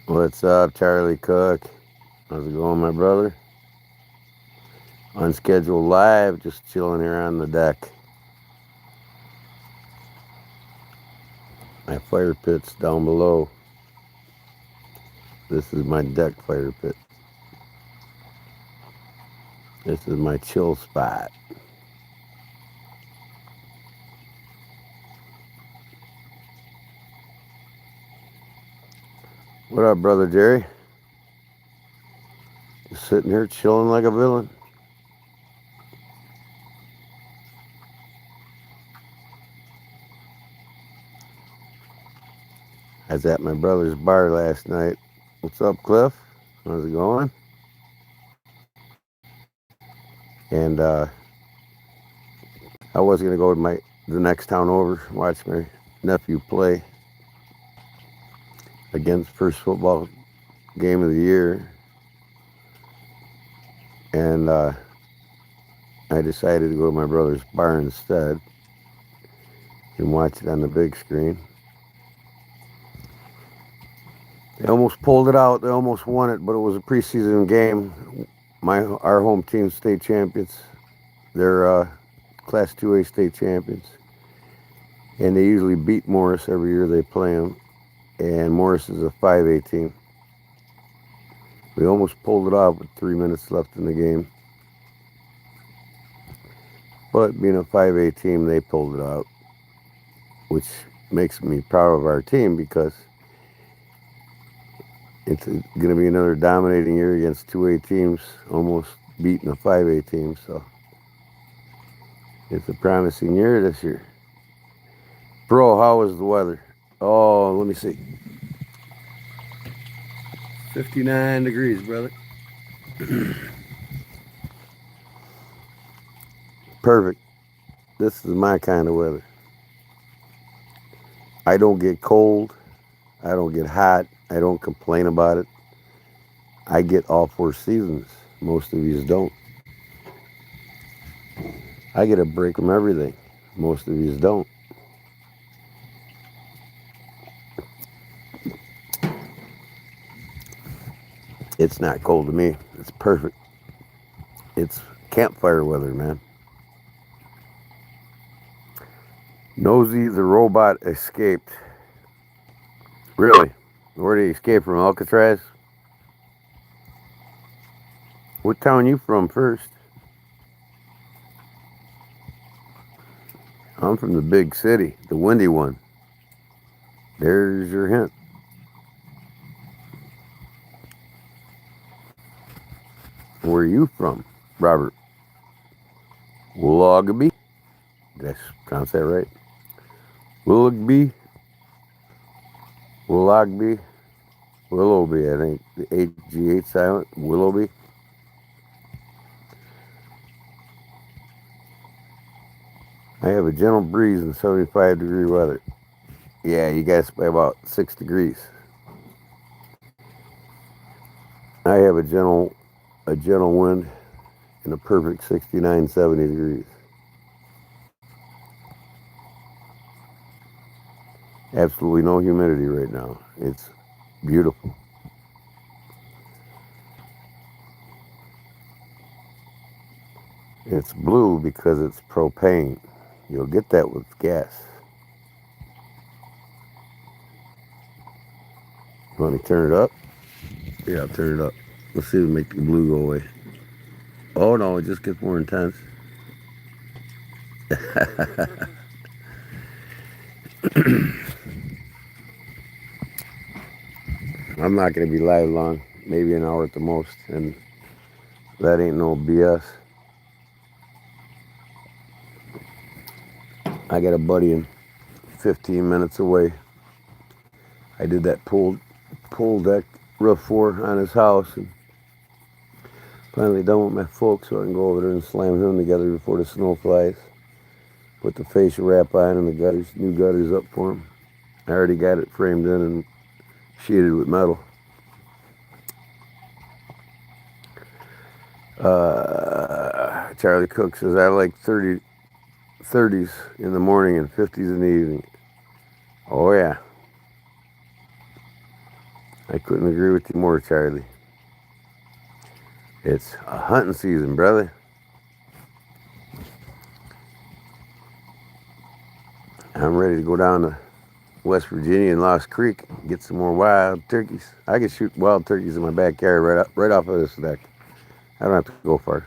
What's up, Charlie Cook? How's it going, my brother? Unscheduled live, just chilling here on the deck. My fire pit's down below. This is my deck fire pit. This is my chill spot. What up, brother Jerry? Just sitting here chilling like a villain. I was at my brother's bar last night. What's up, Cliff? How's it going? And I was gonna go to the next town over, watch my nephew play against first football game of the year, and I decided to go to my brother's bar instead and watch it on the big screen. They almost pulled it out. They almost won it, but it was a preseason game. Our home team state champions. They're Class 2A state champions, and they usually beat Morris every year they play them. And Morris is a 5A team. We almost pulled it off with 3 minutes left in the game. But being a 5A team, they pulled it out, which makes me proud of our team because it's going to be another dominating year against 2A teams, almost beating a 5A team. So it's a promising year this year. Bro, how was the weather? Oh, let me see. 59 degrees, brother. Perfect. This is my kind of weather. I don't get cold. I don't get hot. I don't complain about it. I get all four seasons. Most of you don't. I get a break from everything. Most of you don't. It's not cold to me. It's perfect. It's campfire weather, man. Nosy the robot escaped. Really? Where did he escape from? Alcatraz? What town you from first? I'm from the big city, the windy one. There's your hint. Where are you from, Robert? Willogby? Did I pronounce that right? Willogby? Willogby? Willowby, I think. The HGH silent. Willowby. I have a gentle breeze and 75-degree weather. Yeah, you guys by about 6 degrees. I have a gentle wind and a perfect 69, 70 degrees. Absolutely no humidity right now. It's beautiful. It's blue because it's propane. You'll get that with gas. You want me to turn it up? Yeah, I'll turn it up. Let's see if we make the blue go away. Oh no, it just gets more intense. I'm not going to be live long, maybe an hour at the most, and that ain't no BS. I got a buddy in 15 minutes away. I did that pool deck roof for on his house, and finally done with my folks, so I can go over there and slam him together before the snow flies. Put the facial wrap on and the new gutters up for him. I already got it framed in and sheeted with metal. Charlie Cook says, I like 30s in the morning and 50s in the evening. Oh yeah. I couldn't agree with you more, Charlie. It's a hunting season, brother. I'm ready to go down to West Virginia and Lost Creek, get some more wild turkeys. I can shoot wild turkeys in my backyard right off of this deck. I don't have to go far.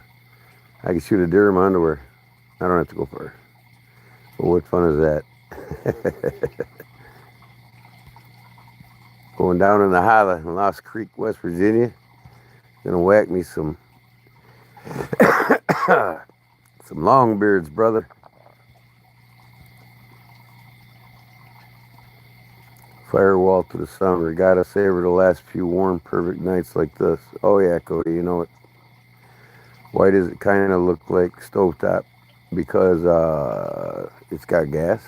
I can shoot a deer in my underwear. I don't have to go far. But what fun is that? Going down in the holler in Lost Creek, West Virginia. Gonna whack me some some longbeards, brother. Firewall to the summer. Gotta savor the last few warm, perfect nights like this. Oh yeah, Cody, you know it. Why does it kind of look like stovetop? Because it's got gas.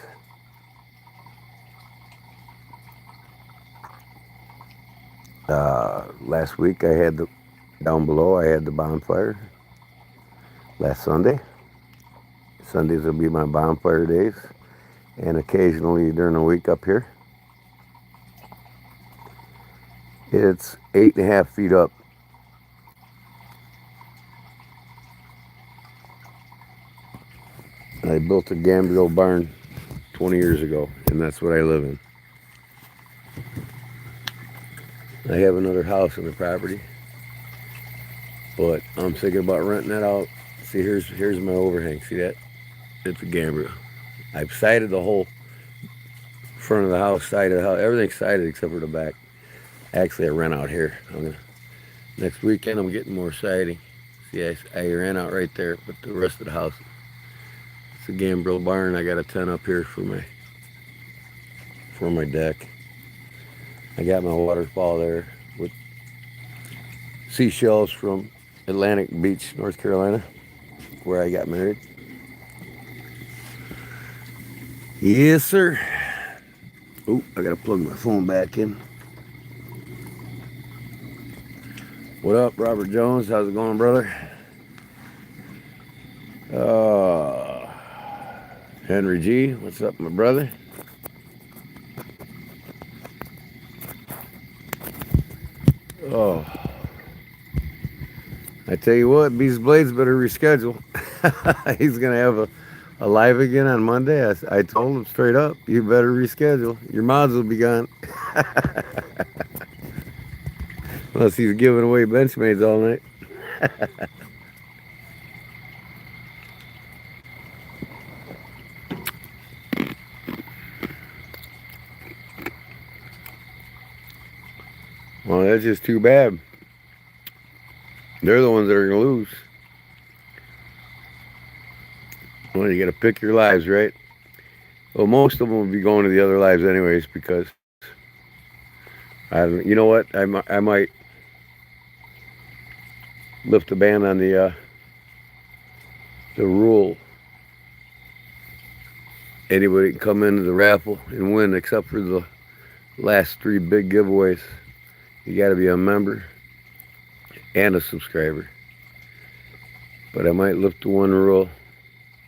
Last week down below I had the bonfire. Last Sunday. Sundays will be my bonfire days. And occasionally during the week up here. It's 8.5 feet up. I built a gambrel barn 20 years ago, and that's what I live in. I have another house on the property, but I'm thinking about renting that out. See, here's my overhang. See that? It's a gambrel. I've sided the whole front of the house, side of the house, everything's sided except for the back. Actually, I rent out here. Next weekend I'm getting more siding. See, I ran out right there, but the rest of the house, it's a gambrel barn. I got a tent up here for my deck. I got my waterfall there with seashells from Atlantic Beach, North Carolina, where I got married. Yes, sir. Oh, I gotta plug my phone back in. What up, Robert Jones? How's it going, brother? Henry G, what's up, my brother? Oh, I tell you what, Beast Blades better reschedule. He's gonna have a live again on Monday. I told him straight up, you better reschedule. Your mods will be gone. Unless he's giving away Benchmades all night. Well, that's just too bad. They're the ones that are going to lose. Well, you got to pick your lives, right? Well, most of them will be going to the other lives anyways because you know what? I might lift the ban on the rule. Anybody can come into the raffle and win except for the last 3 big giveaways. You got to be a member and a subscriber. But I might lift the one rule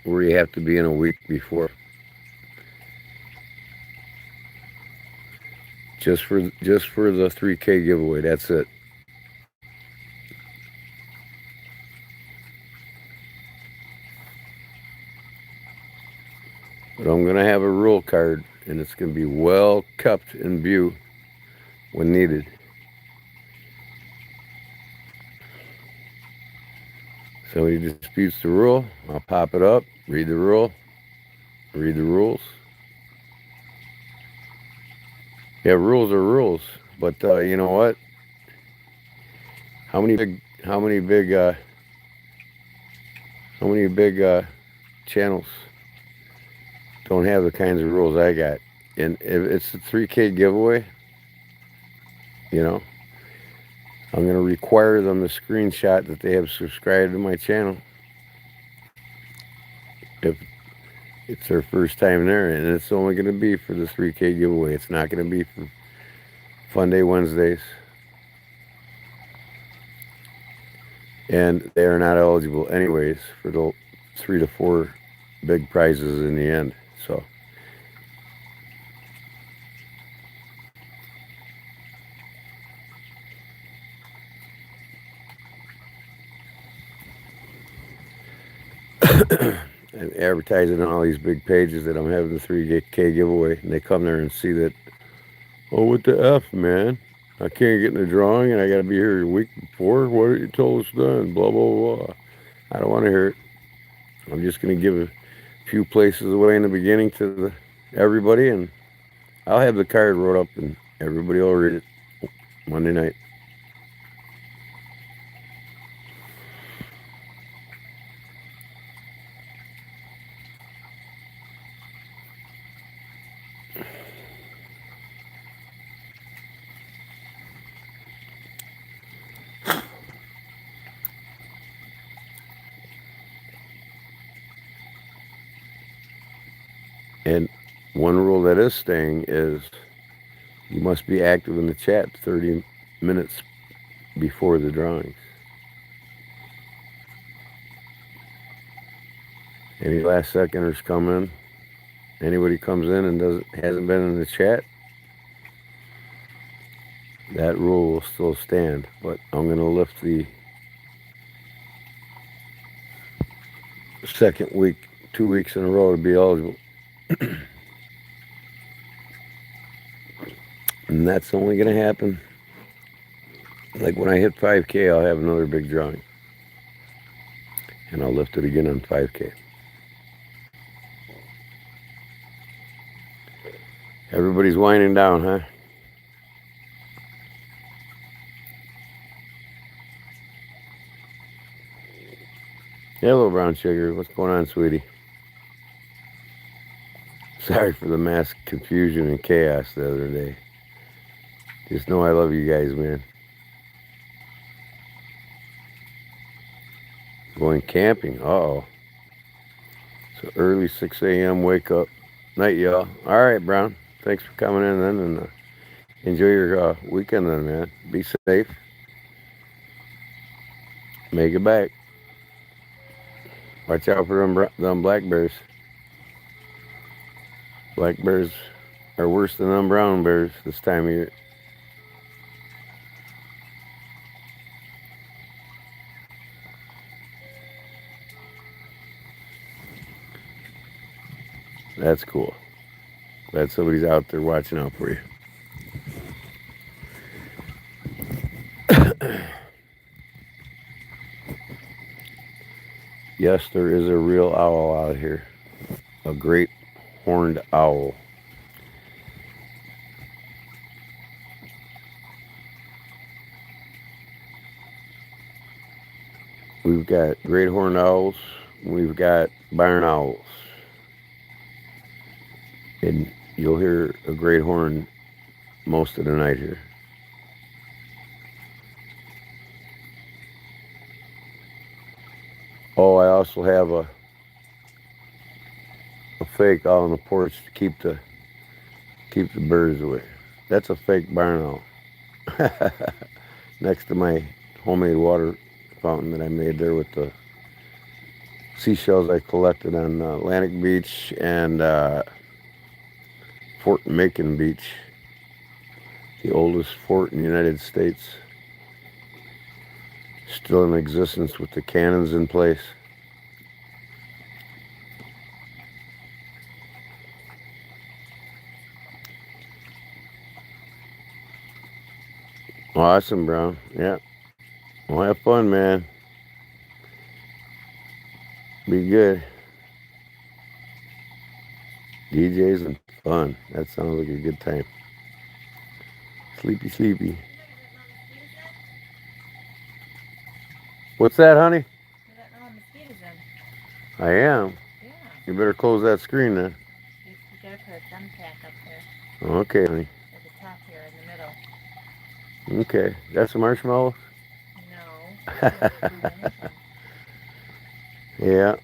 where you have to be in a week before. Just for the 3K giveaway. That's it. But I'm going to have a rule card, and it's going to be well kept in view when needed. Somebody disputes the rule, I'll pop it up, read the rule, read the rules. Yeah, rules are rules, but you know what? How many big, channels don't have the kinds of rules I got? And if it's a 3K giveaway, you know, I'm going to require them to screenshot that they have subscribed to my channel if it's their first time there. And it's only going to be for the 3K giveaway. It's not going to be for Fun Day Wednesdays. And they are not eligible anyways for the 3 to 4 big prizes in the end. So I'm advertising on all these big pages that I'm having the 3K giveaway, and they come there and see that, oh, what the F, man? I can't get in the drawing, and I got to be here a week before. What you told us done? Blah, blah, blah. I don't want to hear it. I'm just going to give a few places away in the beginning to everybody, and I'll have the card wrote up, and everybody will read it Monday night. And one rule that is staying is you must be active in the chat 30 minutes before the drawings. Any last seconders come in, anybody comes in and hasn't been in the chat, that rule will still stand. But I'm going to lift the second week, 2 weeks in a row to be eligible. And that's only going to happen, like when I hit 5K, I'll have another big drawing. And I'll lift it again on 5K. Everybody's winding down, huh? Hello, brown sugar. What's going on, sweetie? Sorry for the mass confusion and chaos the other day. Just know I love you guys, man. Going camping. Uh-oh. So early 6 a.m. wake up. Night, y'all. All right, Brown. Thanks for coming in then, and enjoy your weekend then, man. Be safe. Make it back. Watch out for them black bears. Black bears are worse than them brown bears this time of year. That's cool. Glad somebody's out there watching out for you. Yes, there is a real owl out here. A great horned owl. We've got great horned owls. We've got barn owls. And you'll hear a great horn most of the night here. Oh, I also have a fake out on the porch to keep the birds away. That's a fake barn owl. Next to my homemade water fountain that I made there with the seashells I collected on Atlantic Beach and Fort Macon Beach, the oldest fort in the United States, still in existence with the cannons in place. Awesome, bro. Yeah. Well, have fun, man. Be good. DJs and fun. That sounds like a good time. Sleepy, sleepy. What's that, honey? You're letting all the mosquitoes in. I am. Yeah. You better close that screen then. You gotta put a thumbtack up there. Okay, honey. At the top here in the middle. Okay. Got some marshmallows? No. I didn't do anything. Yeah.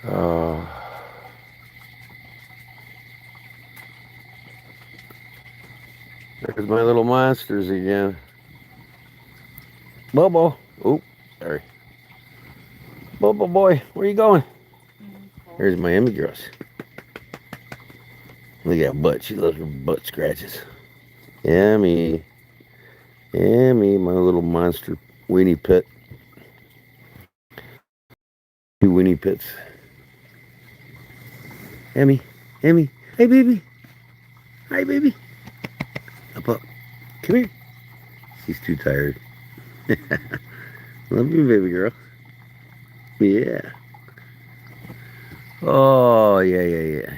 Uh, there's my little monsters again. Bobo. Oh, sorry. Bobo boy, where you going? Cold. Here's my Emmy girls. Look at her butt. She loves her butt scratches. Emmy. Emmy, my little monster weenie pit. Two weenie pits. Emmy. Emmy. Hey, baby. Hi, baby. Up, up. Come here. She's too tired. Love you, baby girl. Yeah. Oh, yeah, yeah, yeah.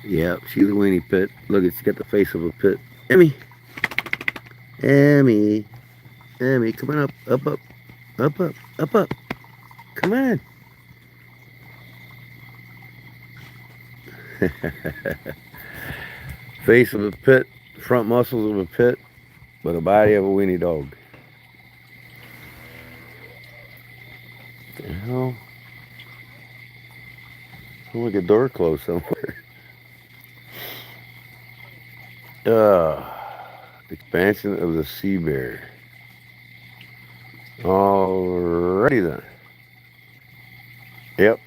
Yep, she's a weenie pit. Look, it's got the face of a pit. Emmy. Emmy. Emmy, come on up. Up, up. Up, up. Up, up. Come on. Face of a pit, front muscles of a pit, but a body of a weenie dog. What the hell? Sounds like a door closed somewhere. Expansion of the sea bear. Alrighty then. Yep,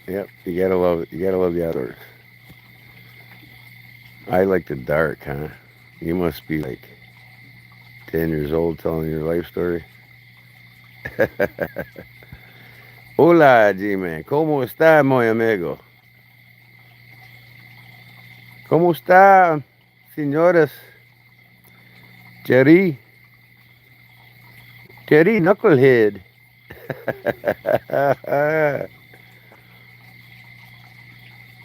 yep. You gotta love it. You gotta love the outdoors. I like the dark, huh? You must be like 10 years old telling your life story. Hola, G-Man. ¿Cómo está, mi amigo? ¿Cómo está, señores? Jerry? Jerry Knucklehead.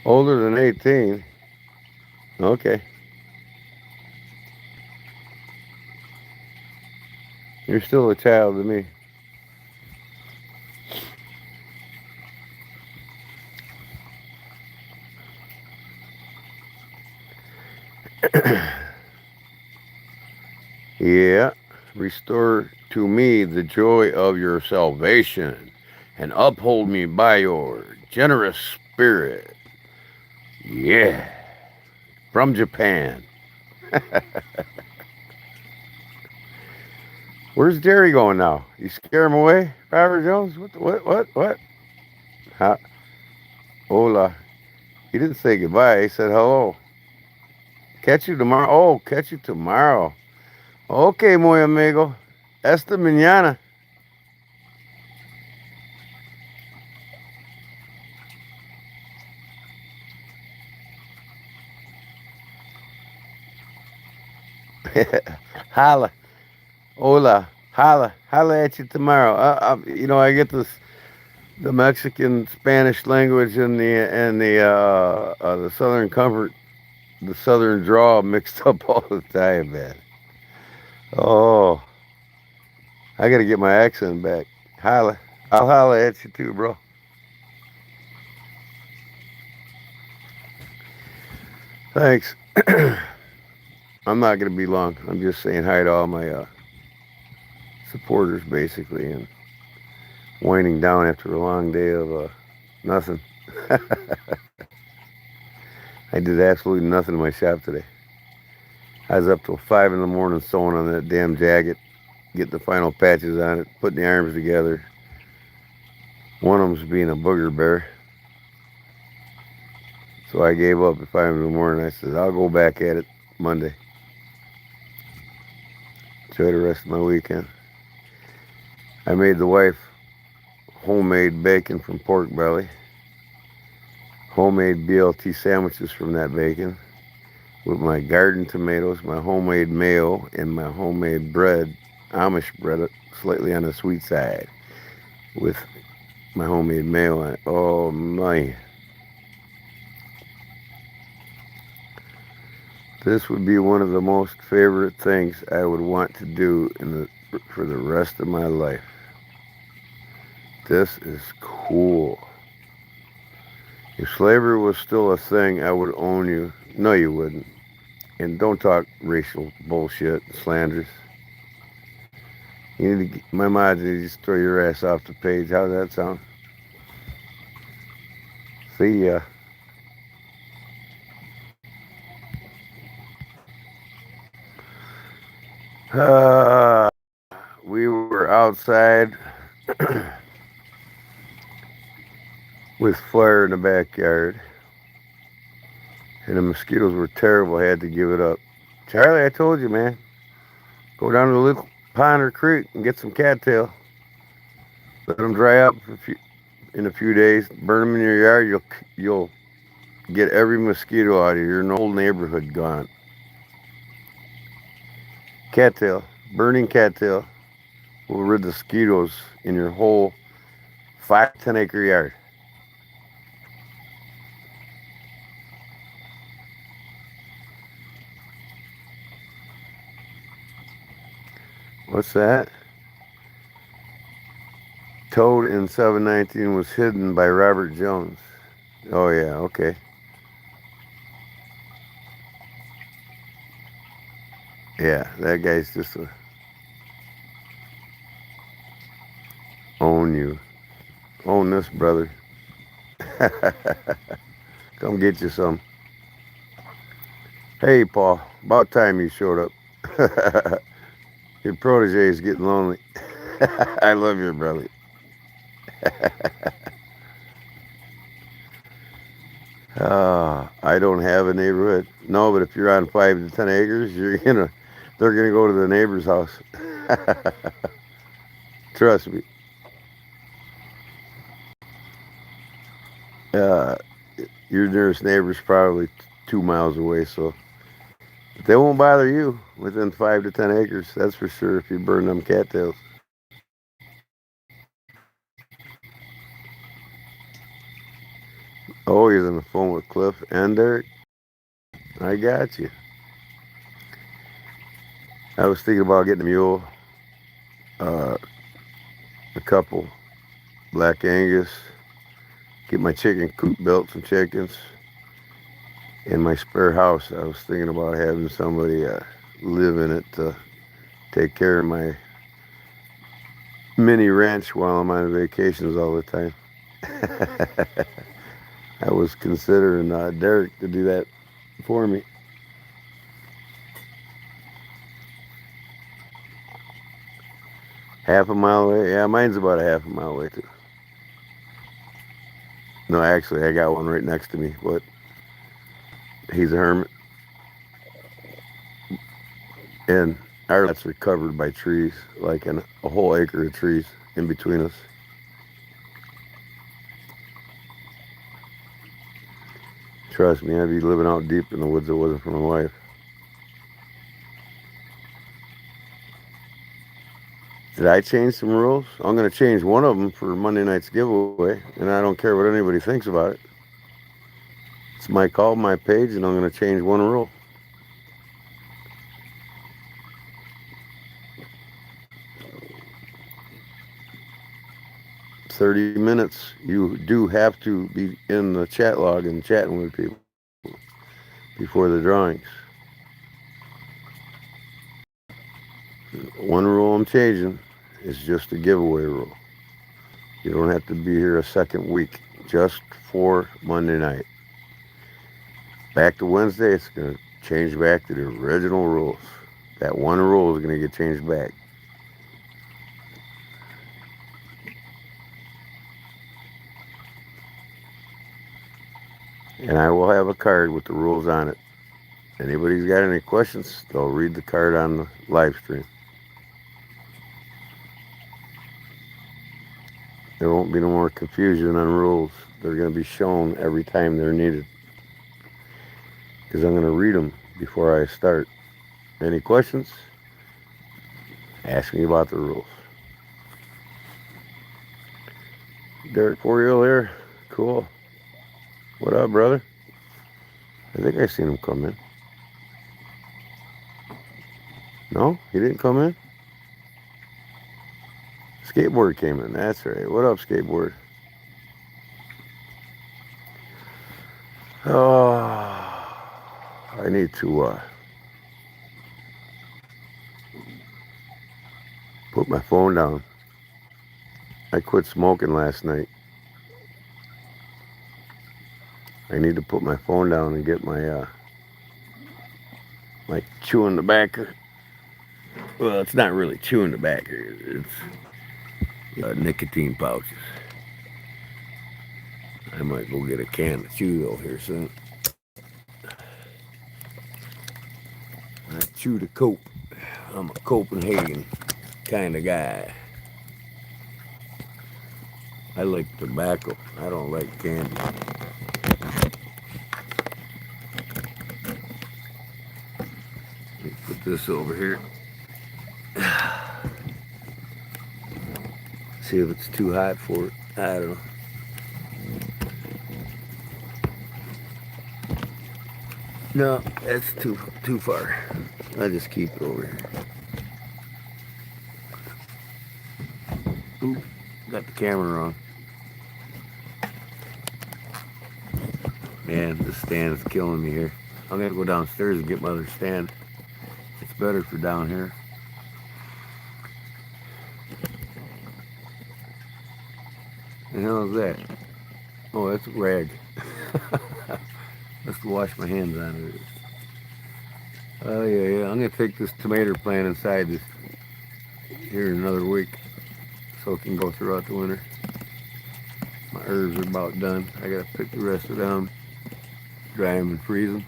Older than 18. Okay. You're still a child to me. Yeah. Restore to me the joy of your salvation and uphold me by your generous spirit. Yeah. From Japan. Where's Jerry going now? You scare him away, Robert Jones? What? Huh? Hola. He didn't say goodbye. He said hello. Catch you tomorrow. Oh, catch you tomorrow. Okay, muy amigo. Esta mañana. Holla. Hola. Holla. Holla at you tomorrow. I get the Mexican Spanish language and the Southern comfort, the Southern draw mixed up all the time, man. Oh, I got to get my accent back. Holla. I'll holla at you too, bro. Thanks. I'm not going to be long. I'm just saying hi to all my supporters, basically, and winding down after a long day of nothing. I did absolutely nothing in my shop today. I was up till 5 in the morning sewing on that damn jacket, getting the final patches on it, putting the arms together. One of them's being a booger bear. So I gave up at 5 in the morning. I said, I'll go back at it Monday. Enjoy the rest of my weekend. I made the wife homemade bacon from pork belly. homemade BLT sandwiches from that bacon with my garden tomatoes, my homemade mayo, and my homemade bread, Amish bread, slightly on the sweet side, with my homemade mayo on it. Oh my. This would be one of the most favorite things I would want to do for the rest of my life. This is cool. If slavery was still a thing, I would own you. No, you wouldn't. And don't talk racial bullshit, slanders. My mods need to just throw your ass off the page. How's that sound? See ya. Uh, we were outside with fire in the backyard, and the mosquitoes were terrible. I had to give it up. Charlie, I told you, man. Go down to the little pond or creek and get some cattail. Let them dry up in a few days. Burn them in your yard. You'll get every mosquito out of your whole neighborhood gone. Cattail, burning cattail, will rid the mosquitoes in your whole 5 to 10 acre yard. What's that? Toad in 719 was hidden by Robert Jones. Oh yeah, okay. Yeah, that guy's just a own you. Own this, brother. Come get you some. Hey, Paul. About time you showed up. Your protege is getting lonely. I love your brother. I don't have a neighborhood. No, but if you're on 5 to 10 acres, they're gonna go to the neighbor's house. Trust me. Uh, your nearest neighbor's probably 2 miles away, so they won't bother you within 5 to 10 acres. That's for sure. If you burn them cattails. Oh, he's on the phone with Cliff and Derek. I got you. I was thinking about getting a mule, uh, a couple Black Angus, get my chicken coop built, some chickens. In my spare house, I was thinking about having somebody live in it to take care of my mini ranch while I'm on vacations all the time. I was considering Derek to do that for me. Half a mile away? Yeah, mine's about a half a mile away too. No, actually, I got one right next to me, but he's a hermit. And our lots are covered by trees, like a whole acre of trees in between us. Trust me, I'd be living out deep in the woods if it wasn't for my wife. Did I change some rules? I'm going to change one of them for Monday night's giveaway, and I don't care what anybody thinks about it. It's my call, my page, and I'm going to change one rule. 30 minutes, you do have to be in the chat log and chatting with people before the drawings. One rule I'm changing is just a giveaway rule. You don't have to be here a second week just for Monday night. Back to Wednesday, it's going to change back to the original rules. That one rule is going to get changed back. And I will have a card with the rules on it. Anybody's got any questions, they'll read the card on the live stream. There won't be no more confusion on rules. they're going to be shown every time they're needed. Because I'm going to read them before I start. Any questions? Ask me about the rules. Derek Oriole here. Cool. What up, brother? I think I seen him come in. No, he didn't come in. Skateboard came in. That's right. What up, skateboard? Oh, I need to put my phone down. I quit smoking last night. I need to put my phone down and get my chewing tobacco. Well, it's not really chewing tobacco. It's nicotine pouches. I might go get a can of chew though here soon. I chew to cope. I'm a Copenhagen kind of guy. I like tobacco. I don't like candy. Let me put this over here. See if it's too hot for it. I don't know. No, that's too far. I just keep it over here. Ooh, got the camera on. Man, the stand is killing me here. I'm gonna go downstairs and get my other stand. It's better for down here. The hell is that? Oh, that's a rag. Let's wash my hands on it. Oh yeah. I'm gonna take this tomato plant inside this here in another week, so it can go throughout the winter. My herbs are about done. I gotta pick the rest of them, dry them and freeze them.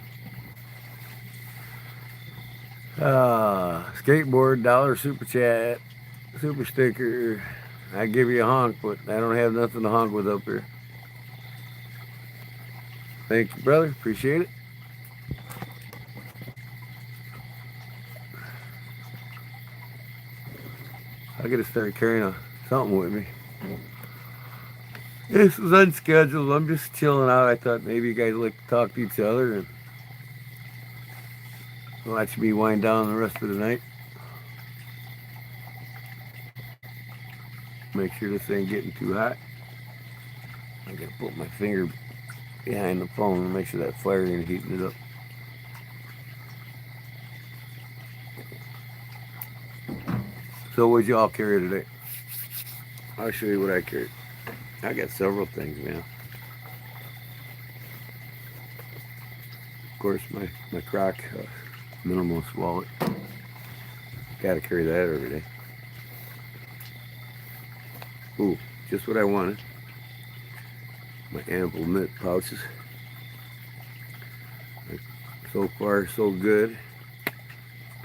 Skateboard, dollar super chat, super sticker. I give you a honk, but I don't have nothing to honk with up here. Thank you, brother. Appreciate it. I gotta start carrying something with me. This is unscheduled. I'm just chilling out. I thought maybe you guys like to talk to each other and watch me wind down the rest of the night. Make sure this ain't getting too hot. I gotta put my finger behind the phone and make sure that fire ain't heating it up. So what'd y'all carry today? I'll show you what I carried. I got several things, man. Of course, my Croc minimalist wallet. Gotta carry that every day. Ooh, just what I wanted. My ample mint pouches. So far, so good.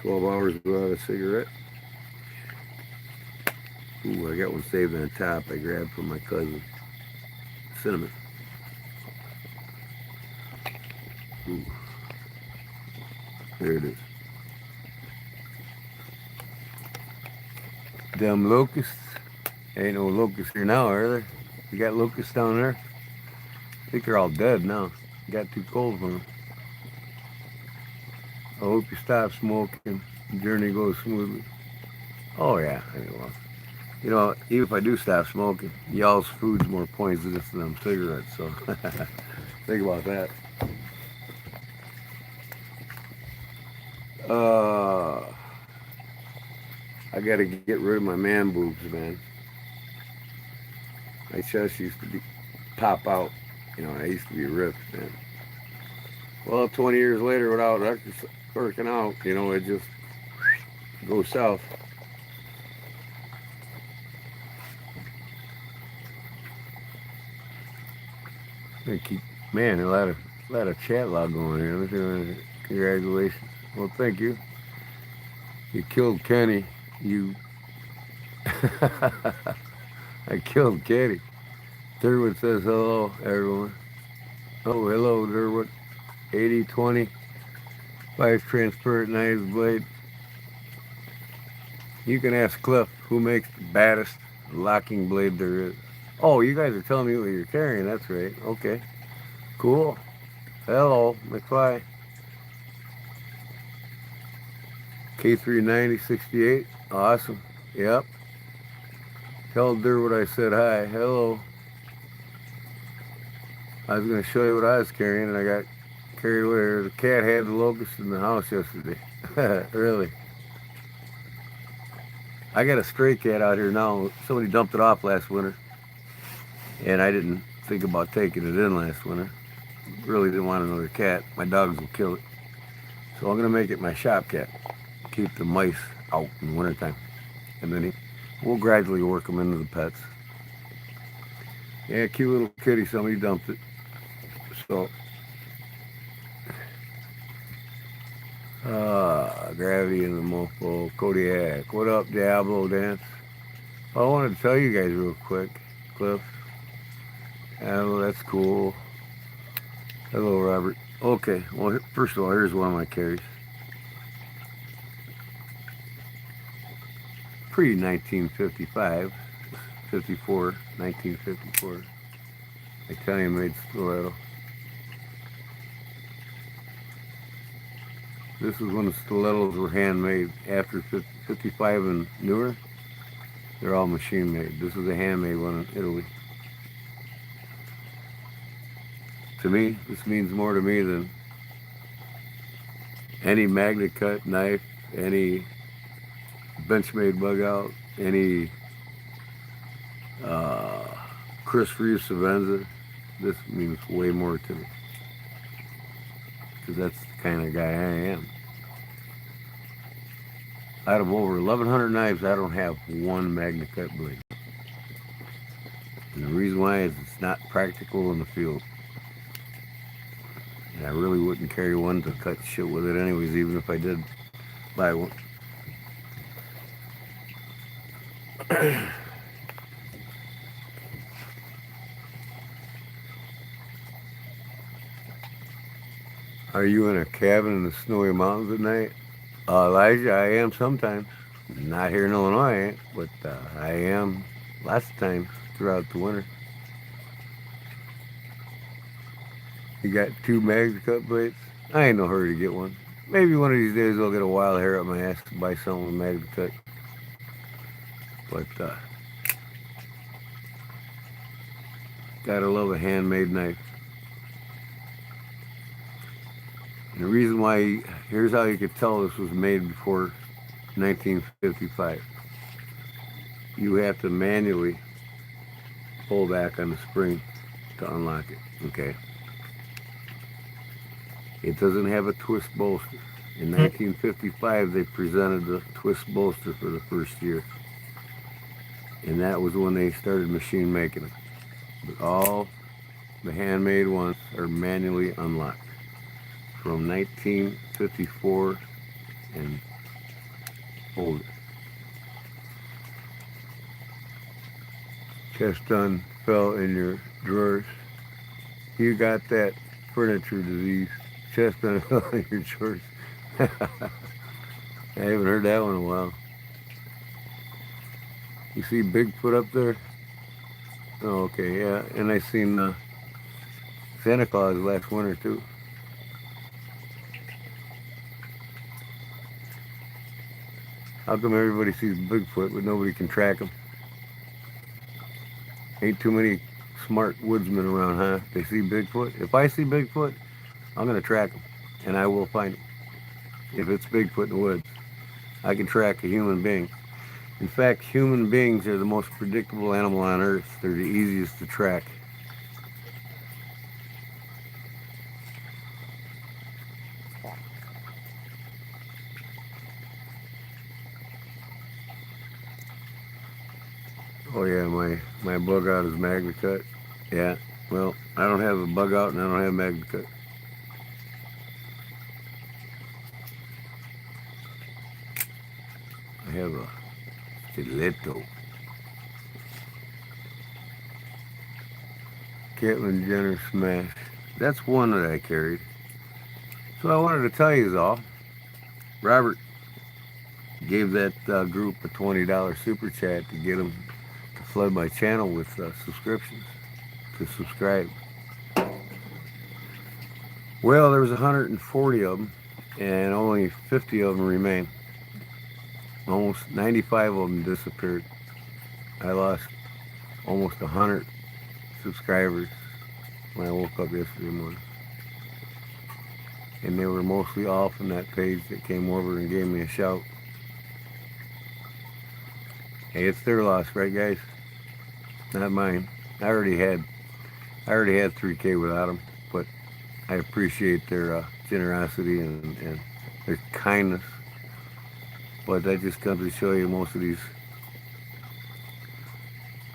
12 hours without a cigarette. Ooh, I got one saved on top I grabbed from my cousin. Cinnamon. Ooh. There it is. Them locusts. Ain't no locusts here now, are there? You got locusts down there? I think they're all dead now. It got too cold for them. I hope you stop smoking. The journey goes smoothly. Oh yeah, I will. You know, even if I do stop smoking, y'all's food's more poisonous than them cigarettes, so think about that. I gotta get rid of my man boobs, man. My chest used to pop out. You know, I used to be ripped, man. Well, 20 years later, without working out, you know, it just goes south. Man, a lot of chat log going here. Congratulations. Well, thank you. You killed Kenny. You. I killed Kenny. Derwood says hello, everyone. Oh, hello, Derwood. 80/20 5 transparent knives blade. You can ask Cliff who makes the baddest locking blade there is. Oh, you guys are telling me what you're carrying. That's right. Okay. Cool. Hello, McFly. K39068. Awesome. Yep. Tell Derwood I said hi. Hello. I was going to show you what I was carrying, and I got carried away. The cat had the locust in the house yesterday. Really. I got a stray cat out here now. Somebody dumped it off last winter, and I didn't think about taking it in last winter. Really didn't want another cat. My dogs will kill it. So I'm going to make it my shop cat. Keep the mice out in the wintertime. And then we'll gradually work them into the pets. Yeah, cute little kitty. Somebody dumped it. So, Gravity in the mofo. Kodiak. What up, Diablo Dance? I wanted to tell you guys real quick. Cliff. Oh, that's cool. Hello, Robert. Okay, well, first of all, here's one of my carries. Pre-1955, 54, 1954. Italian-made stiletto. This is when the stilettos were handmade. After 55 and newer, they're all machine-made. This is a handmade one in Italy. To me, this means more to me than any magnet cut knife, any Benchmade bug out, any Chris Reeves Savenza. This means way more to me because that's the kind of guy I am. Out of over 1,100 knives, I don't have one magnet cut blade. And the reason why is it's not practical in the field. And I really wouldn't carry one to cut shit with it anyways, even if I did buy one. Are you in a cabin in the snowy mountains at night? Elijah, I am sometimes. Not here in Illinois, but I am lots of times throughout the winter. You got 2 magnet cut blades? I ain't no hurry to get one. Maybe one of these days I'll get a wild hair up my ass to buy something with magnet cut. But gotta love a handmade knife. And the reason why, here's how you could tell this was made before 1955. You have to manually pull back on the spring to unlock it, okay? It doesn't have a twist bolster. In 1955, they presented the twist bolster for the first year. And that was when they started machine making them. But all the handmade ones are manually unlocked from 1954 and older. Chest done fell in your drawers. You got that furniture disease. Chest done fell in your drawers. I haven't heard that one in a while. You see Bigfoot up there? Oh, okay, yeah. And I seen Santa Claus last winter too. How come everybody sees Bigfoot but nobody can track him? Ain't too many smart woodsmen around, huh? They see Bigfoot. If I see Bigfoot, I'm gonna track him, and I will find him. If it's Bigfoot in the woods, I can track a human being. In fact, human beings are the most predictable animal on earth. They're the easiest to track. Oh yeah, my bug out is magnet cut. Yeah, well, I don't have a bug out and I don't have magnet cut. I have a stiletto. Caitlyn Jenner Smash. That's one that I carried. So I wanted to tell you all. Robert gave that group a $20 super chat to get them to flood my channel with subscriptions to subscribe. Well, there was 140 of them, and only 50 of them remain. Almost 95 of them disappeared. I lost almost 100 subscribers when I woke up yesterday morning. And they were mostly all from that page that came over and gave me a shout. Hey, it's their loss, right, guys? Not mine. I already had 3K without them, but I appreciate their generosity and their kindness. But that just comes to show you most of these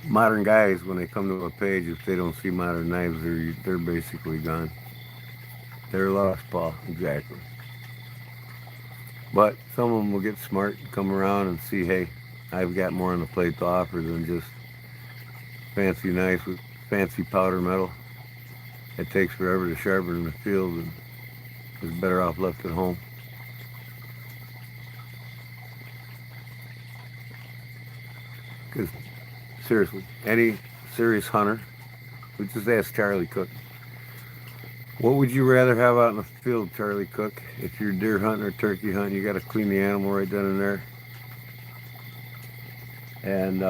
modern guys, when they come to a page, if they don't see modern knives, they're basically gone. They're lost, Paul. Exactly. But some of them will get smart and come around and see, hey, I've got more on the plate to offer than just fancy knives with fancy powder metal. It takes forever to sharpen in the field and is better off left at home. Because seriously, any serious hunter, we just ask Charlie Cook, what would you rather have out in the field, Charlie Cook? If you're deer hunting or turkey hunting, you got to clean the animal right then and there. And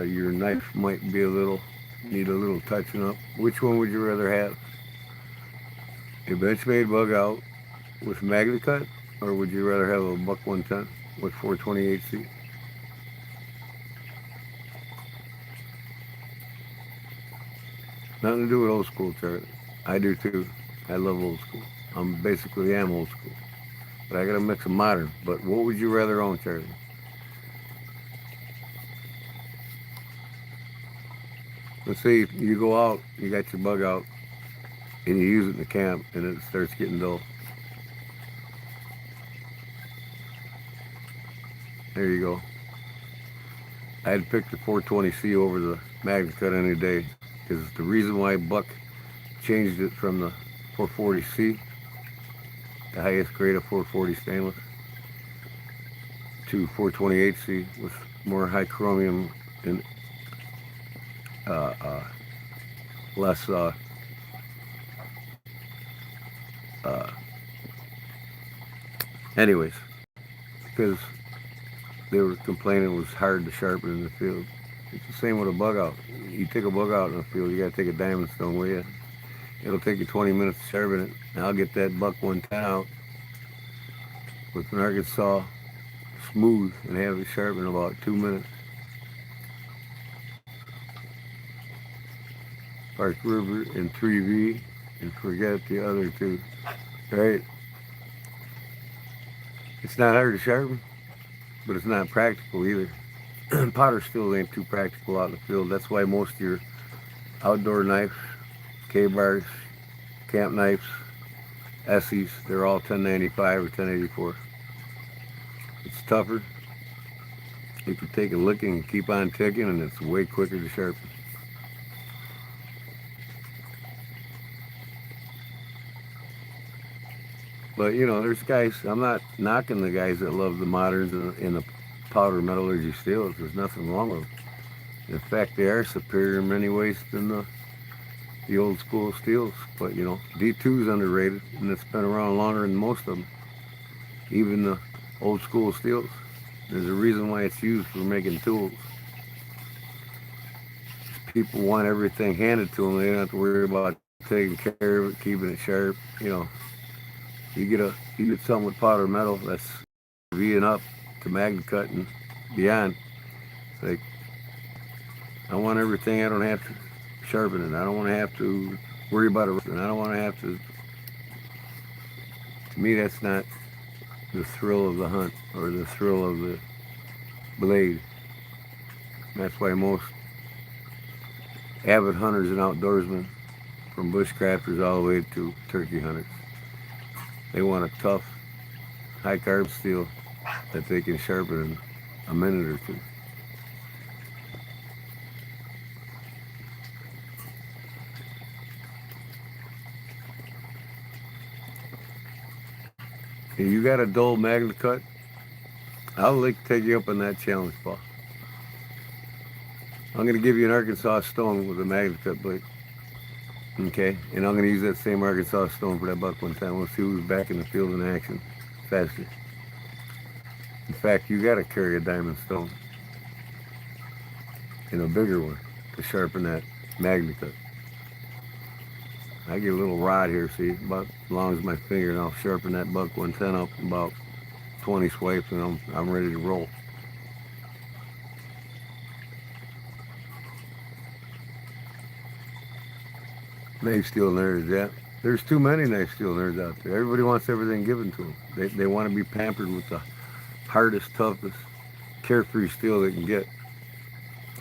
your knife might be need a little touching up. Which one would you rather have? A benchmade bug out with magnet cut, or would you rather have a buck 110 with 428C? Nothing to do with old school, Charlie. I do too. I love old school. I'm basically am old school. But I got a mix of modern. But what would you rather own, Charlie? Let's say you go out, you got your bug out, and you use it in the camp, and it starts getting dull. There you go. I'd pick the 420C over the magnet cut any day, because the reason why Buck changed it from the 440C, the highest grade of 440 stainless, to 428C with more high chromium and less anyways, because they were complaining it was hard to sharpen in the field. It's the same with a bug out. You take a bug out in the field, you got to take a diamond stone with you. It'll take you 20 minutes to sharpen it. And I'll get that buck 110 out with an Arkansas smooth and have it sharpen in about 2 minutes. Park River and 3V, and forget the other two. Right? It's not hard to sharpen, but it's not practical either. Powder still ain't too practical out in the field. That's why most of your outdoor knives, K-bars, camp knives, Essies, they're all 1095 or 1084. It's tougher. You can take a licking and keep on ticking, and it's way quicker to sharpen. But you know, there's guys, I'm not knocking the guys that love the moderns and the powder metallurgy steels. There's nothing wrong with them. In fact, they are superior in many ways than the old school steels. But you know, D2 is underrated, and it's been around longer than most of them, even the old school steels. There's a reason why it's used for making tools. People want everything handed to them. They don't have to worry about taking care of it, keeping it sharp. You know, you get something with powder metal that's V'ing up to magnet cut and beyond. It's like, I want everything. I don't have to sharpen it. I don't want to have to worry about it. And I don't want to have to. To me, that's not the thrill of the hunt or the thrill of the blade. That's why most avid hunters and outdoorsmen, from bushcrafters all the way to turkey hunters, they want a tough, high carb steel that they can sharpen in a minute or two. If you got a dull magnet cut, I'll like to take you up on that challenge, Paul. I'm going to give you an Arkansas stone with a magnet cut blade. Okay? And I'm going to use that same Arkansas stone for that buck one time. We'll see who's back in the field in action faster. In fact, you got to carry a diamond stone and a bigger one to sharpen that magnet cut. I get a little rod here, see, about as long as my finger, and I'll sharpen that buck 110 up in about 20 swipes, and I'm ready to roll. Knife steel nerds, yeah. There's too many knife steel nerds out there. Everybody wants everything given to them. They want to be pampered with the hardest, toughest, carefree steel they can get.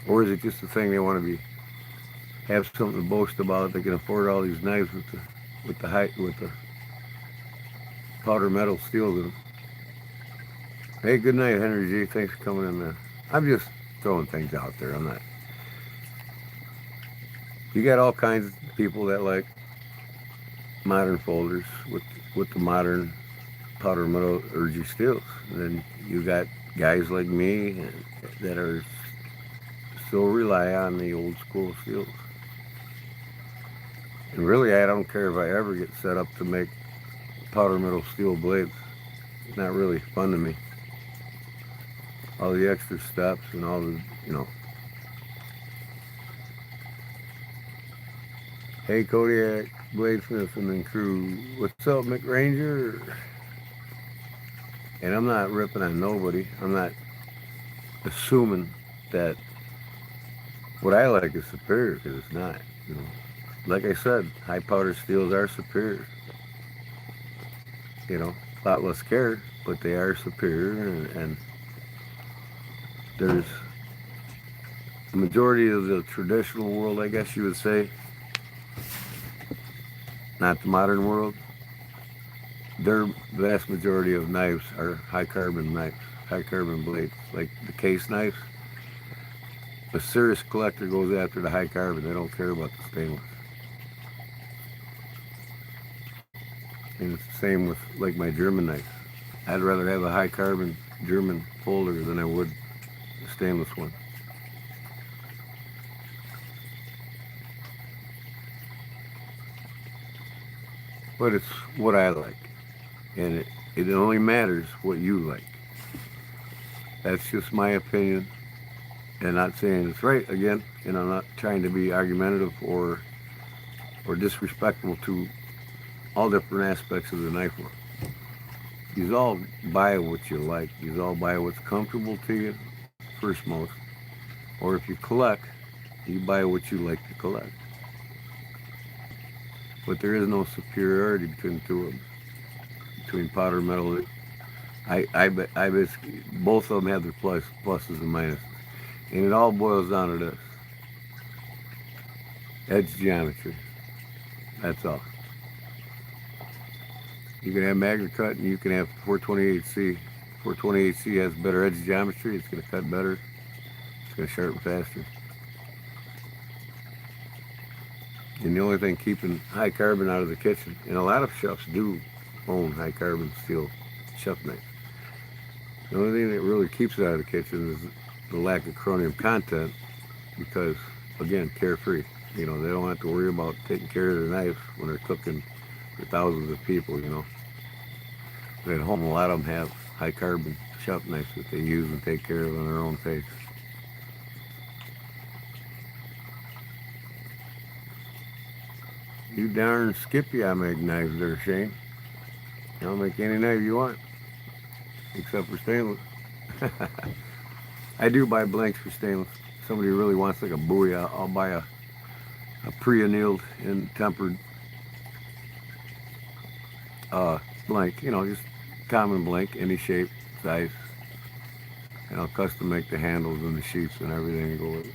Or is it just a thing they want to be have something to boast about? They can afford all these knives with the powder metal steels in them. Hey, good night, Henry G. Thanks for coming in, man. I'm just throwing things out there. I'm not. You got all kinds of people that like modern folders with the modern powder metal urgy steels. And then you got guys like me that are still rely on the old school steels. And really, I don't care if I ever get set up to make powder metal steel blades. It's not really fun to me. All the extra steps and all the, Hey, Kodiak, Bladesmith and then crew. What's up, McRanger? And I'm not ripping on nobody. I'm not assuming that what I like is superior, because it's not. Like I said, high powder steels are superior. A lot less care, but they are superior, and there's the majority of the traditional world, I guess you would say, not the modern world. Their vast majority of knives are high carbon knives, high carbon blades, like the case knives. A serious collector goes after the high carbon. They don't care about the stainless. And it's the same with like my German knife. I'd rather have a high carbon German folder than I would a stainless one. But it's what I like. And it only matters what you like. That's just my opinion. And not saying it's right again. And I'm not trying to be argumentative or disrespectful to all different aspects of the knife world. You all buy what you like. You all buy what's comfortable to you, first most. Or if you collect, you buy what you like to collect. But there is no superiority between the two of them. Between powder metal, I basically, both of them have their pluses and minuses. And it all boils down to this. Edge geometry. That's all. You can have magnet cut and you can have 428C. 428C has better edge geometry. It's going to cut better. It's going to sharpen faster. And the only thing keeping high carbon out of the kitchen, and a lot of chefs do own high carbon steel chef knives. The only thing that really keeps it out of the kitchen is the lack of chromium content, because, again, carefree. They don't have to worry about taking care of their knife when they're cooking for thousands of people, But at home, a lot of them have high carbon chef knives that they use and take care of on their own face. You darn skippy, I make knives there, Shane. I'll make any knife you want, except for stainless. I do buy blanks for stainless. Somebody really wants like a buoy, I'll buy a pre-annealed and tempered blank, just common blank, any shape, size. And I'll custom make the handles and the sheets and everything to go with it.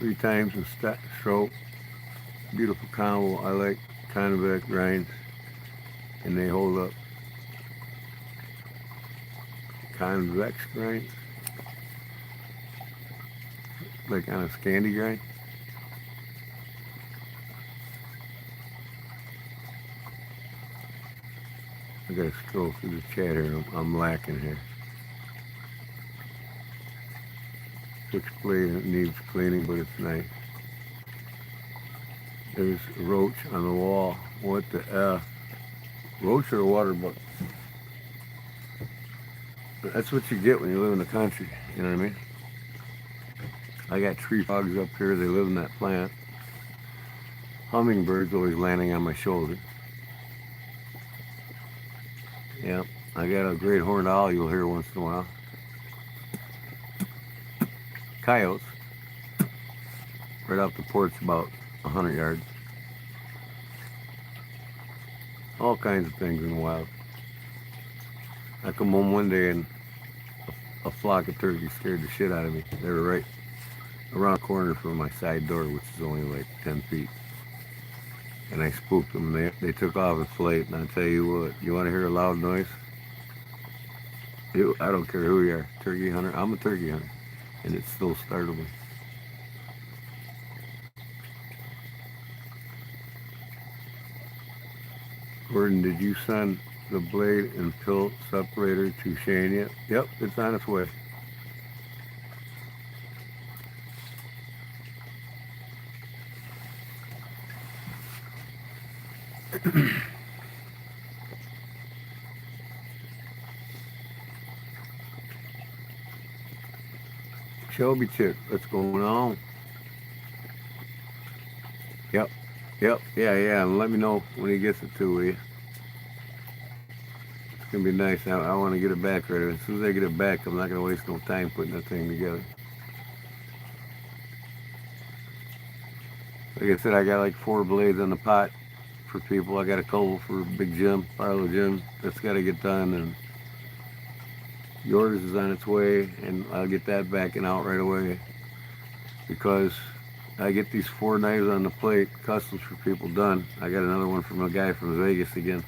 Three times and stroke. Beautiful combo. I like convex grinds, and they hold up. Convex grinds. like on a candy grind. I gotta scroll through the chat here. I'm lacking here. Switchblade needs cleaning, but it's nice. There's a roach on the wall. What the F? Roach or a water bug? That's what you get when you live in the country. You know what I mean? I got tree frogs up here. They live in that plant. Hummingbirds always landing on my shoulder. Yeah, I got a great horned owl you'll hear once in a while. Coyotes. Right off the porch about 100 yards. All kinds of things in the wild. I come home one day and a flock of turkeys scared the shit out of me. They were right around the corner from my side door, which is only like 10 feet. And I spooked them. They took off in flight. And I tell you what, you want to hear a loud noise? I don't care who you are, turkey hunter. I'm a turkey hunter, and it still startled me. Gordon, did you send the blade and pill separator to Shane yet? Yep, it's on its way. Shelby chick, what's going on? Yep, yeah. And let me know when he gets it to, will you? It's gonna be nice. I want to get it back right away. As soon as I get it back, I'm not gonna waste no time putting that thing together. Like I said, I got like 4 blades on the pot for people. I got a couple for Big Jim, Barlow Jim. That's got to get done, and yours is on its way, and I'll get that backing out right away because I get these 4 knives on the plate, customs for people done. I got another one from a guy from Vegas again.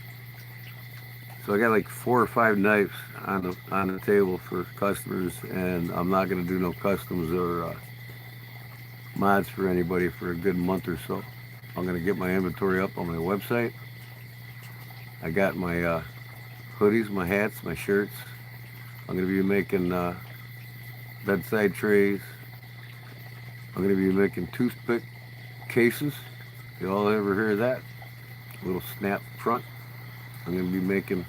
So I got like 4 or 5 knives on the table for customers, and I'm not going to do no customs or mods for anybody for a good month or so. I'm going to get my inventory up on my website. I got my hoodies, my hats, my shirts. I'm going to be making bedside trays. I'm going to be making toothpick cases. You all ever hear of that? A little snap front. I'm going to be making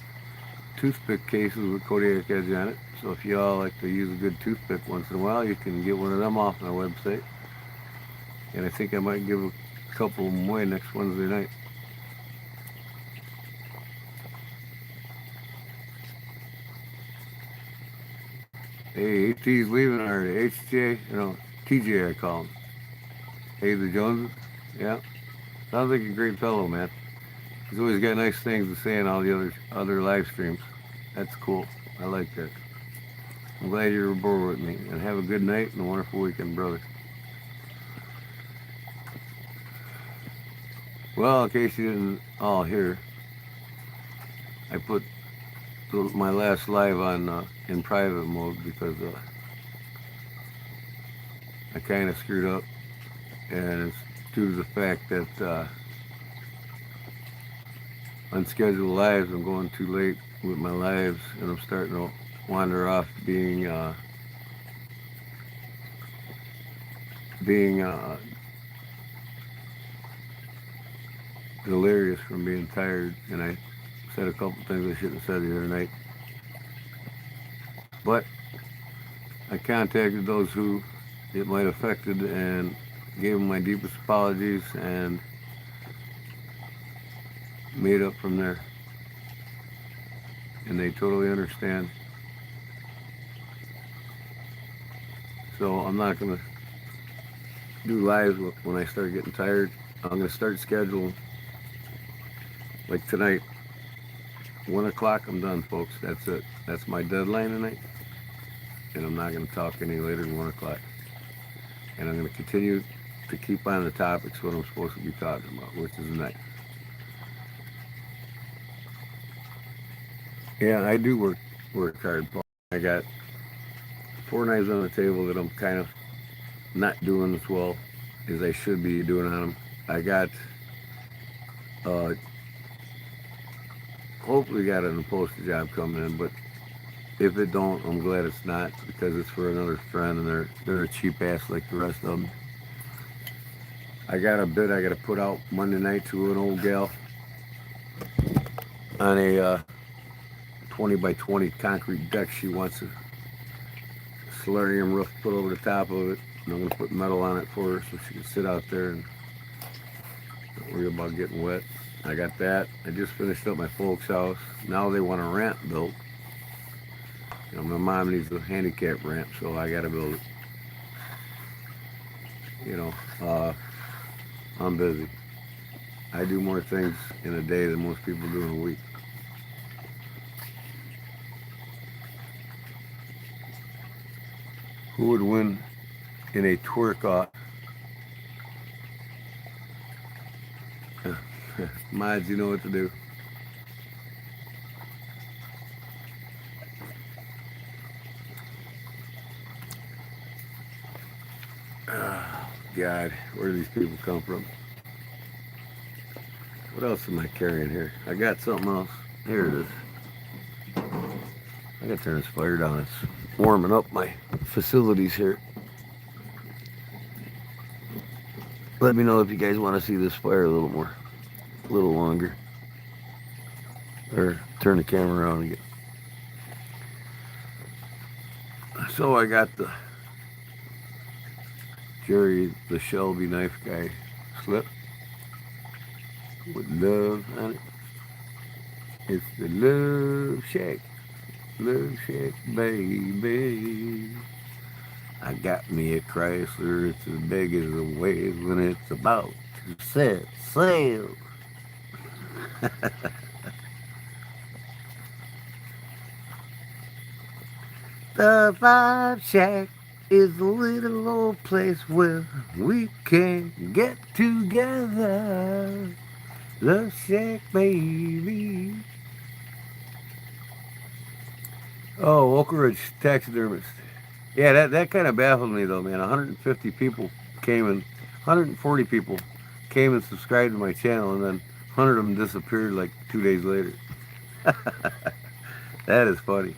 toothpick cases with Kodiak edge on it. So if y'all like to use a good toothpick once in a while, you can get one of them off my website. And I think I might give a couple of them away next Wednesday night. Hey, AT's leaving already. HJ, TJ I call him. Hey, the Joneses. Yeah. Sounds like a great fellow, man. He's always got nice things to say in all the other live streams. That's cool. I like that. I'm glad you're aboard with me. And have a good night and a wonderful weekend, brother. Well, in case you didn't all hear, I put my last live on in private mode because I kind of screwed up, and it's due to the fact that unscheduled lives, I'm going too late with my lives, and I'm starting to wander off being delirious from being tired, and I said a couple things I shouldn't have said the other night. But I contacted those who it might have affected and gave them my deepest apologies and made up from there. And they totally understand. So I'm not going to do lives when I start getting tired. I'm going to start scheduling. Like tonight, 1 o'clock, I'm done, folks. That's it. That's my deadline tonight. And I'm not going to talk any later than 1 o'clock. And I'm going to continue to keep on the topics what I'm supposed to be talking about, which is the night. Yeah, I do work hard, Paul. I got 4 knives on the table that I'm kind of not doing as well as I should be doing on them. I got, uh, hopefully got an upholstery job coming in, but if it don't, I'm glad it's not because it's for another friend and they're a cheap ass like the rest of them. I got a bid I got to put out Monday night to an old gal on a 20 by 20 concrete deck. She wants a solarium roof put over the top of it, and I'm going to put metal on it for her so she can sit out there and not worry about getting wet. I got that. I just finished up my folks' house. Now they want a ramp built. You know, my mom needs a handicap ramp, so I got to build it. You know, I'm busy. I do more things in a day than most people do in a week. Who would win in a twerk off? Mods, you know what to do. Oh, God, where do these people come from? What else am I carrying here? I got something else. Here it is. I gotta turn this fire down. It's warming up my facilities here. Let me know if you guys want to see this fire a little more, a little longer. Or turn the camera around again. So I got the Jerry the Shelby knife guy slip with love on it. It's the Love Shack. Love Shack, baby. I got me a Chrysler. It's as big as a wave when it's about to set sail. The Vibe Shack is a little old place where we can get together. Love Shack, baby. Oh, Oak Ridge taxidermist. Yeah, that kind of baffled me though, man. 150 people came and 140 people came and subscribed to my channel, and then 100 of them disappeared like 2 days later. That is funny.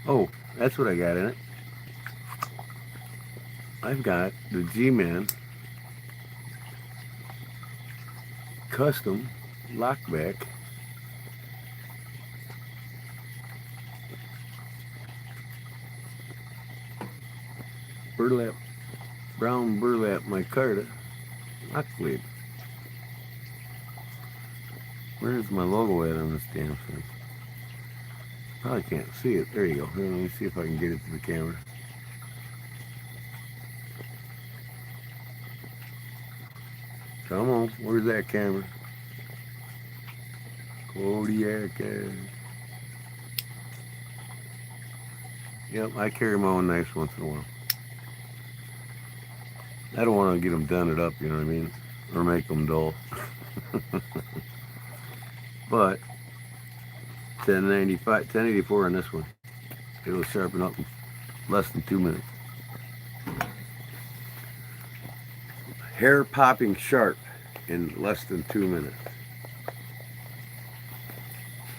Oh, that's what I got in it. I've got the G-Man custom lockback burlap, brown burlap micarta lock blade. Where's my logo at on this damn thing? Probably can't see it. There you go. Here, let me see if I can get it to the camera. Come on, where's that camera? Kodiak. Yep, I carry my own knives once in a while. I don't want to get them done up, you know what I mean? Or make them dull. But 1095, 1084 on this one. It'll sharpen up in less than 2 minutes. Hair popping sharp in less than 2 minutes.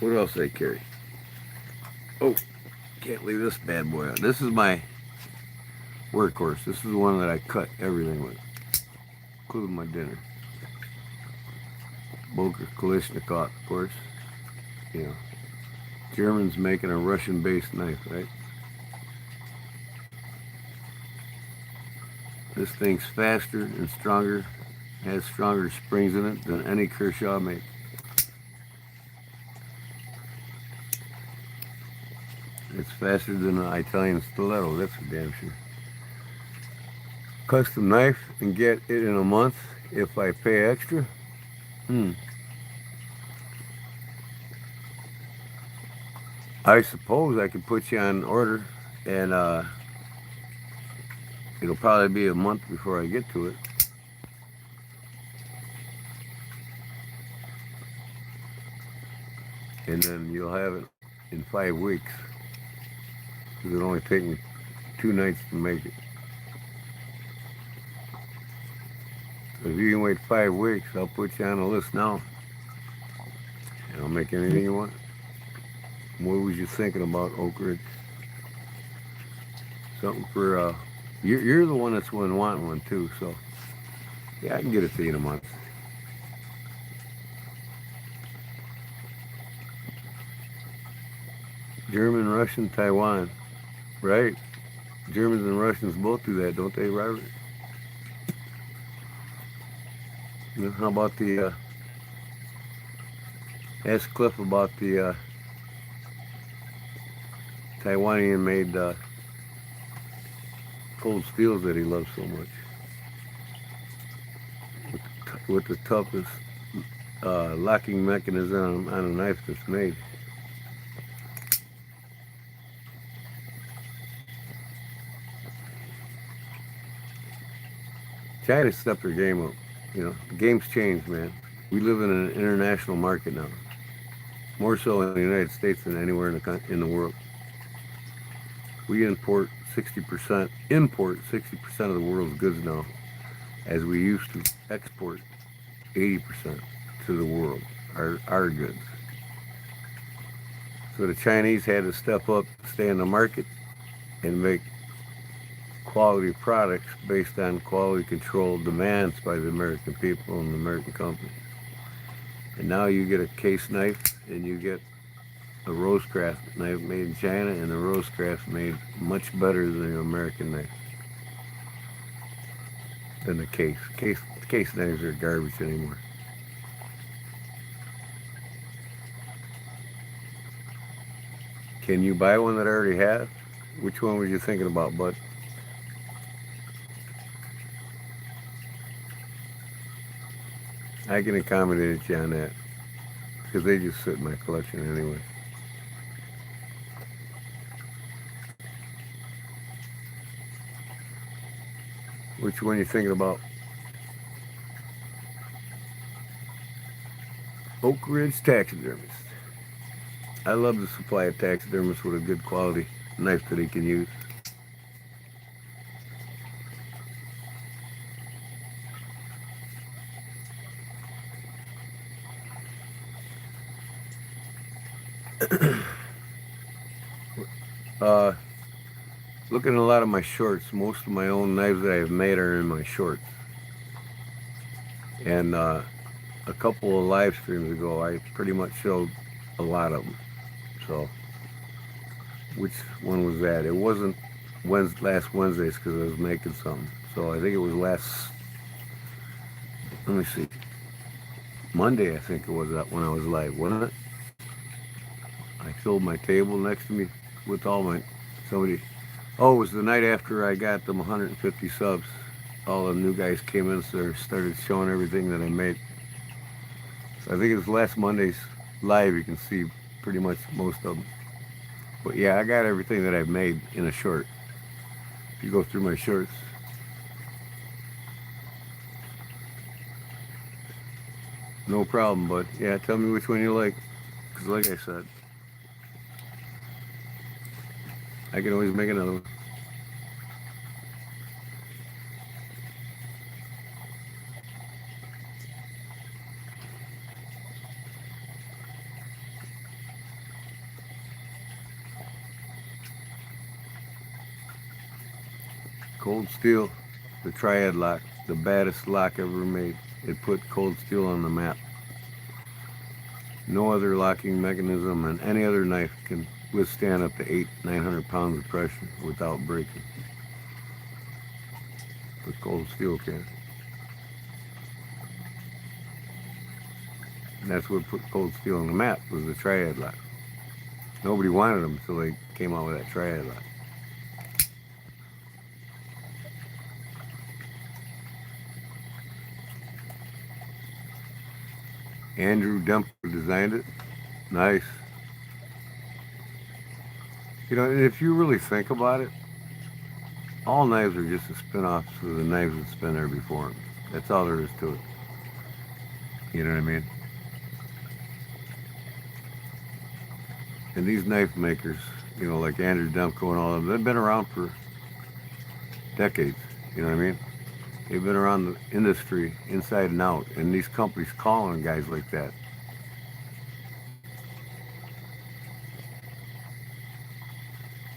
What else I carry? Oh, can't leave this bad boy out. This is my workhorse. This is the one that I cut everything with, including my dinner. Boker Kalishnikov, of course. You know, Germans making a Russian-based knife, right? This thing's faster and stronger, has stronger springs in it than any Kershaw make. It's faster than an Italian stiletto, that's for damn sure. Custom knife and get it in a month if I pay extra. I suppose I could put you on order and it'll probably be a month before I get to it. And then you'll have it in 5 weeks. Because it only take me 2 nights to make it. If you can wait 5 weeks, I'll put you on the list now. And I'll make anything you want. What was you thinking about, Oak Ridge? Something for, you're the one that's wanting one too, so yeah, I can get it to you in a month. German, Russian, Taiwan, right? Germans and Russians both do that, don't they, Robert? How about the, ask Cliff about the Taiwanian made cold steels that he loves so much. With the toughest locking mechanism on a knife that's made. China stepped their game up. You know, the game's changed, man. We live in an international market now, more so in the United States than anywhere in the world. We import 60% of the world's goods now, as we used to export 80% to the world, our goods. So the Chinese had to step up, stay in the market, and make quality products based on quality control demands by the American people and the American companies. And now you get a case knife and you get a Rosecraft knife made in China, and the Rosecraft made much better than the American knife. Than the case. Case knives are garbage anymore. Can you buy one that I already have? Which one were you thinking about, bud? I can accommodate you on that because they just sit in my collection anyway. Which one are you thinking about? Oak Ridge Taxidermist. I love to supply a taxidermist with a good quality knife that he can use. uh, Looking at a lot of my shorts, most of my own knives that I've made are in my shorts. And a couple of live streams ago, I pretty much showed a lot of them. So, which one was that? It wasn't last Wednesday's because I was making something. So I think it was let me see, Monday I think it was when I was live, wasn't it? I filled my table next to me with somebody. Oh, it was the night after I got them 150 subs. All the new guys came in, so started showing everything that I made. So I think it was last Monday's live. You can see pretty much most of them. But yeah, I got everything that I've made in a short. If you go through my shorts. No problem, but yeah, tell me which one you like. Because like I said, I can always make another one. Cold Steel, the Triad lock, the baddest lock ever made. It put Cold Steel on the map. No other locking mechanism on any other knife can withstand up to 900 pounds of pressure without breaking. But Cold Steel can. And that's what put Cold Steel on the map, was the Triad lock. Nobody wanted them until they came out with that Triad lock. Andrew Dempo designed it. Nice. You know, if you really think about it, all knives are just a spin-off of the knives that's been there before them. That's all there is to it. You know what I mean? And these knife makers, you know, like Andrew Demko and all of them, they've been around for decades. You know what I mean? They've been around the industry inside and out, and these companies calling guys like that.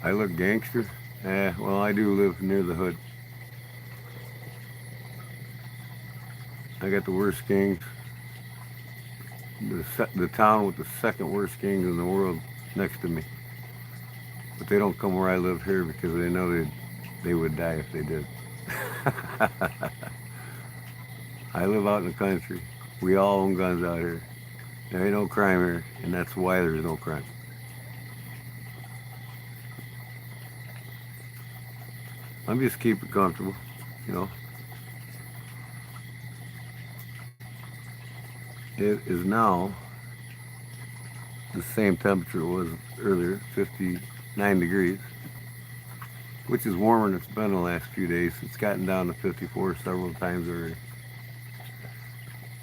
I look gangster. Well, I do live near the hood. I got the worst gangs, the town with the second worst gangs in the world next to me. But they don't come where I live here because they know they would die if they did. I live out in the country. We all own guns out here. There ain't no crime here, and that's why there's no crime. I'm just keeping comfortable, you know. It is now the same temperature it was earlier, 59 degrees, which is warmer than it's been the last few days. It's gotten down to 54 several times already.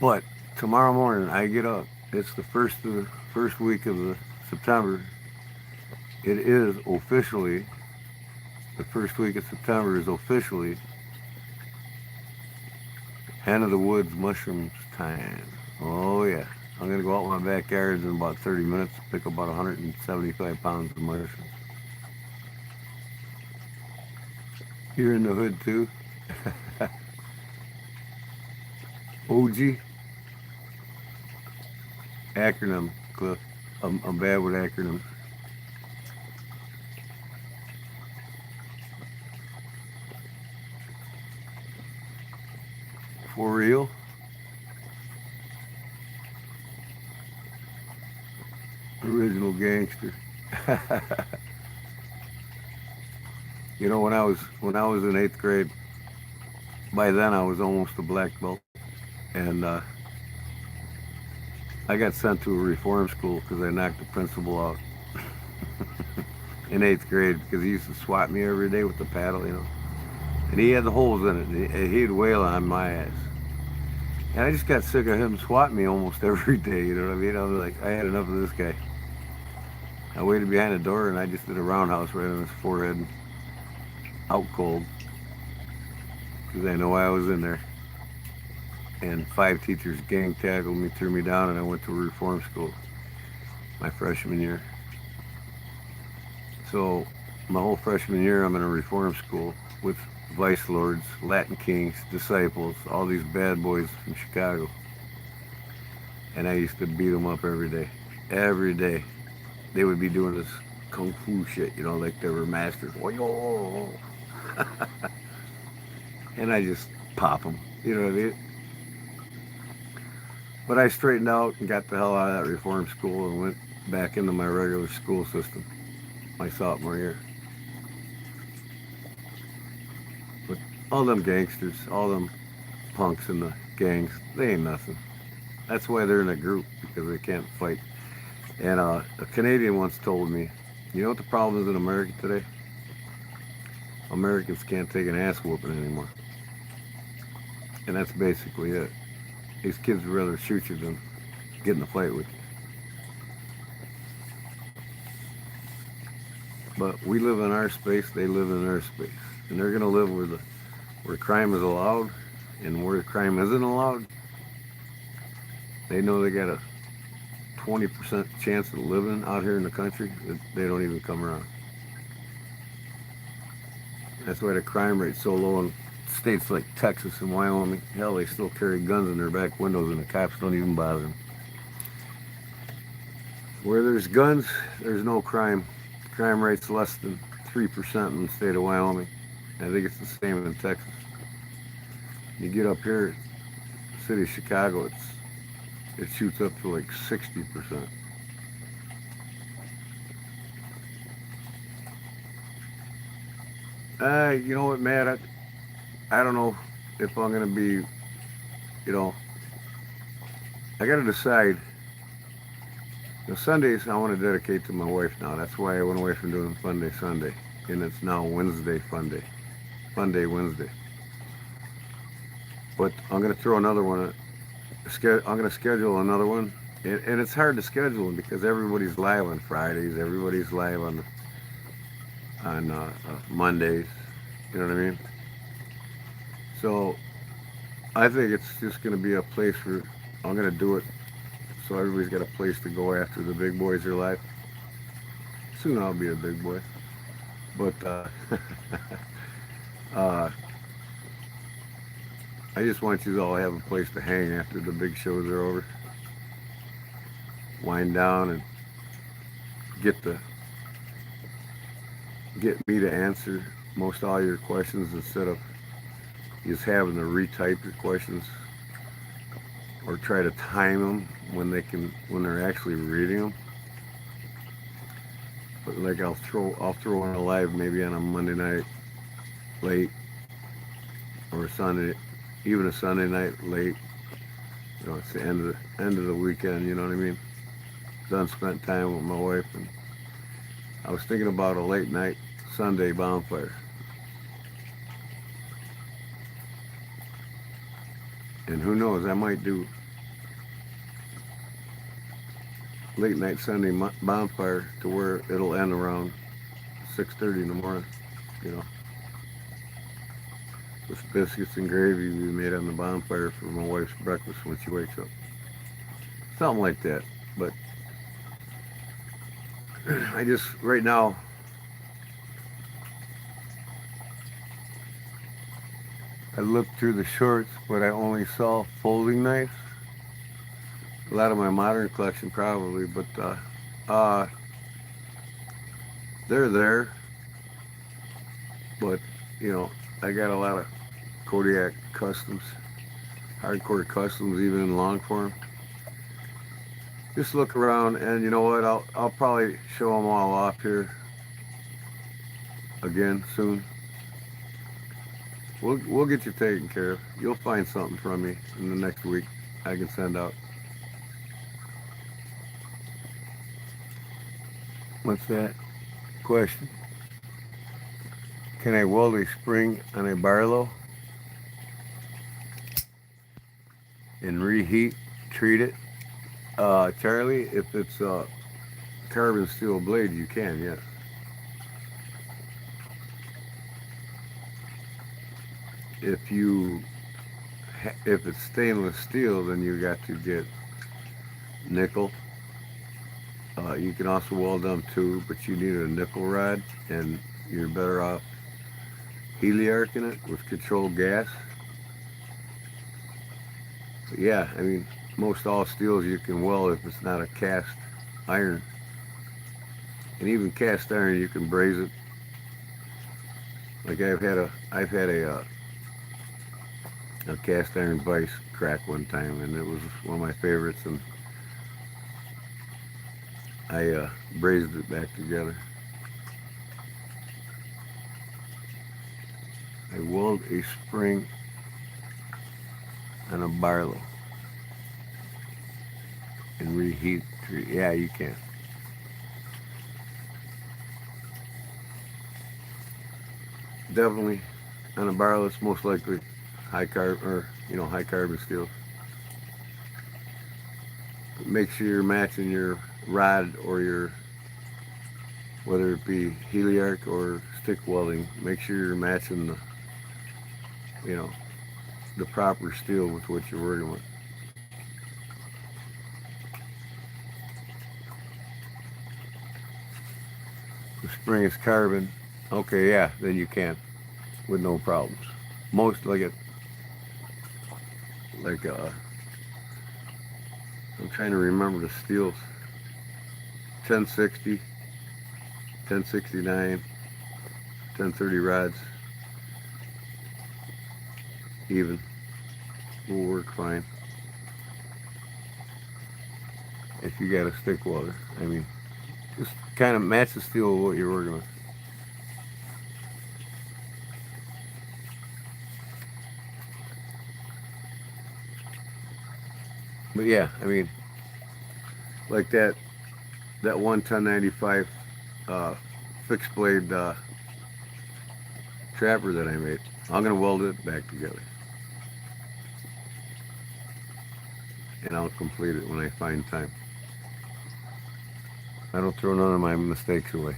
But tomorrow morning I get up. It's the first week of the September. It is officially the first week of September is officially Hen of the Woods mushrooms time. Oh yeah. I'm gonna go out in my backyard in about 30 minutes, pick up about 175 pounds of mushrooms. You're in the hood too. OG acronym, Cliff. I'm bad with acronyms. For real? Original gangster. You know, when I was in 8th grade, by then I was almost a black belt, and I got sent to a reform school because I knocked the principal out in 8th grade because he used to swat me every day with the paddle, you know, and he had the holes in it, and he'd wail on my ass. And I just got sick of him swatting me almost every day, you know what I mean? I was like, I had enough of this guy. I waited behind the door and I just did a roundhouse right on his forehead, out cold, because I know I was in there. And 5 teachers gang tackled me, threw me down, and I went to a reform school my freshman year. So my whole freshman year, I'm in a reform school with vice lords, Latin kings, disciples, all these bad boys from Chicago. And I used to beat them up every day. Every day. They would be doing this kung fu shit, you know, like they were masters. And I just pop them, you know what I mean? But I straightened out and got the hell out of that reform school and went back into my regular school system my sophomore year. But all them gangsters, all them punks in the gangs, they ain't nothing. That's why they're in a group, because they can't fight. And a Canadian once told me, you know what the problem is in America today? Americans can't take an ass whooping anymore. And that's basically it. These kids would rather shoot you than get in a fight with you. But we live in our space, they live in their space. And they're gonna live where crime is allowed, and where crime isn't allowed, they know they got a 20% chance of living out here in the country that they don't even come around. That's why the crime rate's so low in states like Texas and Wyoming. Hell, they still carry guns in their back windows and the cops don't even bother them. Where there's guns, there's no crime. The crime rate's less than 3% in the state of Wyoming. I think it's the same in Texas. You get up here, the city of Chicago, it shoots up to like 60%. You know what, Matt? I don't know if I'm gonna be, you know, I gotta decide. The Sundays I want to dedicate to my wife now. That's why I went away from doing Fun Day Sunday, and it's now Wednesday Fun Day, Fun Day Wednesday. But I'm gonna throw another one. I'm gonna schedule another one, and it's hard to schedule because everybody's live on Fridays, everybody's live on Mondays. You know what I mean? So I think it's just going to be a place where I'm going to do it so everybody's got a place to go after the big boys are alive. Soon I'll be a big boy. But uh, I just want you all to have a place to hang after the big shows are over. Wind down and get the get me to answer most all your questions instead of just having to retype your questions or try to time them when they're actually reading them. But like I'll throw in a live maybe on a Monday night late or a Sunday, even a Sunday night late. You know, it's the end of the weekend. You know what I mean? Done spent time with my wife, and I was thinking about a late night Sunday bonfire. And who knows, I might do late night Sunday bonfire to where it'll end around 6:30 in the morning. You know, with biscuits and gravy we made on the bonfire for my wife's breakfast when she wakes up. Something like that. But I just right now I looked through the shorts, but I only saw folding knives. A lot of my modern collection probably, but uh, they're there. But you know, I got a lot of Kodiak customs, hardcore customs, even in long form. Just look around, and you know what? I'll probably show them all off here again soon. We'll get you taken care of. You'll find something from me in the next week. I can send out. What's that question? Can I weld a spring on a Barlow and reheat, treat it? Charlie, if it's a carbon steel blade, you can, yes. If you if it's stainless steel, then you got to get nickel. You can also weld them too, but you need a nickel rod, and you're better off heliarching it with controlled gas. But yeah, I mean, most all steels you can weld if it's not a cast iron, and even cast iron you can braze it. Like I've had a cast iron vise crack one time, and it was one of my favorites, and I brazed it back together. I weld a spring on a Barlow and reheat. Yeah, you can. Definitely on a Barlow, it's most likely high carbon steel. Make sure you're matching your rod or your whether it be heliarch or stick welding. Make sure you're matching you know the proper steel with what you're working with. The spring is carbon. Okay, yeah, then you can with no problems. Most like I'm trying to remember the steels. 1060, 1069, 1030 rods, even will work fine if you got a stick welder. I mean, just kind of match the steel with what you're working with. But yeah, I mean, like that one 1095 uh, fixed blade trapper that I made. I'm gonna weld it back together, and I'll complete it when I find time. I don't throw none of my mistakes away.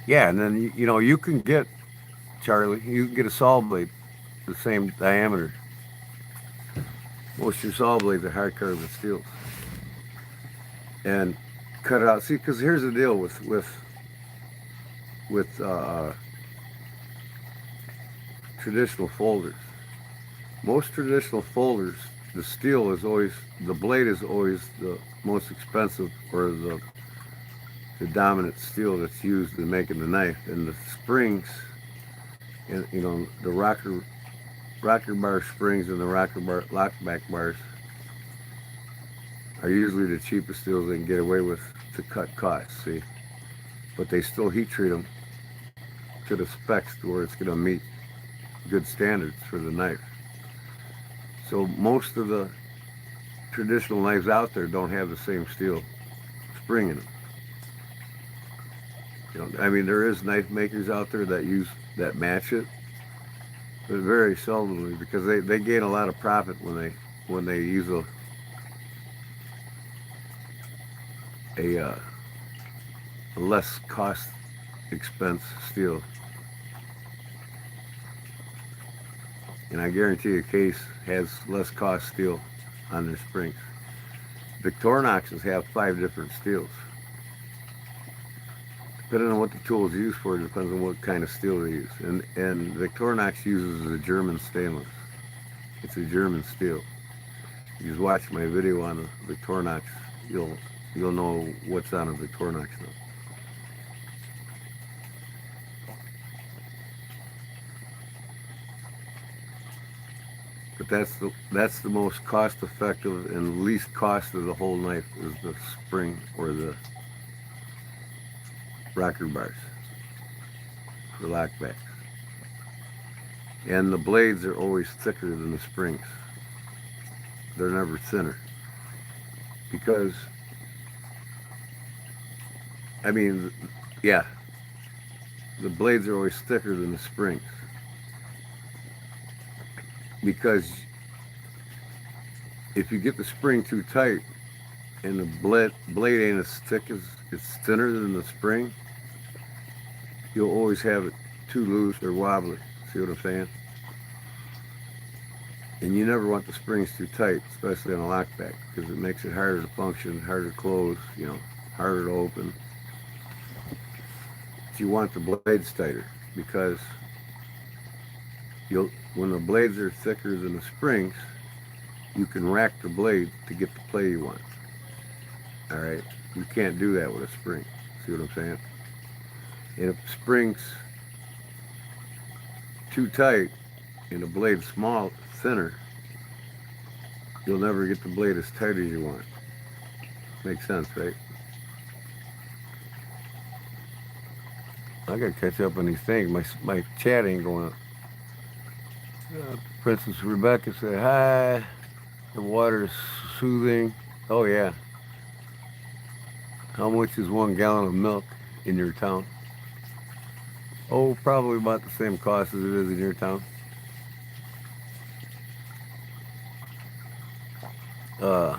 Yeah, and then you know you can get Charlie, you can get a saw blade the same diameter. Most of your saw blades are hard carbon steels, and cut it out. See, because here's the deal with traditional folders. Most traditional folders, the steel is always the blade is always the most expensive or the dominant steel that's used in making the knife, and the springs and you know the rocker bar springs and the rocker bar lockback bars are usually the cheapest steels they can get away with to cut costs. See, but they still heat treat them to the specs to where it's going to meet good standards for the knife. So most of the traditional knives out there don't have the same steel spring in them. You know, I mean, there is knife makers out there that match it, but very seldomly because they gain a lot of profit when they use a, uh, a less cost expense steel. And I guarantee a case has less cost steel on their springs. Victorinoxes have 5 different steels. Depending on what the tool is used for, it depends on what kind of steel they use. And Victorinox uses a German stainless. It's a German steel. You just watch my video on a Victorinox, you'll know what's on a Victorinox now. But that's the most cost effective and least cost of the whole knife is the spring or the rocker bars for lockbacks. And the blades are always thicker than the springs. They're never thinner. Because, I mean, yeah, the blades are always thicker than the springs. Because if you get the spring too tight and the blade ain't as thick as it's thinner than the spring, you'll always have it too loose or wobbly. See what I'm saying? And you never want the springs too tight, especially on a lockback, because it makes it harder to function, harder to close, you know, harder to open. But you want the blades tighter because when the blades are thicker than the springs, you can rack the blade to get the play you want. All right, you can't do that with a spring. See what I'm saying? And if the spring's too tight and the blade's thinner, you'll never get the blade as tight as you want. Makes sense, right? I gotta catch up on these things. My chat ain't going up. Princess Rebecca said hi. The water is soothing. Oh yeah. How much is 1 gallon of milk in your town? Oh, probably about the same cost as it is in your town. Uh,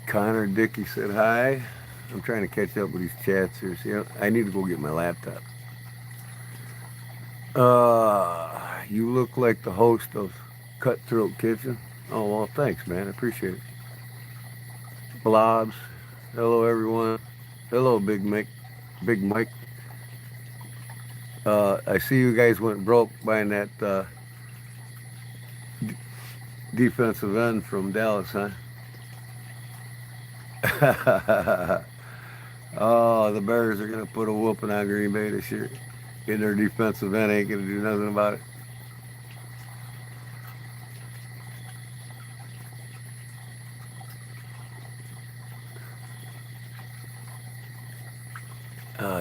Connor Dickey said hi. I'm trying to catch up with these chats here. See, I need to go get my laptop. You look like the host of Cutthroat Kitchen. Oh, well, thanks, man. I appreciate it. Blobs. Hello, everyone. Hello, Big Mike. Big Mike. I see you guys went broke buying that defensive end from Dallas, huh? Oh, the Bears are going to put a whooping on Green Bay this year. And their defensive end ain't going to do nothing about it.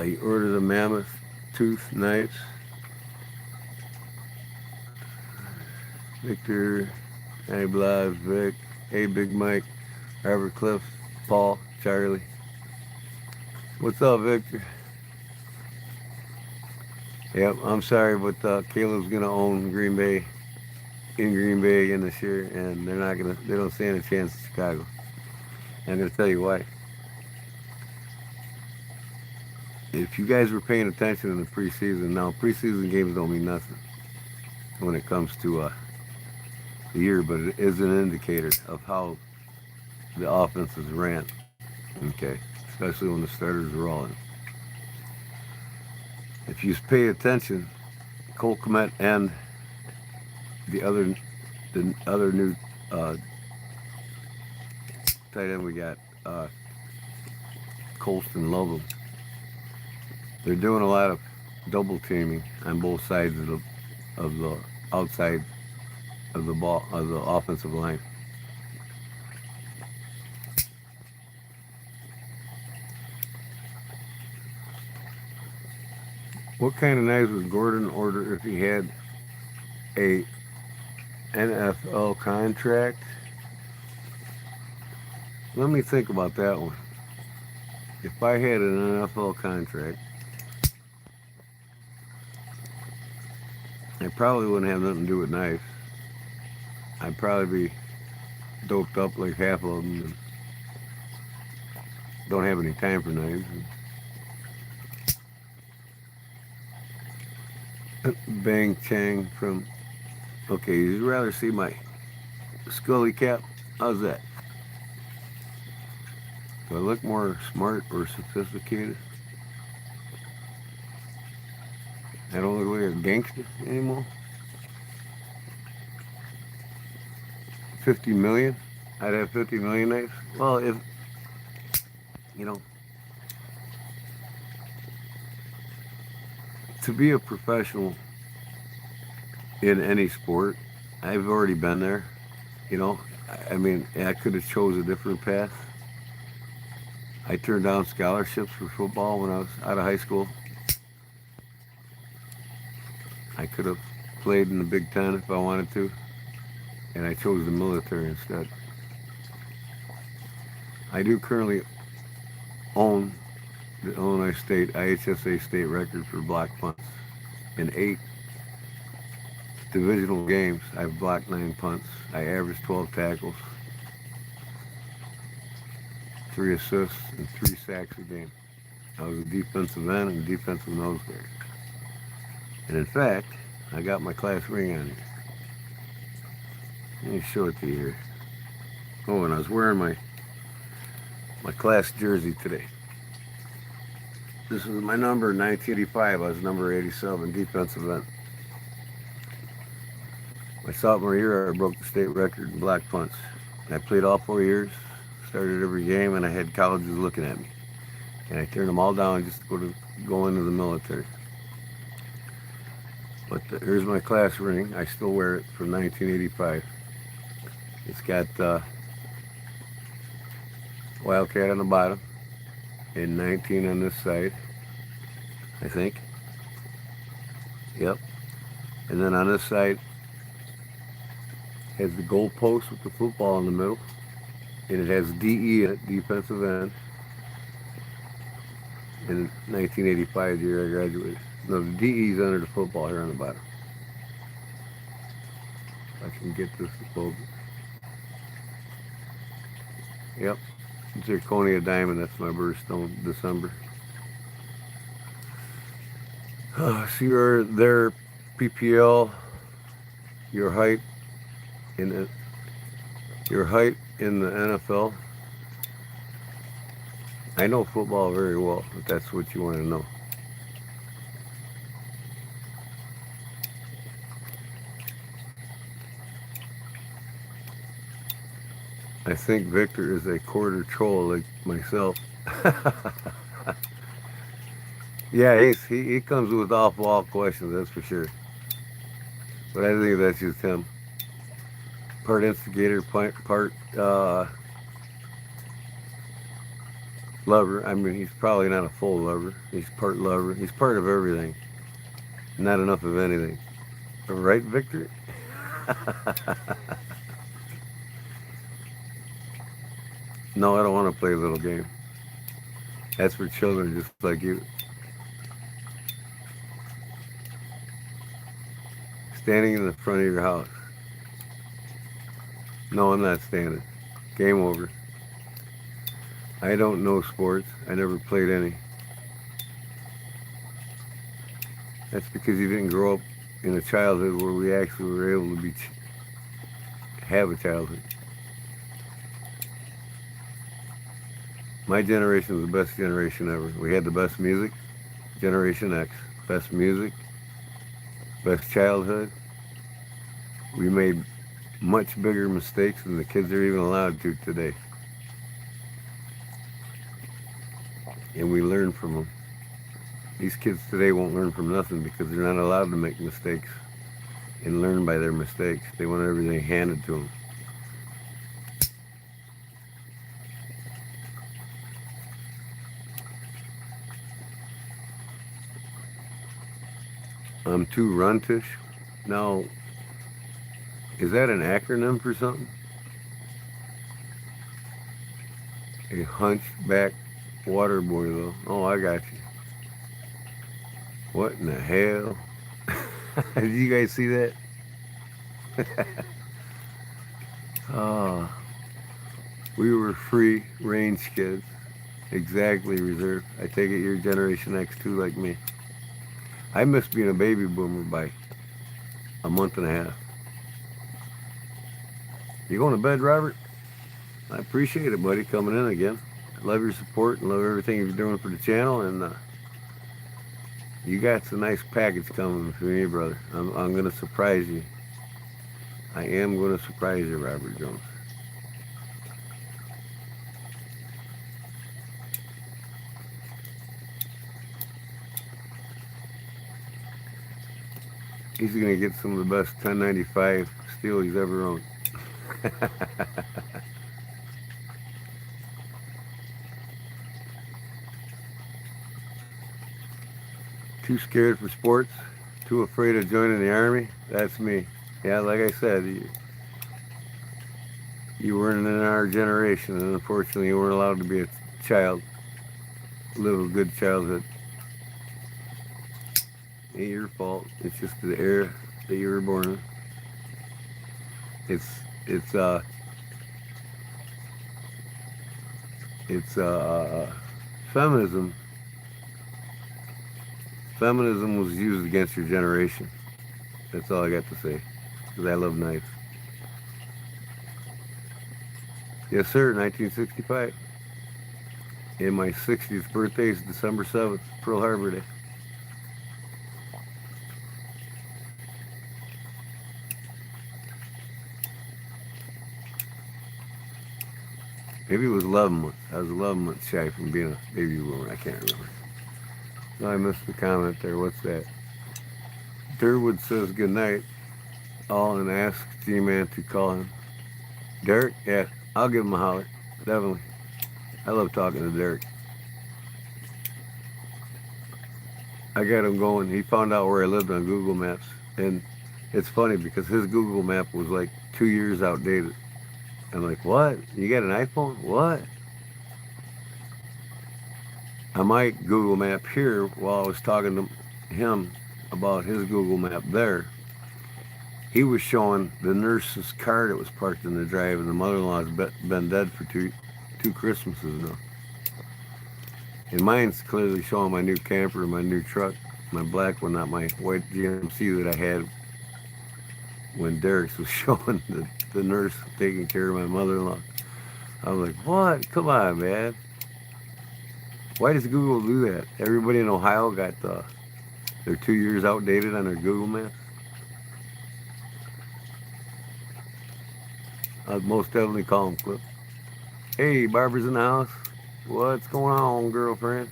He ordered a mammoth tooth knives. Victor, hey Blas, Vic, hey Big Mike, Robert Cliff, Paul, Charlie. What's up, Victor? Yep, I'm sorry, but Caleb's gonna own Green Bay in Green Bay again this year, and they don't stand a chance in Chicago. I'm going to tell you why. If you guys were paying attention in the preseason, now preseason games don't mean nothing when it comes to the year, but it is an indicator of how the offenses ran. Okay, especially when the starters are rolling. If you pay attention, Cole Kmet and the other new uh, tight end we got, Colston Lovell, they're doing a lot of double teaming on both sides of the outside of the ball of the offensive line. What kind of knives would Gordon order if he had a NFL contract? Let me think about that one. If I had an NFL contract, I probably wouldn't have nothing to do with knives. I'd probably be doped up like half of them and don't have any time for knives. Bang Chang from, okay, you'd rather see my Scully cap? How's that? Do I look more smart or sophisticated? I don't look like a gangster anymore. 50 million? I'd have 50 million knives? Well, if, you know, to be a professional in any sport, I've already been there. You know, I mean, I could have chose a different path. I turned down scholarships for football when I was out of high school. I could have played in the Big Ten if I wanted to, and I chose the military instead. I do currently own the Illinois State IHSA state record for block punts. In 8 divisional games, I've blocked 9 punts. I averaged 12 tackles, 3 assists, and 3 sacks a game. I was a defensive end and defensive nose guard. And in fact, I got my class ring on here. Let me show it to you here. Oh, and I was wearing my class jersey today. This was my number in 1985. I was number 87, defensive end. My sophomore year, I broke the state record in block punts. I played all 4 years, started every game, and I had colleges looking at me. And I turned them all down just to go into the military. But here's my class ring. I still wear it from 1985. It's got Wildcat on the bottom and 19 on this side, I think. Yep. And then on this side has the goal post with the football in the middle. And it has DE in it, defensive end. In 1985, the year I graduated. No, the DE's under the football here on the bottom. If I can get this to focus. Yep. Zirconia diamond, that's my birthstone, December. So you're there, PPL, your height in the NFL. I know football very well, if that's what you want to know. I think Victor is a quarter troll like myself. Yeah, he comes with off-wall questions, that's for sure. But I think that's just him. Part instigator, part lover. I mean, he's probably not a full lover. He's part lover. He's part of everything. Not enough of anything. Right, Victor? No, I don't want to play a little game. That's for children just like you. Standing in the front of your house. No, I'm not standing. Game over. I don't know sports. I never played any. That's because you didn't grow up in a childhood where we actually were able to have a childhood. My generation was the best generation ever. We had the best music, Generation X, best music, best childhood. We made much bigger mistakes than the kids are even allowed to today. And we learn from them. These kids today won't learn from nothing because they're not allowed to make mistakes and learn by their mistakes. They want everything handed to them. I'm too runtish. Now, is that an acronym for something? A hunchback water boy, though. Oh, I got you. What in the hell? Did you guys see that? Oh, we were free range kids. Exactly, reserved. I take it you're Generation X too, like me. I missed being a baby boomer by a month and a half. You going to bed, Robert? I appreciate it, buddy, coming in again. I love your support and love everything you're doing for the channel. And you got some nice package coming for me, brother. I'm going to surprise you. I am going to surprise you, Robert Jones. He's going to get some of the best 1095 steel he's ever owned. Too scared for sports? Too afraid of joining the Army? That's me. Yeah, like I said, you weren't in our generation, and unfortunately you weren't allowed to be a child, live a good childhood. Ain't your fault. It's just the era that you were born in. It's it's uh it's feminism. Feminism was used against your generation. That's all I got to say. Because I love knives. Yes, sir. 1965. And my 60th birthday is December 7th, Pearl Harbor Day. Maybe it was 11 months. I was 11 months shy from being a baby boomer. I can't remember. No, I missed the comment there. What's that? Durwood says good night. All and ask G-Man to call him. Derek? Yeah, I'll give him a holler. Definitely. I love talking to Derek. I got him going. He found out where I lived on Google Maps. And it's funny because his Google map was like 2 years outdated. I'm like, what? You got an iPhone? What? I might Google Map here while I was talking to him about his Google Map there. He was showing the nurse's car that was parked in the drive, and the mother-in-law's been dead for two Christmases now. And mine's clearly showing my new camper, my new truck, my black one, not my white GMC that I had when Derek's was showing the nurse taking care of my mother-in-law. I was like, what? Come on, man. Why does Google do that? Everybody in Ohio got they're 2 years outdated on their Google Maps. I'd most definitely call them Clip. Hey, Barbara's in the house. What's going on, girlfriend?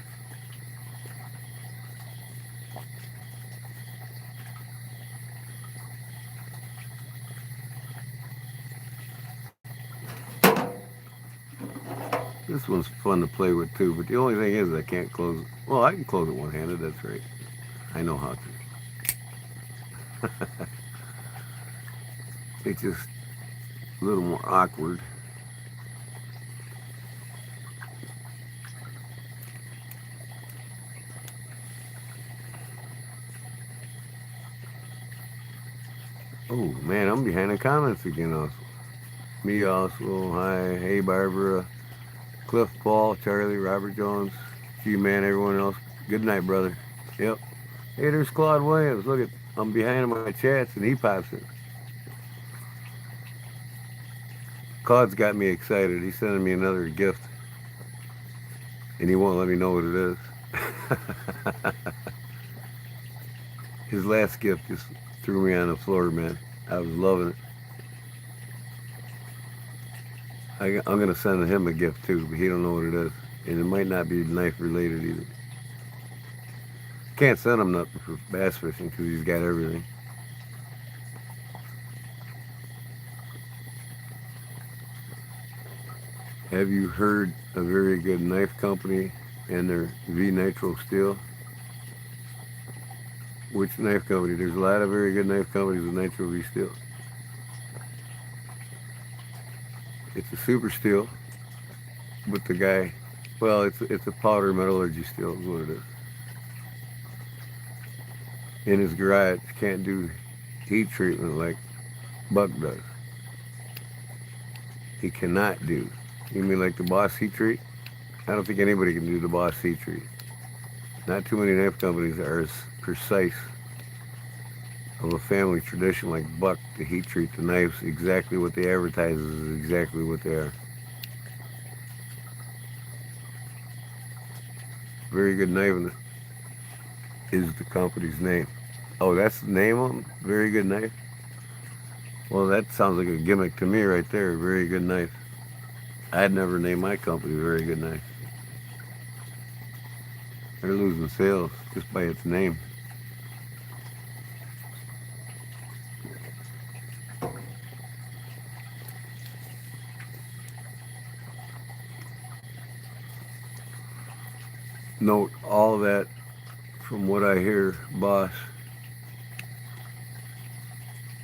This one's fun to play with too, but the only thing is I can't close it. Well, I can close it one-handed, that's right. I know how to. It's just a little more awkward. Oh man, I'm behind the comments again also. Me also, hi, hey Barbara. Cliff, Paul, Charlie, Robert Jones, G-Man, everyone else. Good night, brother. Yep. Hey, there's Claude Williams. Look at, I'm behind my chats and he pops in. Claude's got me excited. He's sending me another gift and he won't let me know what it is. His last gift just threw me on the floor, man. I was loving it. I'm gonna send him a gift too, but he don't know what it is, and it might not be knife related either. Can't send him nothing for bass fishing because he's got everything. Have you heard a very good knife company and their V Nitro Steel? Which knife company? There's a lot of very good knife companies with Nitro V Steel. It's a super steel, but the guy, well, it's a powder metallurgy steel is what it is. In his garage, can't do heat treatment like Buck does. He cannot do. You mean like the Boss heat treat? I don't think anybody can do the Boss heat treat. Not too many knife companies are as precise of a family tradition like Buck to heat treat the knives exactly what they advertise is exactly what they are. Very Good Knife is the company's name. Oh, that's the name of them? Very Good Knife? Well, that sounds like a gimmick to me right there. Very Good Knife. I'd never name my company Very Good Knife. They're losing sales just by its name. Note all that from what I hear, Boss.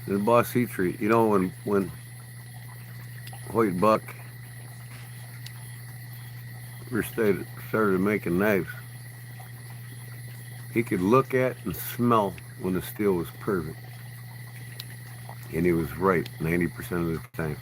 The Boss heat treat. You know when Hoyt Buck first started making knives, he could look at and smell when the steel was perfect. And he was right 90% of the time.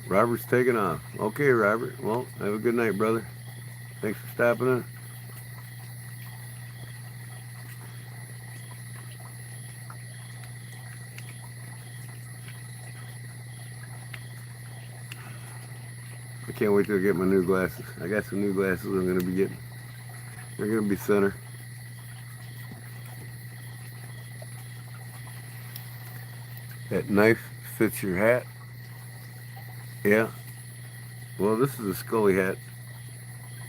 Robert's taking off. Okay, Robert. Well, have a good night, brother. Thanks for stopping in. I can't wait till I get my new glasses. I got some new glasses I'm going to be getting. They're going to be thinner. That knife fits your hat. Yeah. Well, this is a Scully hat.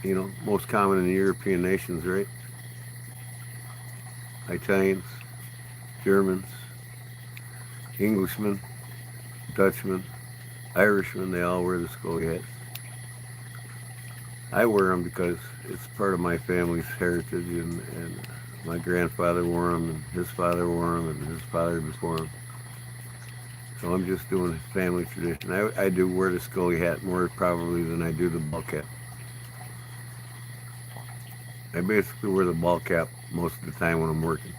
You know, most common in the European nations, right? Italians, Germans, Englishmen, Dutchmen, Irishmen, they all wear the Scully hats. I wear them because it's part of my family's heritage, and my grandfather wore them, and his father wore them, and his father before him. So I'm just doing family tradition. I do wear the Scully hat more probably than I do the ball cap. I basically wear the ball cap most of the time when I'm working.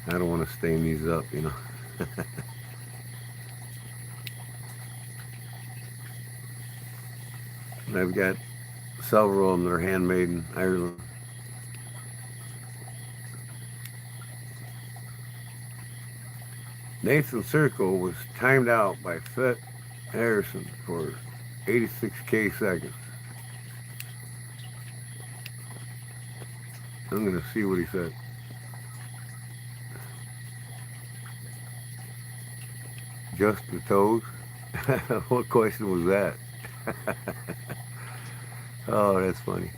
I don't want to stain these up, you know. And I've got several of them that are handmade in Ireland. Nathan Circle was timed out by Fett Harrison for 86K seconds. I'm going to see what he said. Just the toes? What question was that? Oh, that's funny.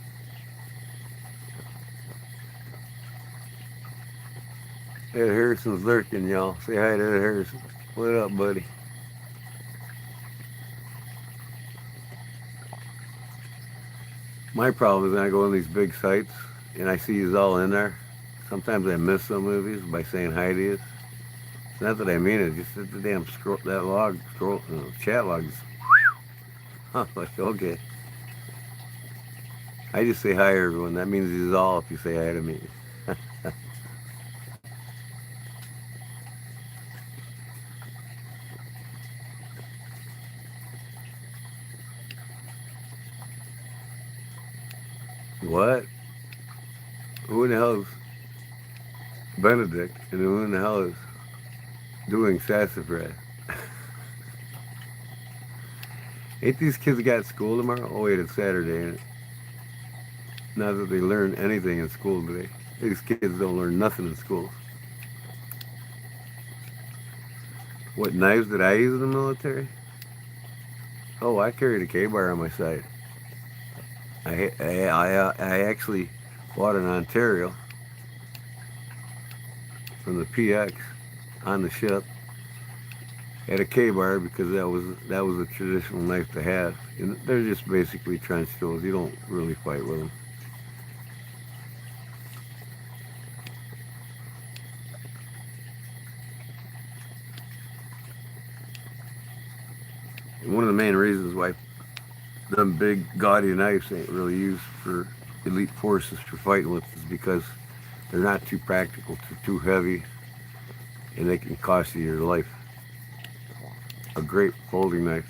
Ed Harrison's lurking, y'all. Say hi to Ed Harrison. What up, buddy? My problem is when I go on these big sites and I see you all in there. Sometimes I miss some movies by saying hi to you. It's not that I mean it, just that the damn scroll, that log, scroll, chat logs. Huh, like, okay. I just say hi to everyone. That means he's all if you say hi to me. What? Who in the hell is Benedict? And who in the hell is doing sassafras? Ain't these kids got school tomorrow? Oh wait, it's Saturday, ain't it? Not that they learn anything in school today. These kids don't learn nothing in schools. What knives did I use in the military? Oh, I carried a K-bar on my side. I actually bought in Ontario from the PX on the ship. Had a K-bar because that was a traditional knife to have. And they're just basically trench tools. You don't really fight with them. And one of the main reasons why them big gaudy knives ain't really used for elite forces for fighting with is because they're not too practical, too heavy, and they can cost you your life. A great folding knife.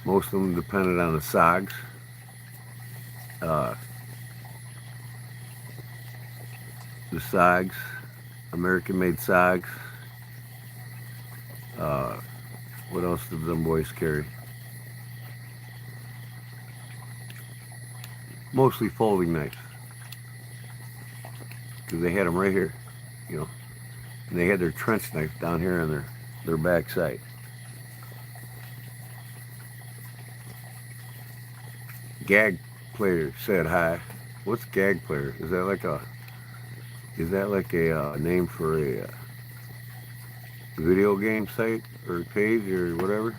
Most of them depended on the SOGs. Uh, the SOGs, American-made SOGs. Uh, what else did them boys carry? Mostly folding knives, because they had them right here, you know. And they had their trench knife down here on their backside. Gag player said hi. What's gag player? Is that like a name for a video game site or page or whatever?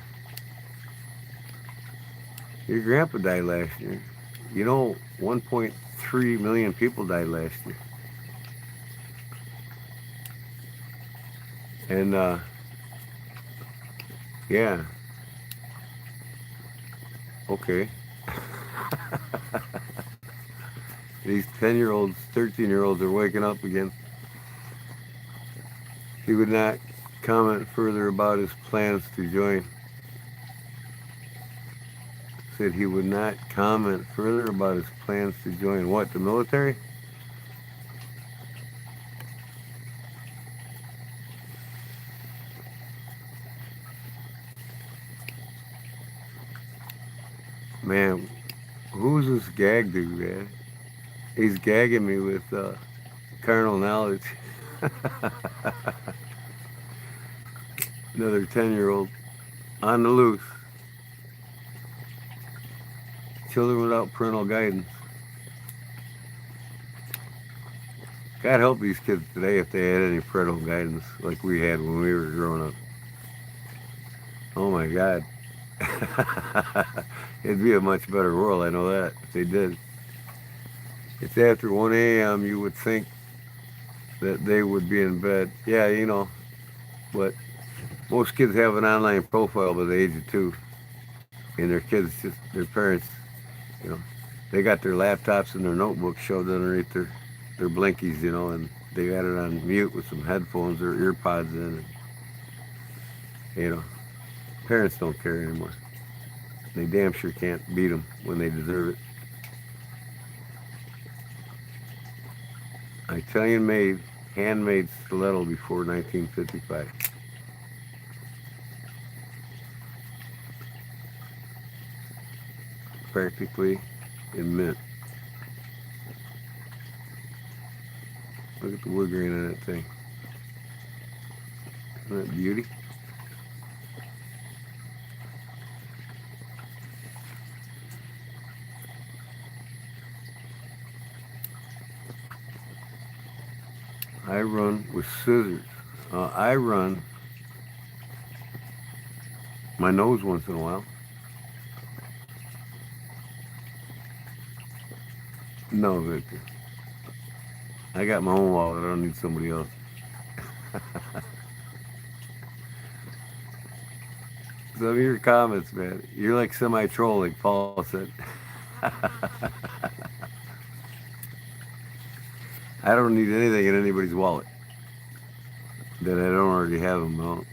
Your grandpa died last year. You know, 1.3 million people died last year. And yeah, okay. These 10-year-olds, 13-year-olds are waking up again. He would not comment further about his plans to join. Said he would not comment further about his plans to join what, the military? Man, who's this gag dude, man? He's gagging me with carnal knowledge. Another 10-year-old on the loose. Children without parental guidance. God help these kids today if they had any parental guidance like we had when we were growing up. Oh my God. It'd be a much better world, I know that, if they did. It's after 1 a.m., you would think that they would be in bed. Yeah, but most kids have an online profile by the age of 2. And their parents, you know, they got their laptops and their notebooks shoved underneath their blinkies, and they got it on mute with some headphones or ear pods in. And, you know, parents don't care anymore. They damn sure can't beat them when they deserve it. Italian made, handmade stiletto before 1955. Practically in mint. Look at the wood grain on that thing. Isn't that beauty? I run with scissors. I run my nose once in a while. No, Victor. I got my own wallet. I don't need somebody else. Some of your comments, man. You're like semi-trolling. Paul said. I don't need anything in anybody's wallet that I don't already have in my own.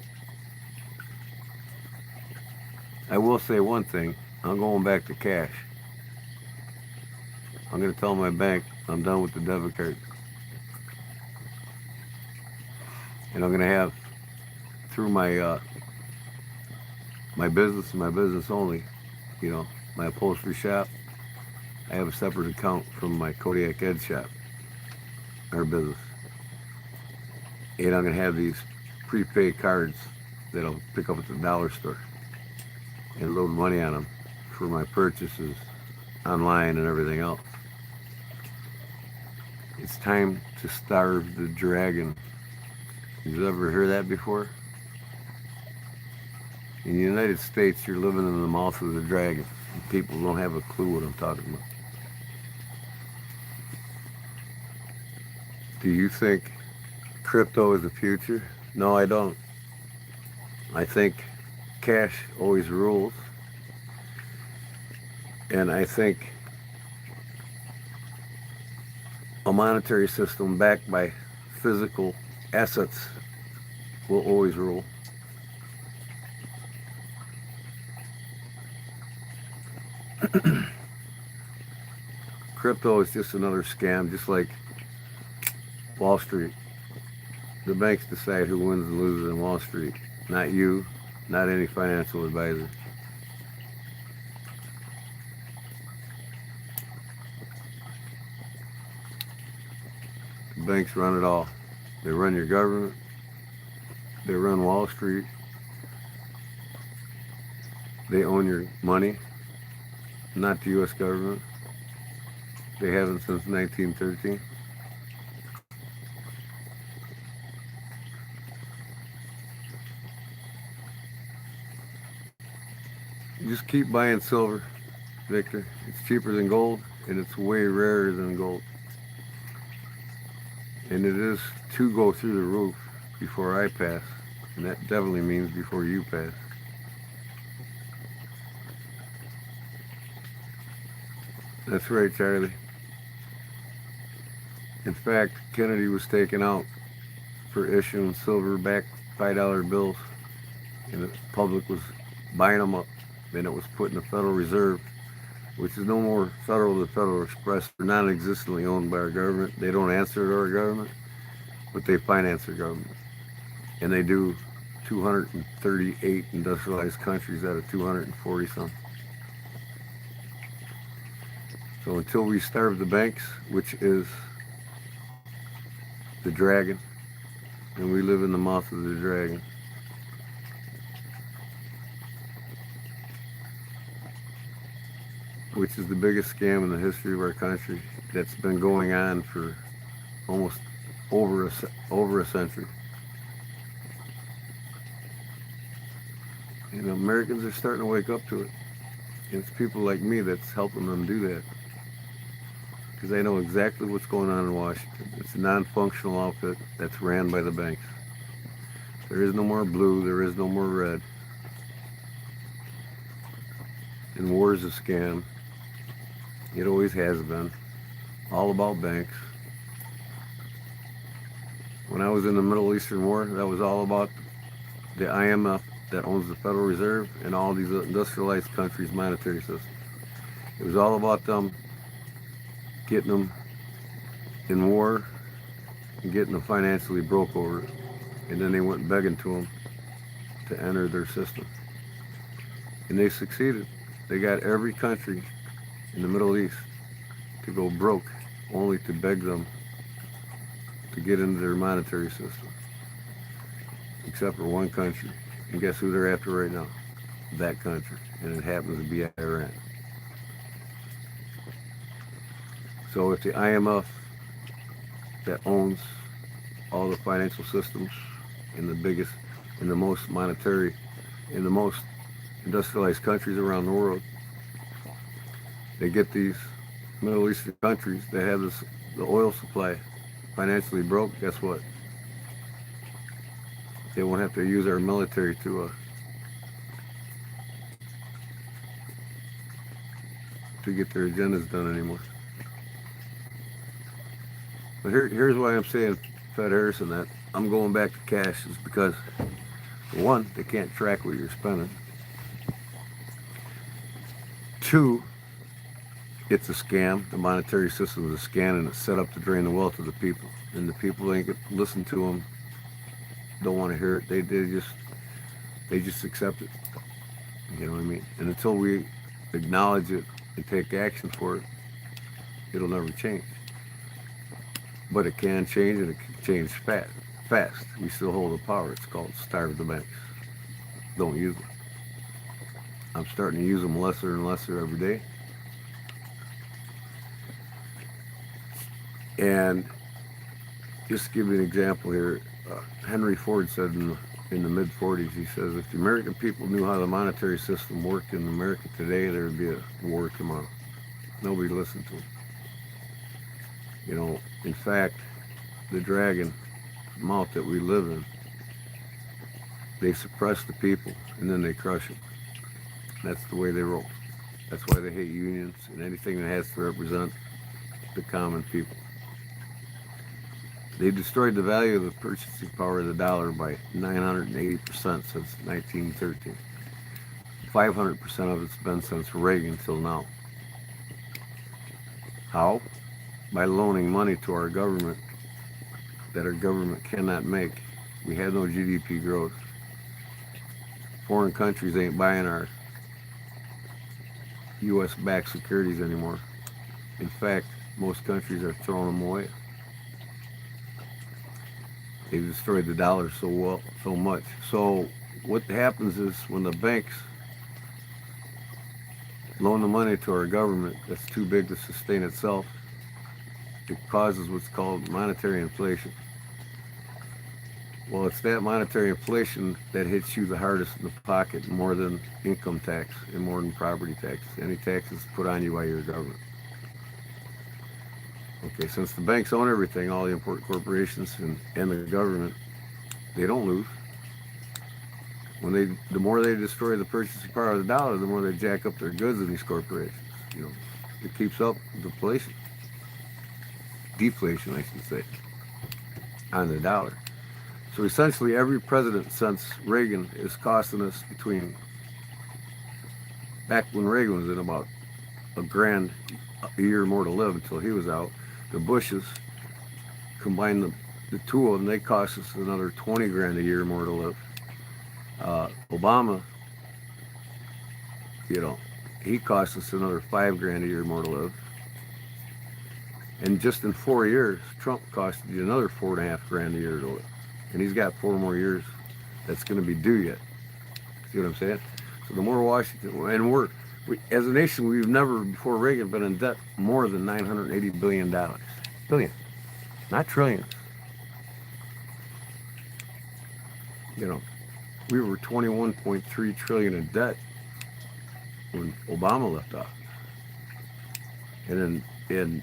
I will say one thing. I'm going back to cash. I'm going to tell my bank I'm done with the debit card. And I'm going to have, through my business and my business only, you know, my upholstery shop, I have a separate account from my Kodiak Ed shop, our business. And I'm going to have these prepaid cards that I'll pick up at the dollar store and load money on them for my purchases online and everything else. It's time to starve the dragon. You ever heard that before? In the United States, you're living in the mouth of the dragon. People don't have a clue what I'm talking about. Do you think crypto is the future? No, I don't. I think cash always rules. And I think a monetary system backed by physical assets will always rule. Crypto is just another scam, just like Wall Street. The banks decide who wins and loses in Wall Street, not you, not any financial advisor. The banks run it all. They run your government, they run Wall Street, they own your money, not the U.S. government. They haven't since 1913. Just keep buying silver, Victor. It's cheaper than gold, and it's way rarer than gold. And it is to go through the roof before I pass, and that definitely means before you pass. That's right, Charlie. In fact, Kennedy was taken out for issuing silver-backed $5 bills, and the public was buying them up. Then it was put in the Federal Reserve, which is no more federal than Federal Express. They're non-existently owned by our government. They don't answer to our government, but they finance our government. And they do 238 industrialized countries out of 240 some. So until we starve the banks, which is the dragon, and we live in the mouth of the dragon, which is the biggest scam in the history of our country that's been going on for almost over a century. And Americans are starting to wake up to it. And it's people like me that's helping them do that. Because I know exactly what's going on in Washington. It's a non-functional outfit that's ran by the banks. There is no more blue, there is no more red. And war is a scam. It always has been. All about banks. When I was in the Middle Eastern War, that was all about the IMF that owns the Federal Reserve and all these industrialized countries' monetary system. It was all about them getting them in war and getting them financially broke over it. And then they went begging to them to enter their system. And they succeeded. They got every country in the Middle East to go broke, only to beg them to get into their monetary system. Except for one country. And guess who they're after right now? That country. And it happens to be Iran. So if the IMF that owns all the financial systems in the biggest, in the most monetary, in the most industrialized countries around the world, they get these Middle Eastern countries that have the oil supply financially broke, guess what? They won't have to use our military to get their agendas done anymore. But here's why I'm saying, Fed Harrison, that I'm going back to cash is because, one, they can't track what you're spending. Two, it's a scam. The monetary system is a scam, and it's set up to drain the wealth of the people. And the people ain't listen to them, don't want to hear it. They just accept it. You know what I mean? And until we acknowledge it and take action for it, it'll never change. But it can change, and it can change fast. Fast. We still hold the power. It's called starve the banks. Don't use them. I'm starting to use them lesser and lesser every day. And just to give you an example here, Henry Ford said in the mid 40s, he says, if the American people knew how the monetary system worked in America today, there would be a war tomorrow. Nobody listened to him. You know, in fact, the dragon mouth that we live in, they suppress the people and then they crush them. That's the way they roll. That's why they hate unions and anything that has to represent the common people. They destroyed the value of the purchasing power of the dollar by 980% since 1913. 500% of it's been since Reagan till now. How? By loaning money to our government that our government cannot make. We have no GDP growth. Foreign countries ain't buying our U.S.-backed securities anymore. In fact, most countries are throwing them away. They've destroyed the dollar so much. So what happens is when the banks loan the money to our government that's too big to sustain itself, it causes what's called monetary inflation. Well, it's that monetary inflation that hits you the hardest in the pocket, more than income tax and more than property tax. Any taxes put on you by your government. Okay, since the banks own everything, all the important corporations and the government, they don't lose. The more they destroy the purchasing power of the dollar, the more they jack up their goods in these corporations. You know, it keeps up the deflation, I should say, on the dollar. So essentially, every president since Reagan is costing us between, back when Reagan was in, about $1,000 a year more to live until he was out. The Bushes, combined the two of them, they cost us another $20,000 a year more to live. Obama, you know, he cost us another $5,000 a year more to live. And just in 4 years, Trump cost you another $4,500 a year to live. And he's got 4 more years that's going to be due yet. See what I'm saying? So the more Washington, and we, as a nation, we've never before Reagan been in debt more than $980 billion. Billion, not trillions. You know, we were 21.3 trillion in debt when Obama left office. And in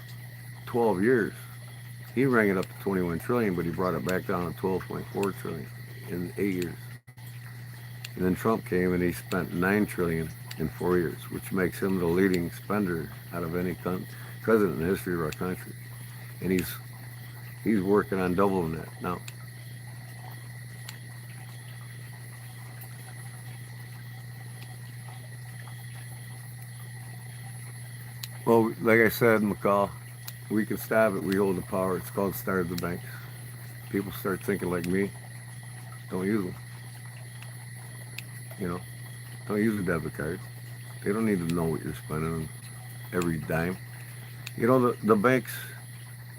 12 years, he rang it up to 21 trillion, but he brought it back down to 12.4 trillion in 8 years. And then Trump came and he spent 9 trillion in 4 years, which makes him the leading spender out of any president in the history of our country. And he's working on doubling that now. Well, like I said, McCall, we can stop it. We hold the power. It's called starve the banks. People start thinking like me. Don't use them. You know, don't use a debit card. They don't need to know what you're spending on every dime. You know, the banks,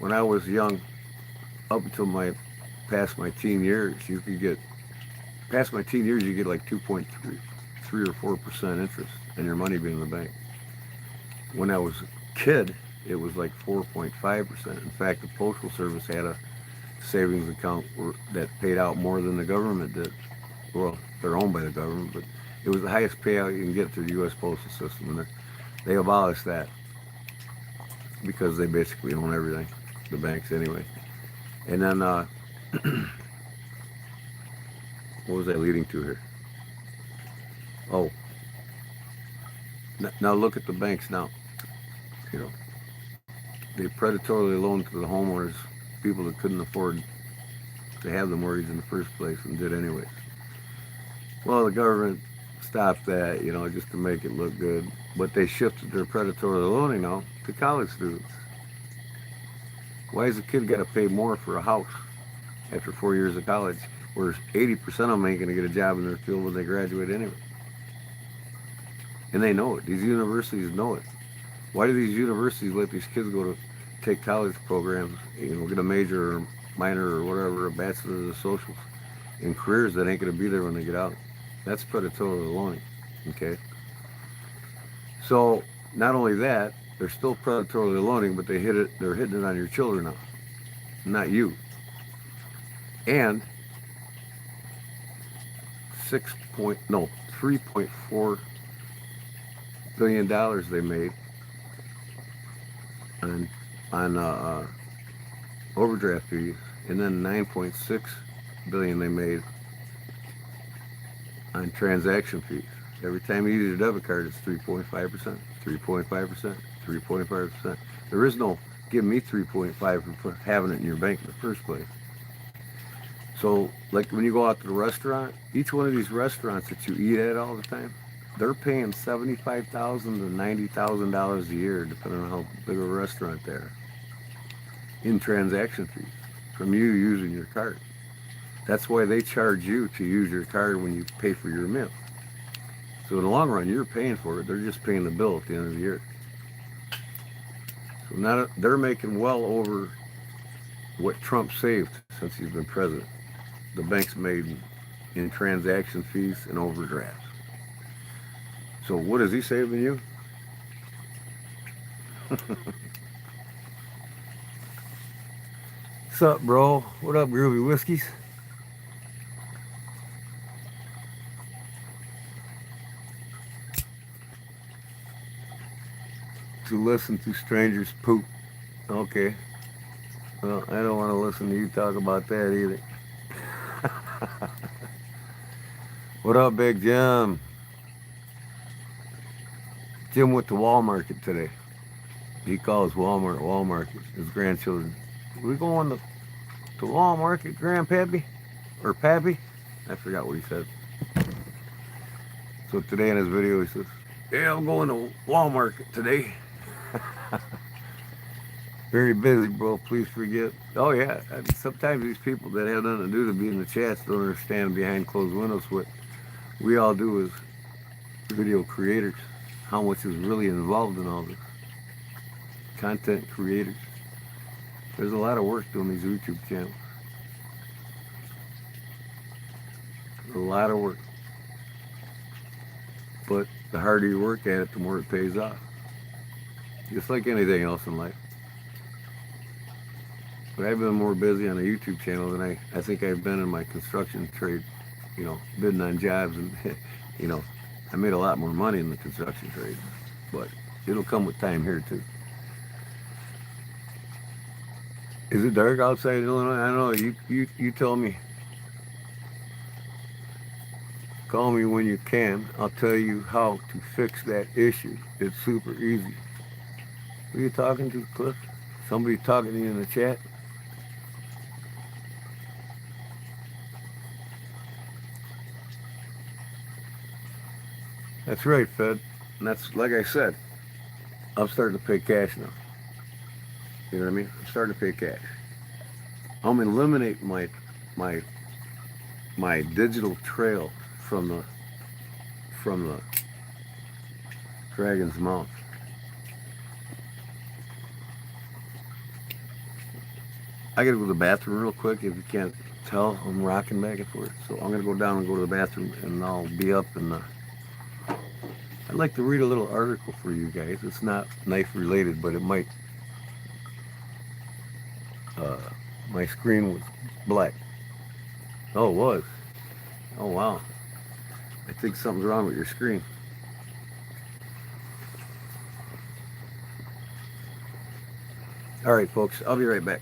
when I was young, up until past my teen years, you get like 2.3 or 4% interest on your money being in the bank. When I was a kid, it was like 4.5%. In fact, the Postal Service had a savings account that paid out more than the government did. Well, they're owned by the government, but it was the highest payout you can get through the U.S. postal system, and they abolished that. because they basically own everything, the banks anyway. And then, what was I leading to here? Oh, now look at the banks now. You know, they predatorily loaned to the homeowners, people that couldn't afford to have the mortgage in the first place and did anyways. Well, the government stopped that, just to make it look good. But they shifted their predatory loaning now to college students. Why does a kid got to pay more for a house after 4 years of college, where 80% of them ain't going to get a job in their field when they graduate anyway? And they know it. These universities know it. Why do these universities let these kids go to take college programs, get a major or minor or whatever, a bachelor's of socials, in careers that ain't going to be there when they get out? That's predatory loaning, okay? So not only that, they're still predatorily loaning, but they're hitting it on your children now, not you. And 3.4 billion dollars they made on overdraft fees, and then 9.6 billion they made on transaction fees. Every time you use your debit card, it's 3.5%, 3.5%, 3.5%. There is no give me 3.5 for having it in your bank in the first place. So, like when you go out to the restaurant, each one of these restaurants that you eat at all the time, they're paying $75,000 to $90,000 a year, depending on how big of a restaurant they are, in transaction fees from you using your card. That's why they charge you to use your card when you pay for your meal. So in the long run, you're paying for it. They're just paying the bill at the end of the year. So now they're making well over what Trump saved since he's been president. The banks made in transaction fees and overdrafts. So what is he saving you? What's up, bro? What up, Groovy Whiskeys? To listen to strangers poop. Okay. Well, I don't want to listen to you talk about that either. What up, Big Jim? Jim went to Walmart today. He calls Walmart. His grandchildren. We going to Walmart, Grandpappy? Or Pappy? I forgot what he said. So today in his video he says, yeah, I'm going to Walmart today. Very busy, bro. Please forget. Oh, yeah. Sometimes these people that have nothing to do to be in the chats don't understand behind closed windows what we all do as video creators, how much is really involved in all this. Content creators. There's a lot of work doing these YouTube channels. A lot of work. But the harder you work at it, the more it pays off. Just like anything else in life. But I've been more busy on a YouTube channel than I think I've been in my construction trade, bidding on jobs. And, I made a lot more money in the construction trade. But it'll come with time here, too. Is it dark outside in Illinois? I don't know. You tell me. Call me when you can. I'll tell you how to fix that issue. It's super easy. Who are you talking to, Cliff? Somebody talking to you in the chat? That's right, Fed. And that's, like I said, I'm starting to pay cash now. You know what I mean? I'm starting to pay cash. I'm eliminating my digital trail from the dragon's mouth. I gotta go to the bathroom real quick. If you can't tell, I'm rocking back and forth. So I'm gonna go down and go to the bathroom, and I'll be up. And I'd like to read a little article for you guys. It's not knife related, but it might. My screen was black. Oh, it was. Oh, wow. I think something's wrong with your screen. All right, folks, I'll be right back.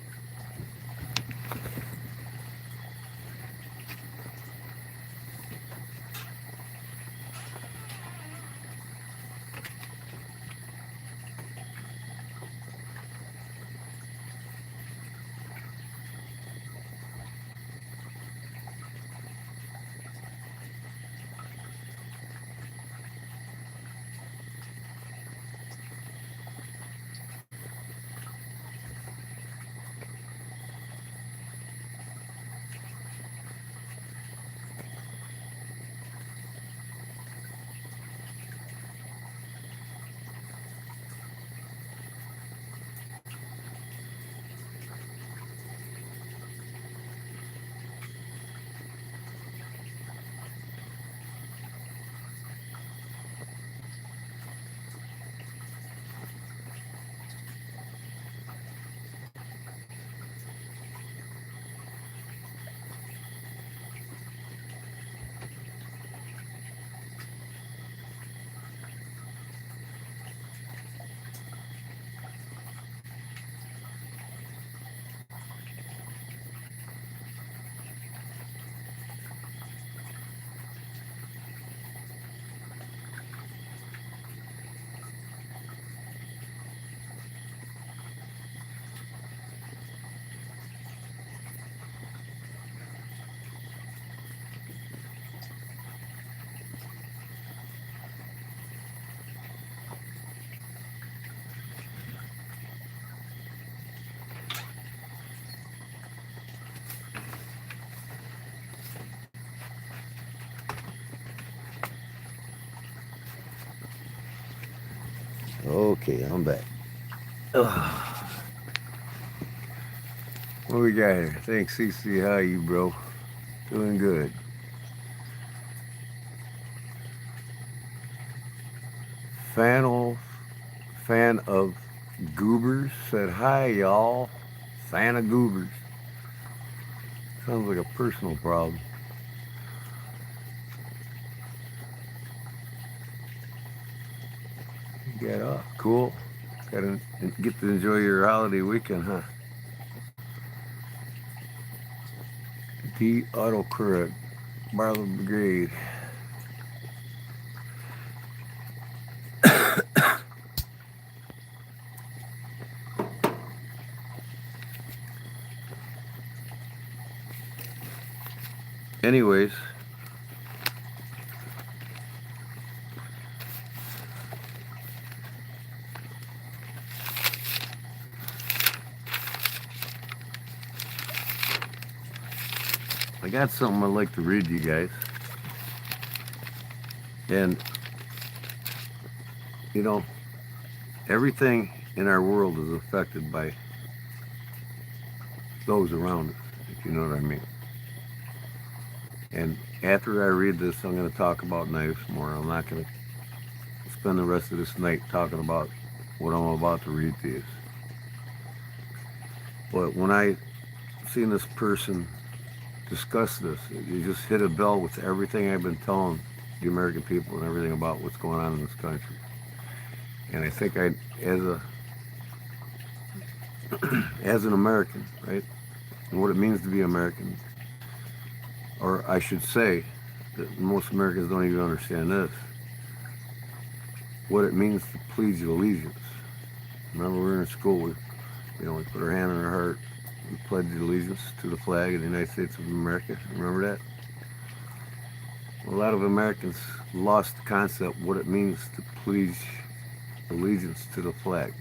Okay, I'm back. Ugh. What we got here? Thanks, CC. How you, bro? Doing good. Fan of, fan of Goobers said, hi, y'all. Fan of Goobers. Sounds like a personal problem. You got off. Cool. Got to get to enjoy your holiday weekend, huh? D autocorrect. Barlow Brigade. Anyways, I got something I'd like to read to you guys. And, you know, everything in our world is affected by those around us, if you know what I mean. And after I read this, I'm going to talk about knives more. I'm not going to spend the rest of this night talking about what I'm about to read to you. But when I seen this person discuss this, you just hit a bell with everything I've been telling the American people and everything about what's going on in this country. And I think I, as a as an American, right, and what it means to be American, or I should say, that most Americans don't even understand this, what it means to pledge allegiance. Remember, we were in school, we put our hand on our heart, we pledged allegiance to the flag of the United States of America. Remember that? Well, a lot of Americans lost the concept what it means to pledge allegiance to the flag.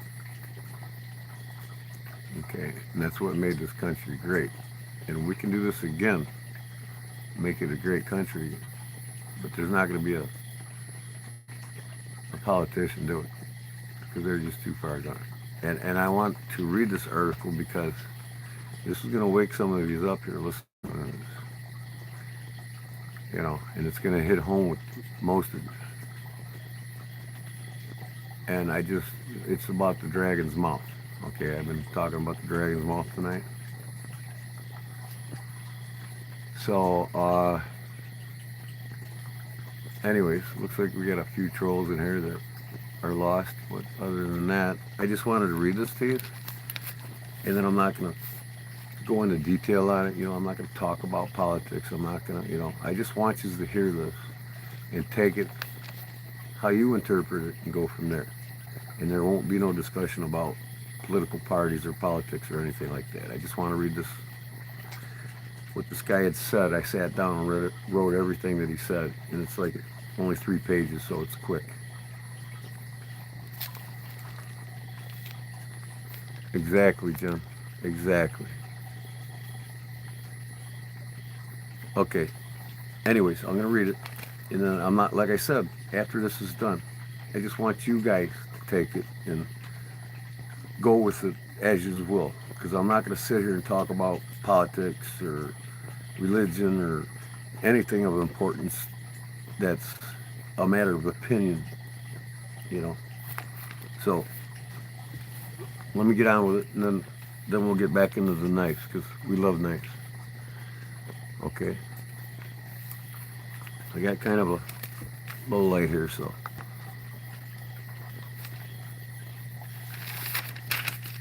Okay, and that's what made this country great. And we can do this again, make it a great country, but there's not going to be a politician do it because they're just too far gone. And I want to read this article because this is going to wake some of you up here listening to this. And it's going to hit home with most of you. And it's about the dragon's mouth. Okay, I've been talking about the dragon's mouth tonight. So, anyways, looks like we got a few trolls in here that are lost. But other than that, I just wanted to read this to you and then I'm not going to go into detail on it. I'm not going to talk about politics. I'm not going to, I just want you to hear this and take it how you interpret it and go from there. And there won't be no discussion about political parties or politics or anything like that. I just want to read this, what this guy had said. I sat down and wrote everything that he said, and it's like only 3 pages, so it's quick. Exactly, Jim. Exactly. Okay. Anyways, I'm going to read it. And then I'm not, like I said, after this is done, I just want you guys to take it and go with it as you will. Because I'm not going to sit here and talk about politics or religion or anything of importance that's a matter of opinion, So, let me get on with it, and then we'll get back into the knives, because we love knives. Okay? I got kind of a low light here, so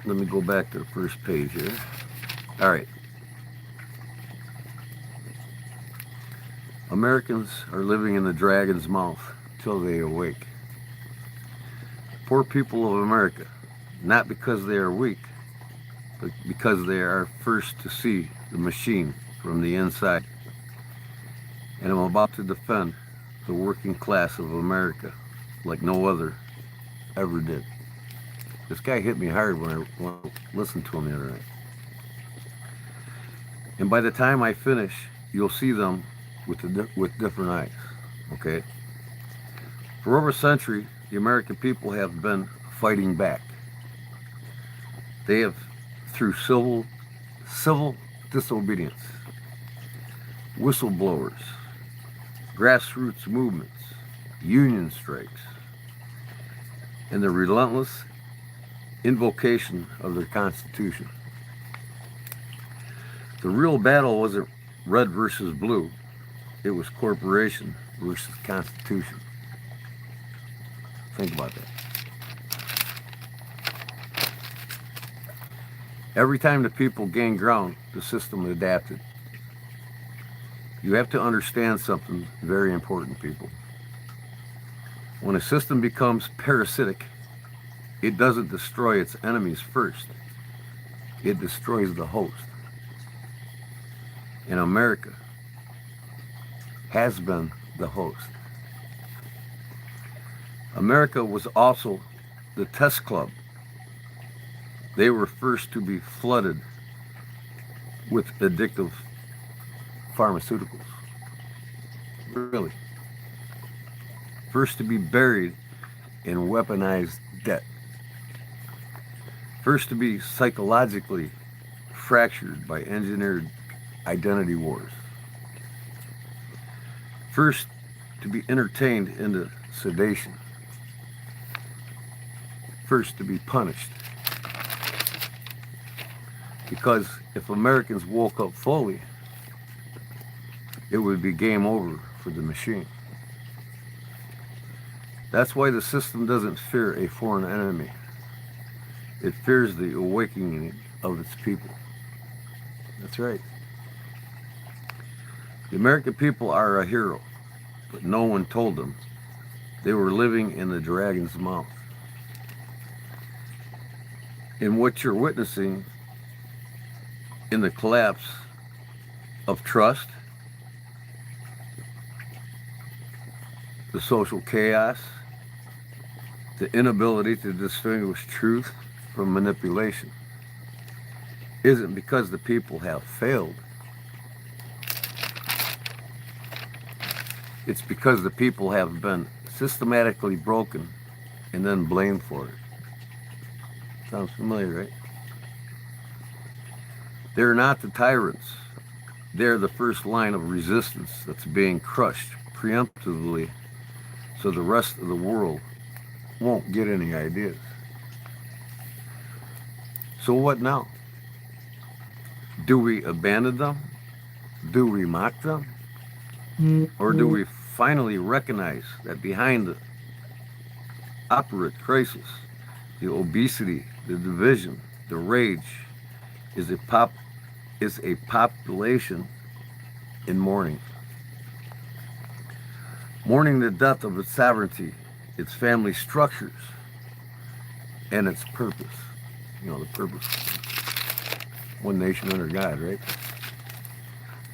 let me go back to the first page here. All right. Americans are living in the dragon's mouth till they awake. Poor people of America, not because they are weak, but because they are first to see the machine from the inside. And I'm about to defend the working class of America like no other ever did. This guy hit me hard when I listened to him the other night. And by the time I finish, you'll see them with different eyes. Okay? For over a century, the American people have been fighting back. They have, through civil disobedience, whistleblowers, grassroots movements, union strikes, and the relentless invocation of their Constitution. The real battle wasn't red versus blue. It was corporation versus Constitution. Think about that. Every time the people gained ground, the system adapted. You have to understand something very important, people. When a system becomes parasitic, it doesn't destroy its enemies first. It destroys the host. And America has been the host. America was also the test club. They were first to be flooded with addictive pharmaceuticals. Really. First to be buried in weaponized debt. First to be psychologically fractured by engineered identity wars. First to be entertained into sedation. First to be punished. Because if Americans woke up fully, it would be game over for the machine. That's why the system doesn't fear a foreign enemy. It fears the awakening of its people. That's right. The American people are a hero, but no one told them they were living in the dragon's mouth. And what you're witnessing in the collapse of trust, the social chaos, the inability to distinguish truth from manipulation, isn't because the people have failed. It's because the people have been systematically broken and then blamed for it. Sounds familiar, right? They're not the tyrants. They're the first line of resistance that's being crushed preemptively so the rest of the world won't get any ideas. So what now? Do we abandon them? Do we mock them? Or do we finally recognize that behind the operate crisis, the obesity, the division, the rage, is a population in mourning. Mourning the death of its sovereignty, its family structures, and its purpose. You know, the purpose. One nation under God, right?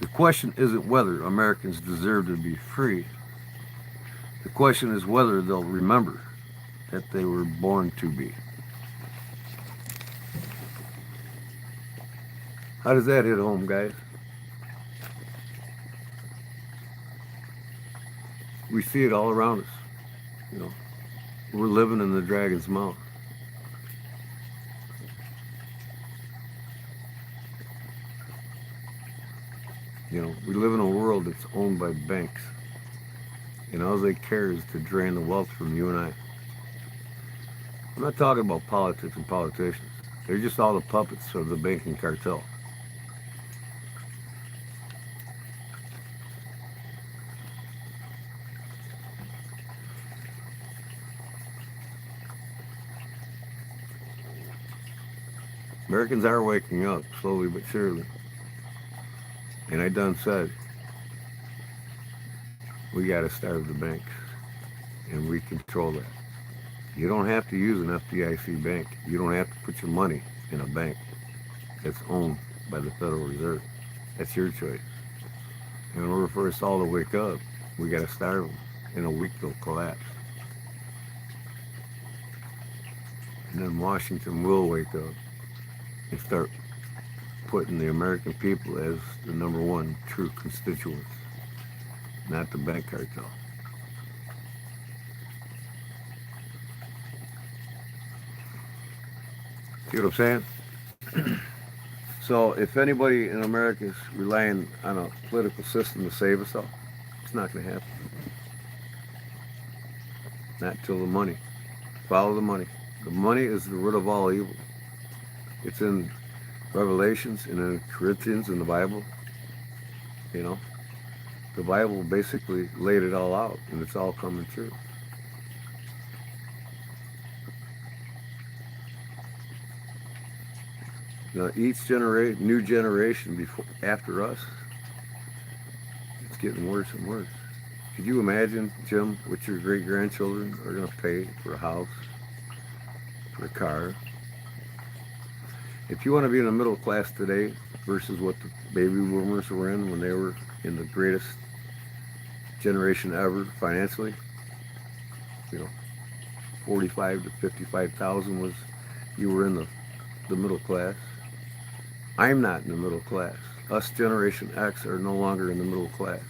The question isn't whether Americans deserve to be free. The question is whether they'll remember that they were born to be. How does that hit home, guys? We see it all around us. You know, we're living in the dragon's mouth. You know, we live in a world that's owned by banks. And all they care is to drain the wealth from you and I. I'm not talking about politics and politicians. They're just all the puppets of the banking cartel. Americans are waking up, slowly but surely. And I done said, we got to starve the banks. And we control that. You don't have to use an FDIC bank. You don't have to put your money in a bank that's owned by the Federal Reserve. That's your choice. In order for us all to wake up, we got to starve them. In a week, they'll collapse. And then Washington will wake up and start putting the American people as the number one true constituents, not the bank cartel. See what I'm saying? So if anybody in America is relying on a political system to save us all, it's not going to happen. Not till the money. Follow the money. The money is the root of all evil. It's in Revelations and in Corinthians in the Bible. You know, the Bible basically laid it all out, and it's all coming true. Now, each new generation before after us, it's getting worse and worse. Could you imagine, Jim, what your great grandchildren are going to pay for a house, for a car? If you want to be in the middle class today versus what the baby boomers were in when they were in the greatest generation ever financially, you know, 45 to 55,000 was, you were in the middle class. I'm not in the middle class. Us Generation X are no longer in the middle class.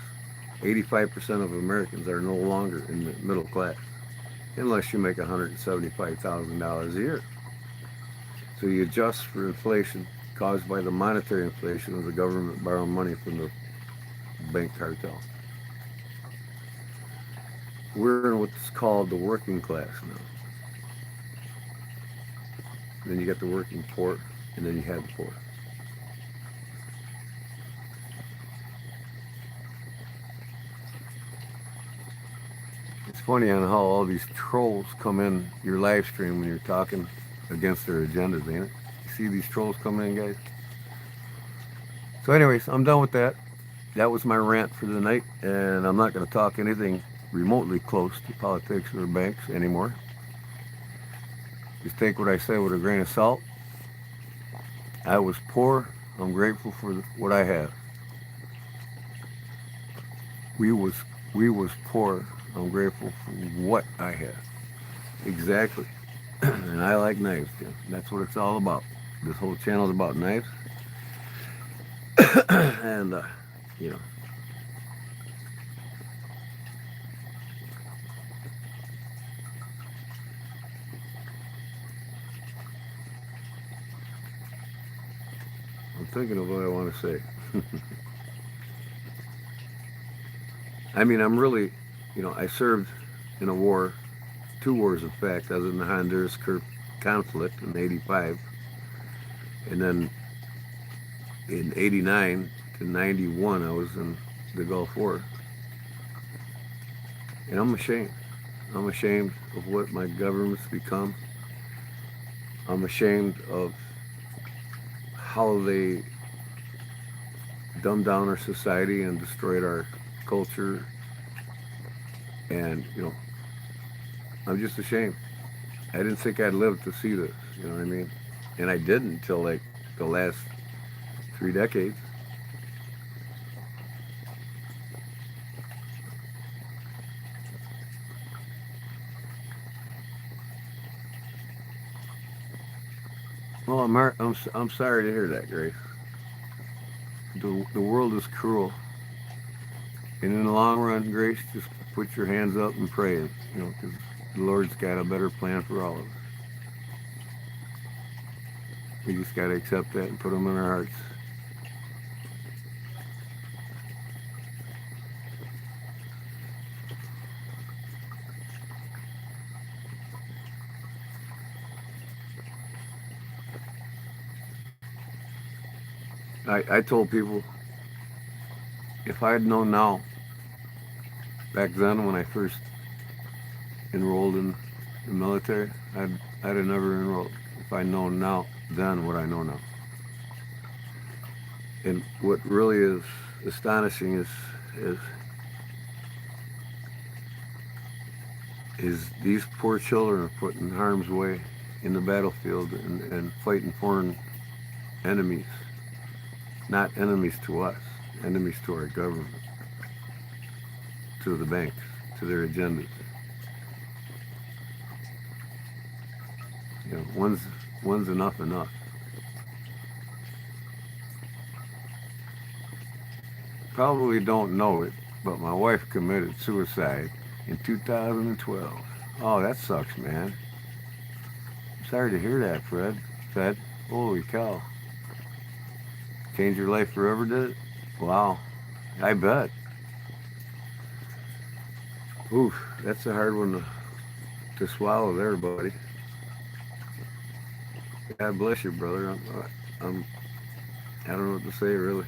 85% of Americans are no longer in the middle class, unless you make $175,000 a year. So you adjust for inflation caused by the monetary inflation of the government borrowing money from the bank cartel. We're in what's called the working class now. Then you got the working poor, and then you have the poor. It's funny on how all these trolls come in your live stream when you're talking against their agendas, ain't it? You see these trolls coming in, guys? So anyways, I'm done with that. That was my rant for the night, and I'm not going to talk anything remotely close to politics or banks anymore. Just take what I say with a grain of salt. I was poor. I'm grateful for what I have. We was poor. I'm grateful for what I have. Exactly. And I like knives, Jim. That's what it's all about. This whole channel is about knives. And, you know. I'm thinking of what I want to say. I mean, I'm really, you know, I served in a war, 2 wars in fact. I was in the Honduras conflict in '85, and then in '89 to '91 I was in the Gulf War. And I'm ashamed. I'm ashamed of what my government's become. I'm ashamed of how they dumbed down our society and destroyed our culture. And, I'm just ashamed. I didn't think I'd live to see this, you know what I mean? And I didn't until like the last 3 decades. Well, I'm sorry to hear that, Grace. The world is cruel. And in the long run, Grace, just put your hands up and pray, because the Lord's got a better plan for all of us. We just got to accept that and put them in our hearts. I told people, if I had known now, back then when I first enrolled in the military, I'd have never enrolled. If I'd known now, then what I know now. And what really is astonishing is is these poor children are put in harm's way in the battlefield and fighting foreign enemies, not enemies to us, enemies to our government, to the banks, to their agendas. One's enough. Probably don't know it, but my wife committed suicide in 2012. Oh, that sucks, man. I'm sorry to hear that, Fed. Holy cow. Changed your life forever, did it? Wow. I bet. Oof, that's a hard one to swallow there, buddy. God bless you, brother. I'm I don't know what to say, really.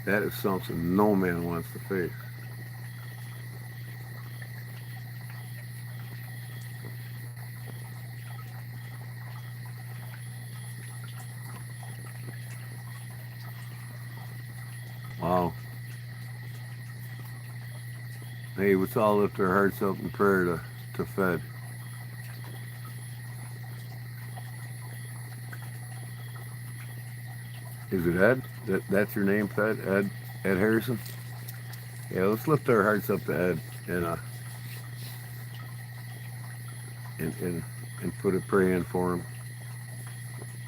That is something no man wants to face. Wow. Hey, let's all lift our hearts up in prayer to Fed. Is it Ed? That's your name, Fed? Ed Harrison? Yeah, let's lift our hearts up to Ed and and put a prayer in for him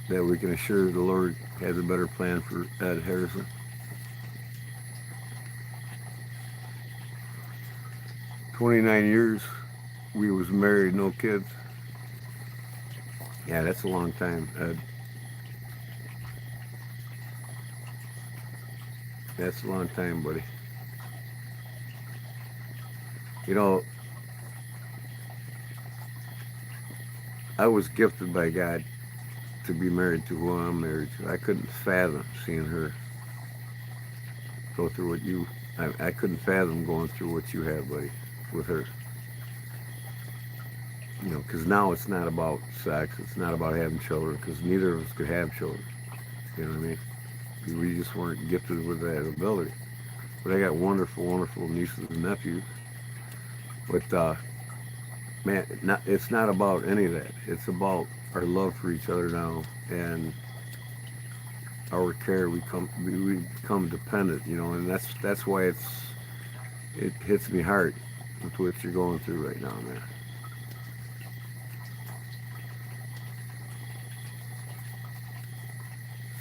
that we can assure the Lord has a better plan for Ed Harrison. 29 years we was married, no kids. Yeah, that's a long time, Ed. That's a long time, buddy. You know, I was gifted by God to be married to who I'm married to. I couldn't fathom seeing her go through what I couldn't fathom going through what you have, buddy, with her. Because now it's not about sex. It's not about having children, because neither of us could have children. You know what I mean? We just weren't gifted with that ability. But I got wonderful, wonderful nieces and nephews. But, man, it's not about any of that. It's about our love for each other now and our care. We become dependent, and that's why it hits me hard with what you're going through right now, man.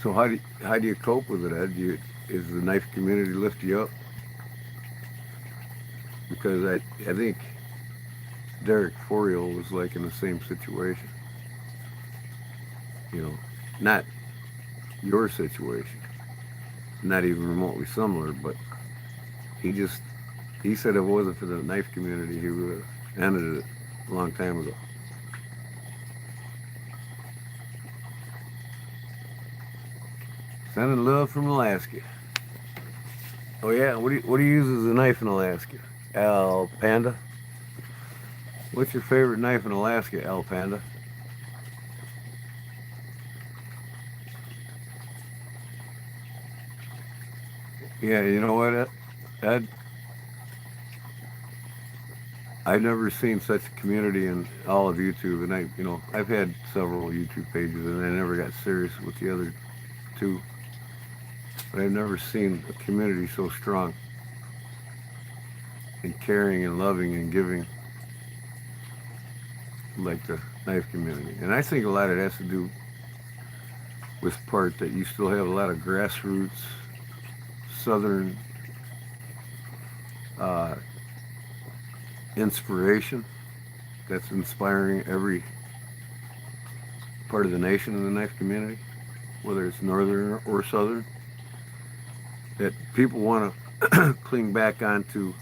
So how do you cope with it, Ed? Is the knife community lift you up? Because I think Derek Foriel was like in the same situation. Not your situation, not even remotely similar, but he said if it wasn't for the knife community, he would have ended it a long time ago. Sending love from Alaska. Oh yeah, what do you use as a knife in Alaska? Al Panda. What's your favorite knife in Alaska, Al Panda? Yeah, you know what? That I've never seen such a community in all of YouTube, and I've had several YouTube pages, and I never got serious with the other two. But I've never seen a community so strong and caring and loving and giving like the knife community. And I think a lot of it has to do with part that you still have a lot of grassroots southern uh, inspiration that's inspiring every part of the nation in the knife community, whether it's northern or southern. That people want to cling back onto,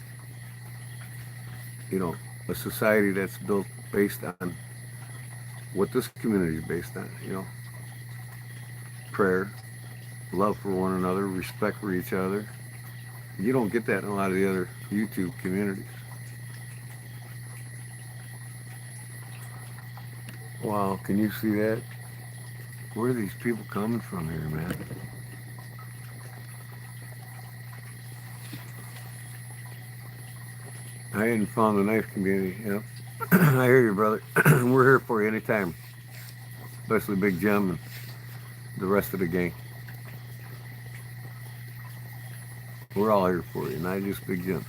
you know, a society that's built based on what this community is based on. Prayer, love for one another, respect for each other. You don't get that in a lot of the other YouTube communities. Wow, can you see that? Where are these people coming from here, man? I hadn't found the knife community. Yep. I hear you, brother. We're here for you anytime, especially Big Jim and the rest of the gang. We're all here for you, not just Big Jim.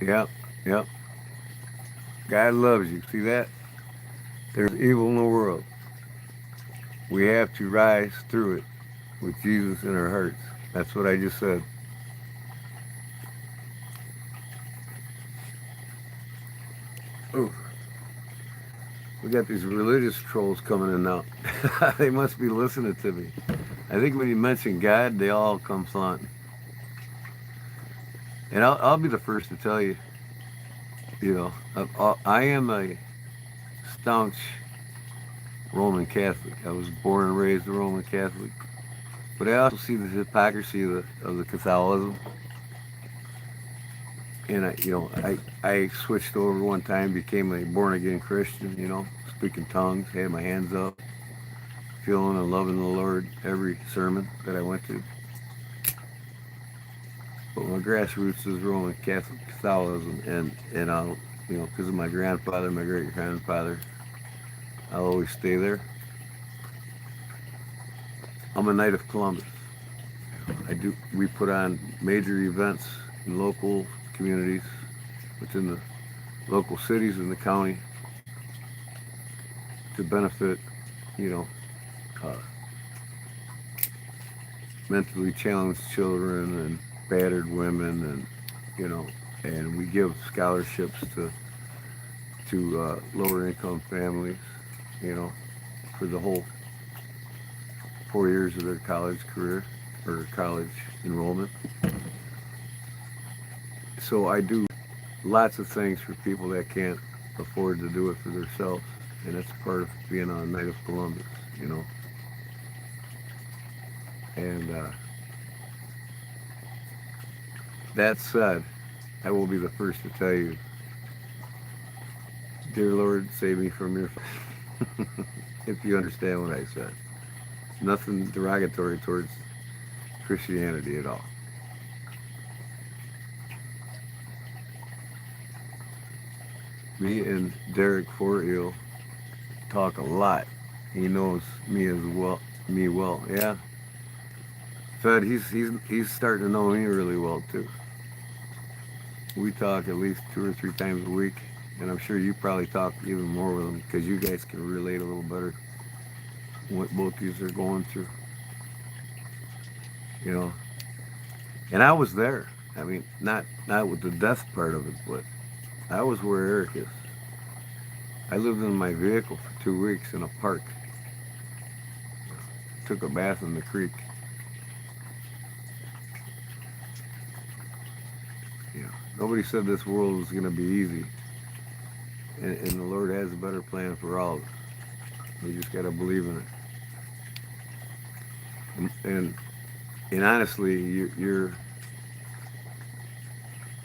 Yep, yep. God loves you. See that? There's evil in the world. We have to rise through it with Jesus in our hearts. That's what I just said. Ooh, we got these religious trolls coming in now. They must be listening to me. I think when you mention God, they all come flaunting. And I'll be the first to tell you, I am a staunch Roman Catholic. I was born and raised a Roman Catholic. But I also see the hypocrisy of the Catholicism. And I switched over one time, became a born again Christian. Speaking tongues, had my hands up, feeling and loving the Lord every sermon that I went to. But my grassroots is Roman Catholic Catholicism, and I'll because of my grandfather, my great grandfather, I'll always stay there. I'm a Knight of Columbus. We put on major events in local communities, within the local cities in the county, to benefit, you know, uh, mentally challenged children and battered women, and we give scholarships to lower income families, you know, for the whole 4 years of their college career or college enrollment. So I do lots of things for people that can't afford to do it for themselves, and that's part of being a Knight of Columbus. And that said, I will be the first to tell you, dear Lord, save me from your if you understand what I said. Nothing derogatory towards Christianity at all. Me and Derek Forteel talk a lot. He knows me as well, me well. Yeah, Fed. He's starting to know me really well too. We talk at least 2 or 3 times a week, and I'm sure you probably talk even more with him because you guys can relate a little better what both these are going through. You know, and I was there. I mean, not with the death part of it, but I was where Eric is. I lived in my vehicle for 2 weeks in a park. Took a bath in the creek. You know, nobody said this world was going to be easy, and the Lord has a better plan for all of us. We just got to believe in it. And honestly, you're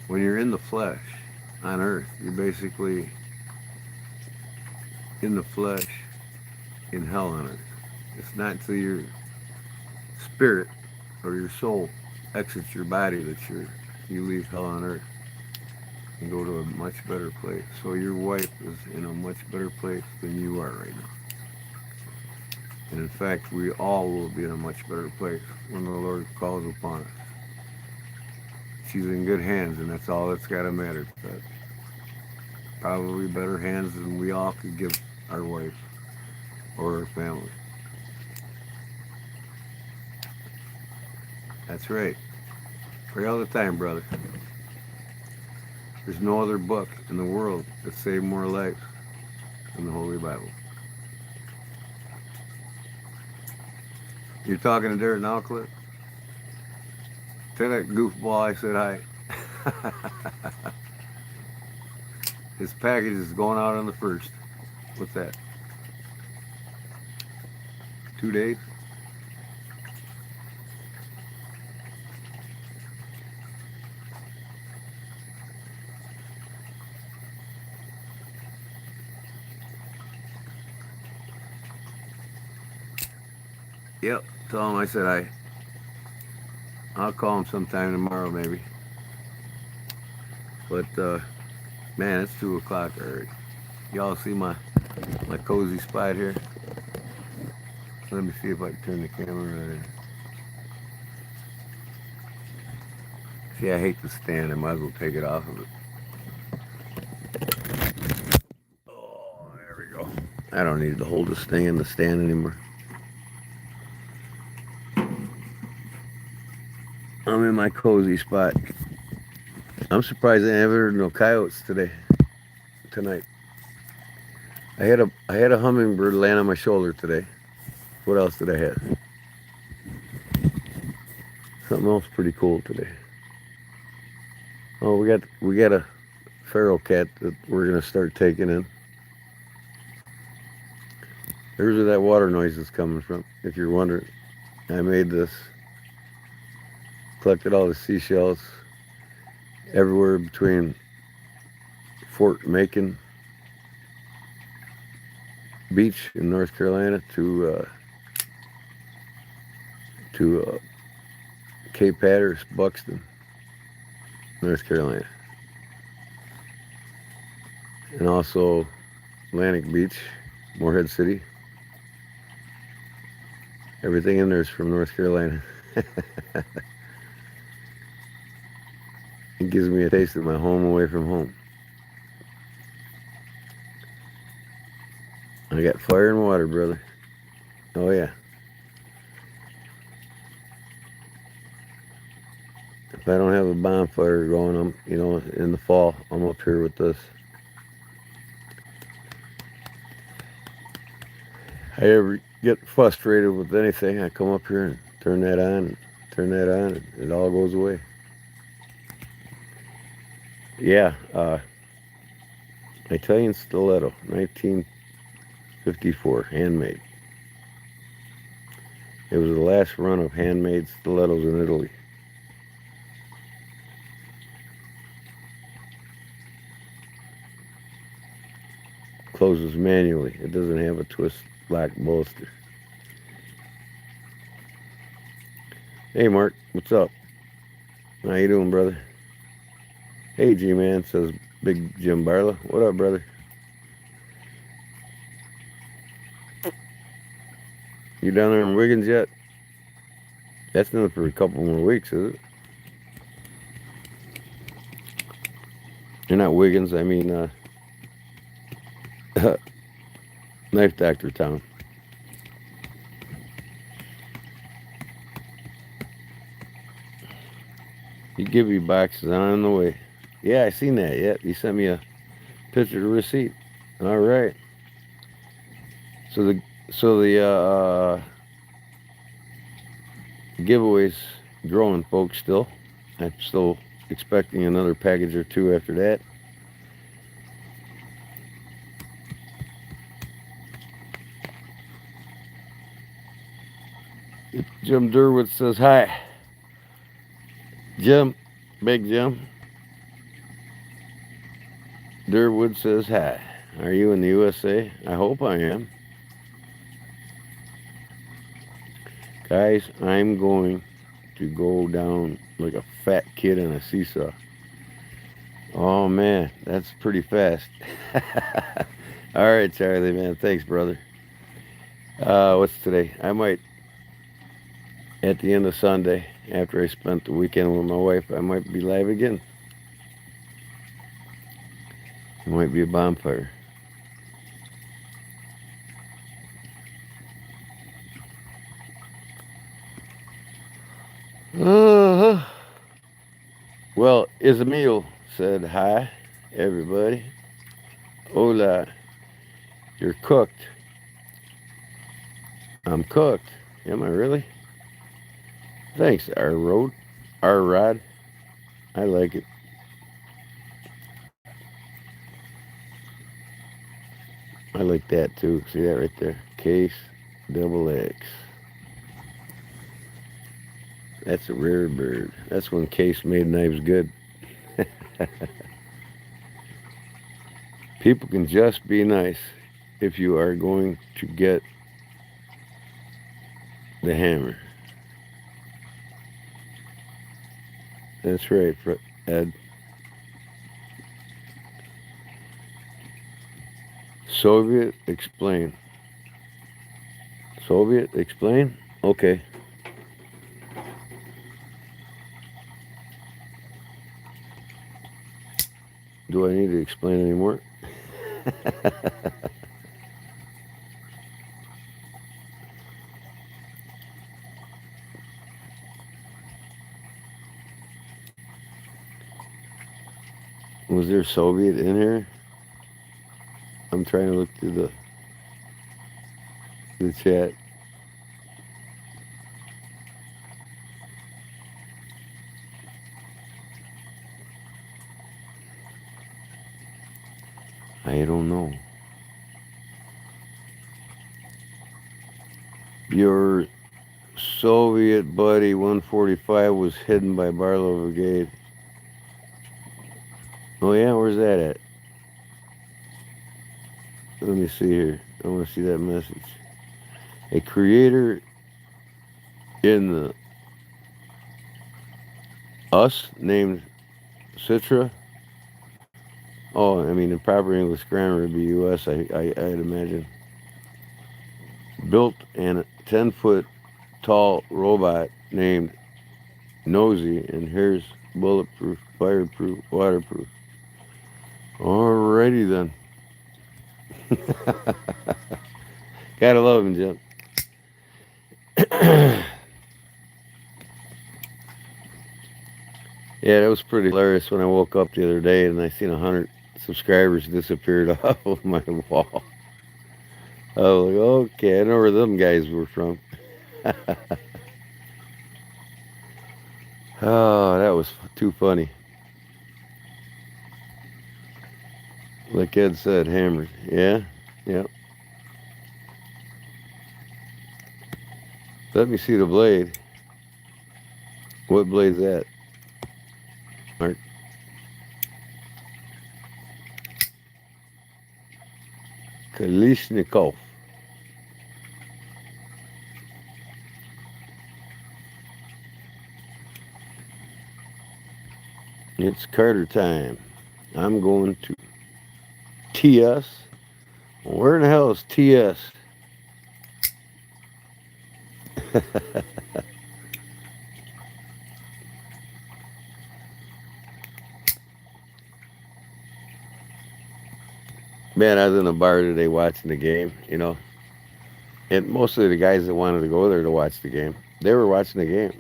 when you're in the flesh on earth, you're basically in the flesh in hell on earth. It's not until your spirit or your soul exits your body that you leave hell on earth and go to a much better place. So your wife is in a much better place than you are right now. And in fact, we all will be in a much better place when the Lord calls upon us. She's in good hands, and that's all that's got to matter. But probably better hands than we all could give our wife or our family. That's right. Pray all the time, brother. There's no other book in the world that saved more lives than the Holy Bible. You're talking to Derek now, Cliff? Tell that goofball I said hi. His package is going out on the 1st. What's that? 2 days? Yep. Tell him I said hi. I'll call him sometime tomorrow, maybe. But man, it's 2 o'clock already. Y'all see my cozy spot here? Let me see if I can turn the camera right in. See, I hate the stand. I might as well take it off of it. Oh, there we go. I don't need to hold this thing in the stand anymore. I'm in my cozy spot. I'm surprised I haven't heard no coyotes tonight. I had a hummingbird land on my shoulder today. What else did I have? Something else pretty cool today. Oh, we got a feral cat that we're gonna start taking in. There's where that water noise is coming from, if you're wondering. I made this. Collected all the seashells everywhere between Fort Macon Beach in North Carolina to Cape Hatteras, Buxton, North Carolina, and also Atlantic Beach, Morehead City. Everything in there is from North Carolina. It gives me a taste of my home away from home. I got fire and water, brother. Oh yeah. If I don't have a bonfire going, in the fall, I'm up here with this. I ever get frustrated with anything, I come up here and turn that on, and it all goes away. Yeah, Italian stiletto, 1954, handmade. It was the last run of handmade stilettos in Italy. Closes manually. It doesn't have a twist lock bolster. Hey Mark, what's up? How you doing, brother? Hey G-Man, says Big Jim Barlow. What up, brother? You down there in Wiggins yet? That's not for a couple more weeks, is it? You're not Wiggins, I mean Knife Doctor Town. You give me boxes on the way. Yeah, I seen that yet. You sent me a picture of the receipt. All right. So the giveaway's growing, folks. Still, I'm still expecting another package or 2 after that. Jim Durwood says hi. Jim, Big Jim. Durwood says hi. Are you in the USA? I hope I am. Guys, I'm going to go down like a fat kid on a seesaw. Oh man, that's pretty fast. All right, Charlie, man. Thanks, brother. What's today? I might, at the end of Sunday, after I spent the weekend with my wife, I might be live again. It might be a bonfire. Uh, well, Ismail said hi, everybody. Hola, you're cooked. I'm cooked. Am I really? Thanks, R Rod. I like it. I like that too. See that right there? Case double X. That's a rare bird. That's when Case made knives good. People can just be nice if you are going to get the hammer. That's right, Ed. Soviet explain. Soviet explain? Okay. Do I need to explain anymore? Was there Soviet in here? I'm trying to look through the chat. I don't know. Your Soviet buddy 145 was hidden by Barlow Brigade. Oh yeah, where's that at? Let me see here. I want to see that message. A creator in the us named Citra. Oh, I mean, in proper English grammar would be U.S. I'd imagine. Built a 10-foot tall robot named Nosy, and here's bulletproof, fireproof, waterproof. Alrighty then. Gotta love him, Jim. Yeah, that was pretty hilarious when I woke up the other day and I seen 100 subscribers disappeared off of my wall. I was like, okay, I know where them guys were from. Oh, that was too funny. Like Ed said, hammered. Yeah, yeah. Let me see the blade. What blade's that, Mark? Kalishnikov. It's Carter time. I'm going to TS. Where in the hell is TS? Man, I was in a bar today watching the game, and mostly the guys that wanted to go there to watch the game, they were watching the game.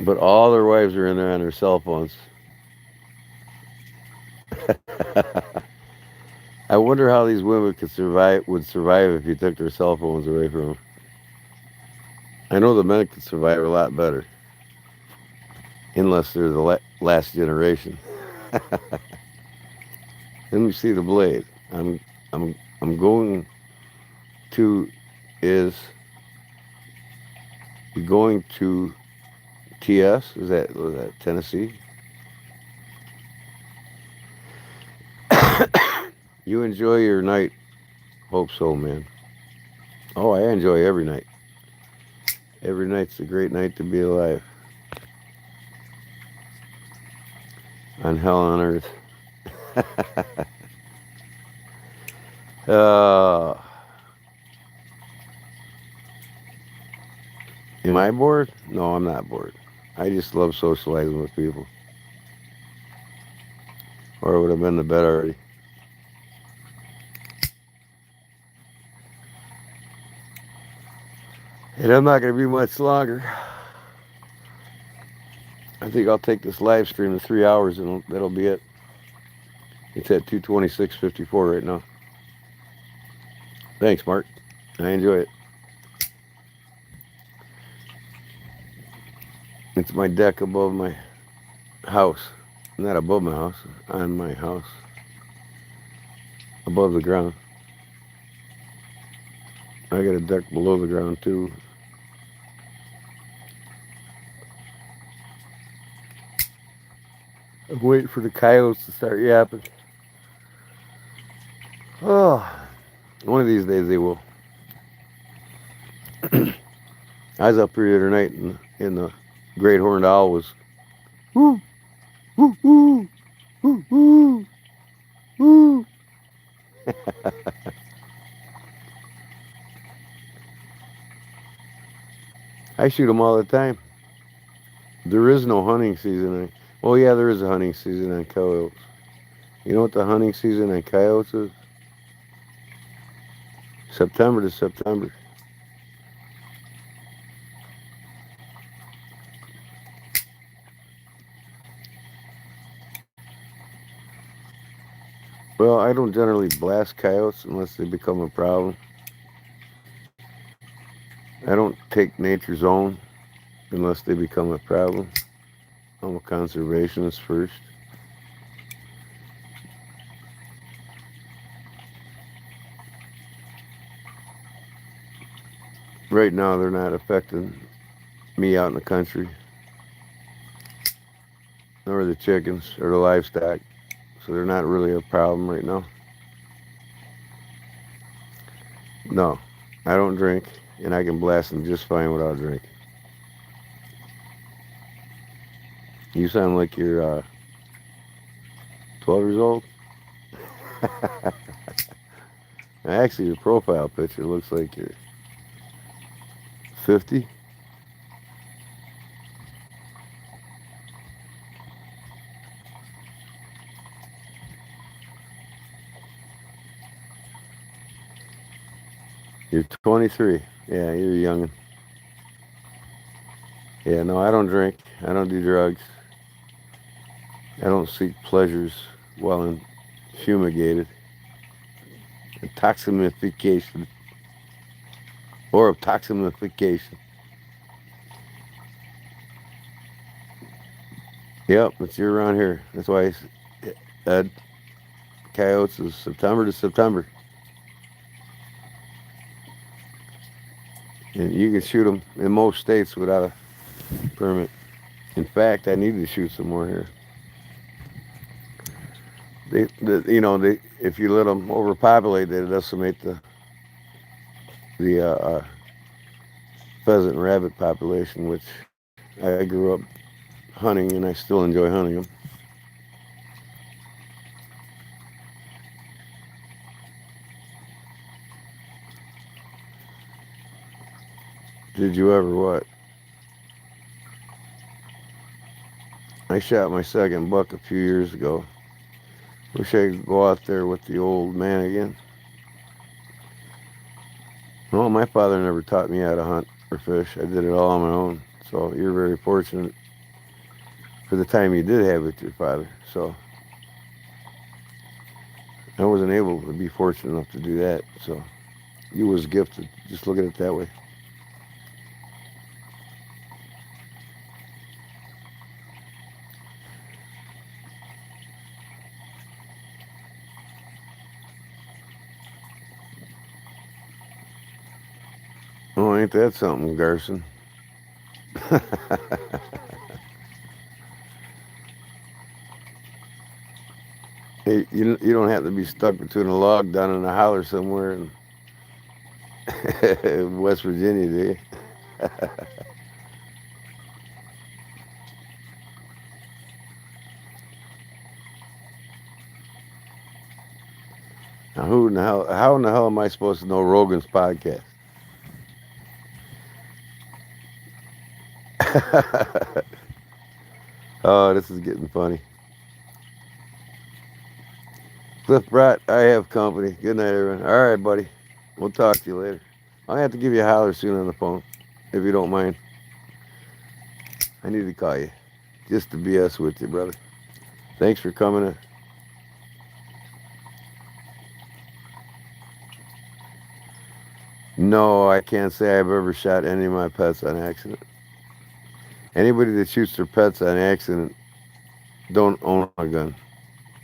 But all their wives are in there on their cell phones. I wonder how these women would survive if you took their cell phones away from them. I know the men could survive a lot better, unless they're the last generation. Let me see the blade. I'm going to is You going to TS? Was that Tennessee? You enjoy your night. Hope so, man. Oh, I enjoy every night. Every night's a great night to be alive. On hell on earth. uh, am I bored? No, I'm not bored. I just love socializing with people. Or I would have been to bed already. And I'm not going to be much longer. I think I'll take this live stream to 3 hours and that'll be it. It's at 2:26:54 right now. Thanks, Mark. I enjoy it. It's my deck above my house. Not above my house, on my house. Above the ground. I got a deck below the ground too. I'm waiting for the coyotes to start yapping. Oh, one of these days they will. I was up here the other night and the great horned owl was woo, woo, woo, woo, woo, woo. I shoot them all the time. There is no hunting season. Well, yeah, there is a hunting season on coyotes. You know what the hunting season on coyotes is? September to September. Well, I don't generally blast coyotes unless they become a problem. I don't take nature's own unless they become a problem. I'm a conservationist first. Right now, they're not affecting me out in the country, nor the chickens or the livestock. So they're not really a problem right now. No, I don't drink, and I can blast them just fine without drinking. You sound like you're 12 years old. Actually, your profile picture looks like you're 50. You're 23. Yeah, you're a youngin'. Yeah, no, I don't drink. I don't do drugs. I don't seek pleasures while I'm fumigated. Intoxication. Or intoxication. Yep, it's year round here. That's why Ed coyotes is September to September. And you can shoot them in most states without a permit. In fact, I need to shoot some more here. If you let them overpopulate, they decimate the pheasant and rabbit population, which I grew up hunting and I still enjoy hunting them. Did you ever what? I shot my second buck a few years ago. Wish I could go out there with the old man again. Well, my father never taught me how to hunt or fish. I did it all on my own. So you're very fortunate for the time you did have with your father. So I wasn't able to be fortunate enough to do that. So you was gifted. Just look at it that way. Oh, ain't that something, Garson? Hey, you don't have to be stuck between a log down in a holler somewhere in West Virginia, do you? Now, who in the hell? How in the hell am I supposed to know Rogan's podcast? Oh, this is getting funny. Cliff Brat, I have company. Good night, everyone. All right, buddy. We'll talk to you later. I'll have to give you a holler soon on the phone, if you don't mind. I need to call you just to BS with you, brother. Thanks for coming in. No, I can't say I've ever shot any of my pets on accident. Anybody that shoots their pets on accident don't own a gun,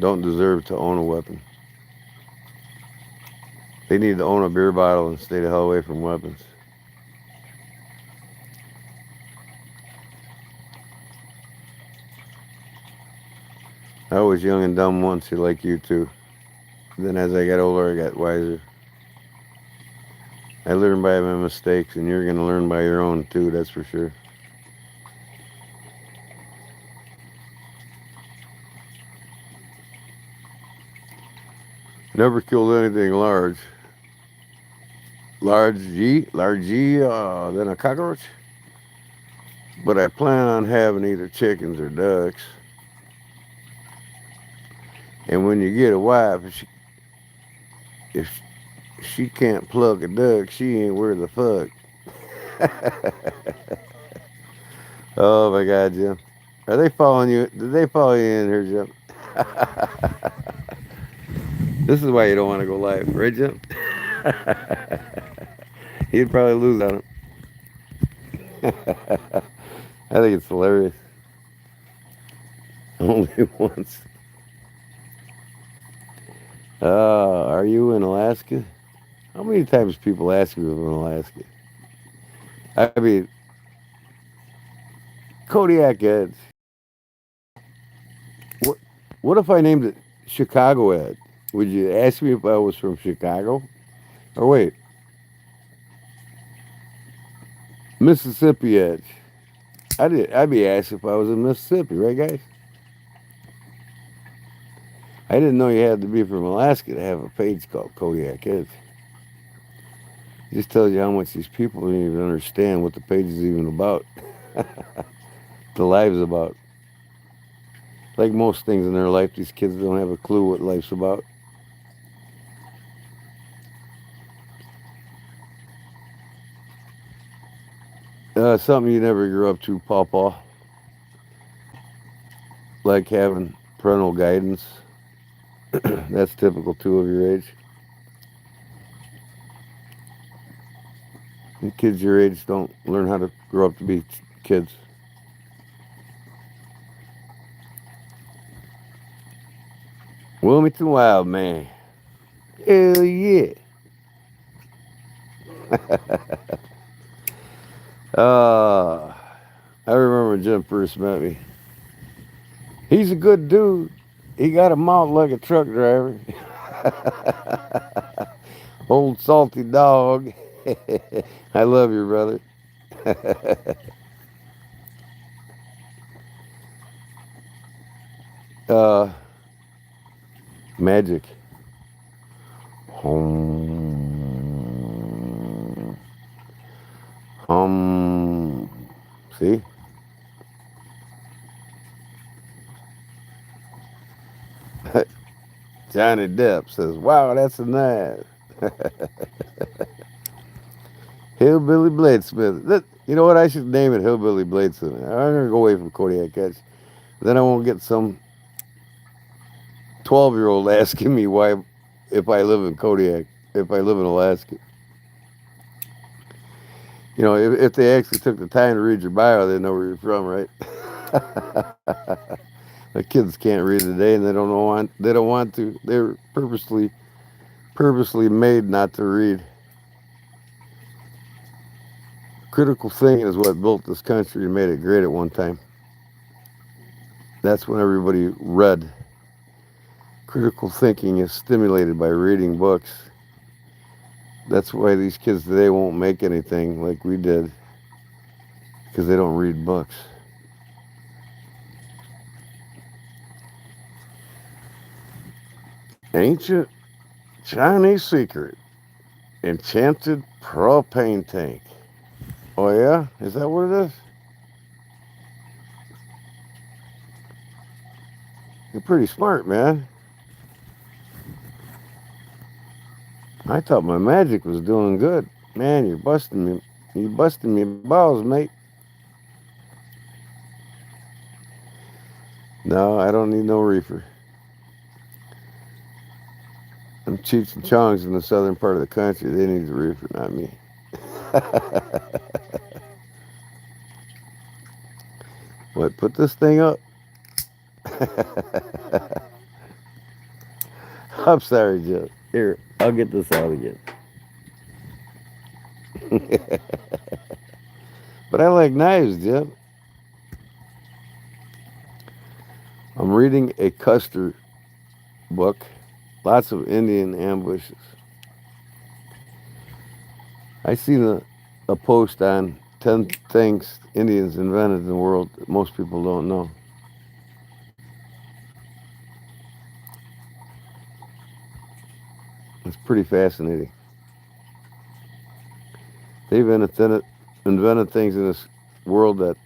don't deserve to own a weapon. They need to own a beer bottle and stay the hell away from weapons. I was young and dumb once, like you too. Then as I got older, I got wiser. I learned by my mistakes, and you're going to learn by your own too, that's for sure. Never killed anything large. Large G than a cockroach. But I plan on having either chickens or ducks. And when you get a wife, if she can't pluck a duck, she ain't worth the fuck. Oh my God, Jim. Are they following you? Did they follow you in here, Jim? This is why you don't want to go live, right, Jim? You'd probably lose on him. I think it's hilarious. Only once. Are you in Alaska? How many times people ask me if I'm in Alaska? I mean, Kodiak Edge. What, what if I named it Chicago Ed? Would you ask me if I was from Chicago? Or wait, Mississippi Edge. I'd be asked if I was in Mississippi, right, guys? I didn't know you had to be from Alaska to have a page called Kodiak Edge. It just tells you how much these people don't even understand what the page is even about. The life's about. Like most things in their life, these kids don't have a clue what life's about. Something you never grew up to, Pawpaw. Like having parental guidance. That's typical too of your age. And kids your age don't learn how to grow up to be kids. Wilmington Wild Man. Hell yeah. uh, I remember when Jim first met me. He's a good dude. He got a mouth like a truck driver. Old salty dog. I love you, brother. uh, Magic. Home. See? Johnny Depp says, wow, that's a knife. Hillbilly Bladesmith. You know what? I should name it Hillbilly Bladesmith. I'm going to go away from Kodiak Edge. Then I won't get some 12-year-old asking me why, if I live in Kodiak, if I live in Alaska. You know, if they actually took the time to read your bio, they know where you're from, right? The kids can't read today, and they don't want. They don't want to. They're purposely made not to read. Critical thinking is what built this country and made it great at one time. That's when everybody read. Critical thinking is stimulated by reading books. That's why these kids today won't make anything like we did, because they don't read books. Ancient Chinese secret, enchanted propane tank. Oh yeah, is that what it is? You're pretty smart, man. I thought my magic was doing good. Man, you're busting me. You busting me balls, mate. No, I don't need no reefer. Them Cheech and Chongs in the southern part of the country, they need the reefer, not me. What, put this thing up? I'm sorry, Jeff. Here, I'll get this out again. But I like knives, Jeff. I'm reading a Custer book. Lots of Indian ambushes. I seen a post on 10 things Indians invented in the world that most people don't know. It's pretty fascinating. They've invented things in this world that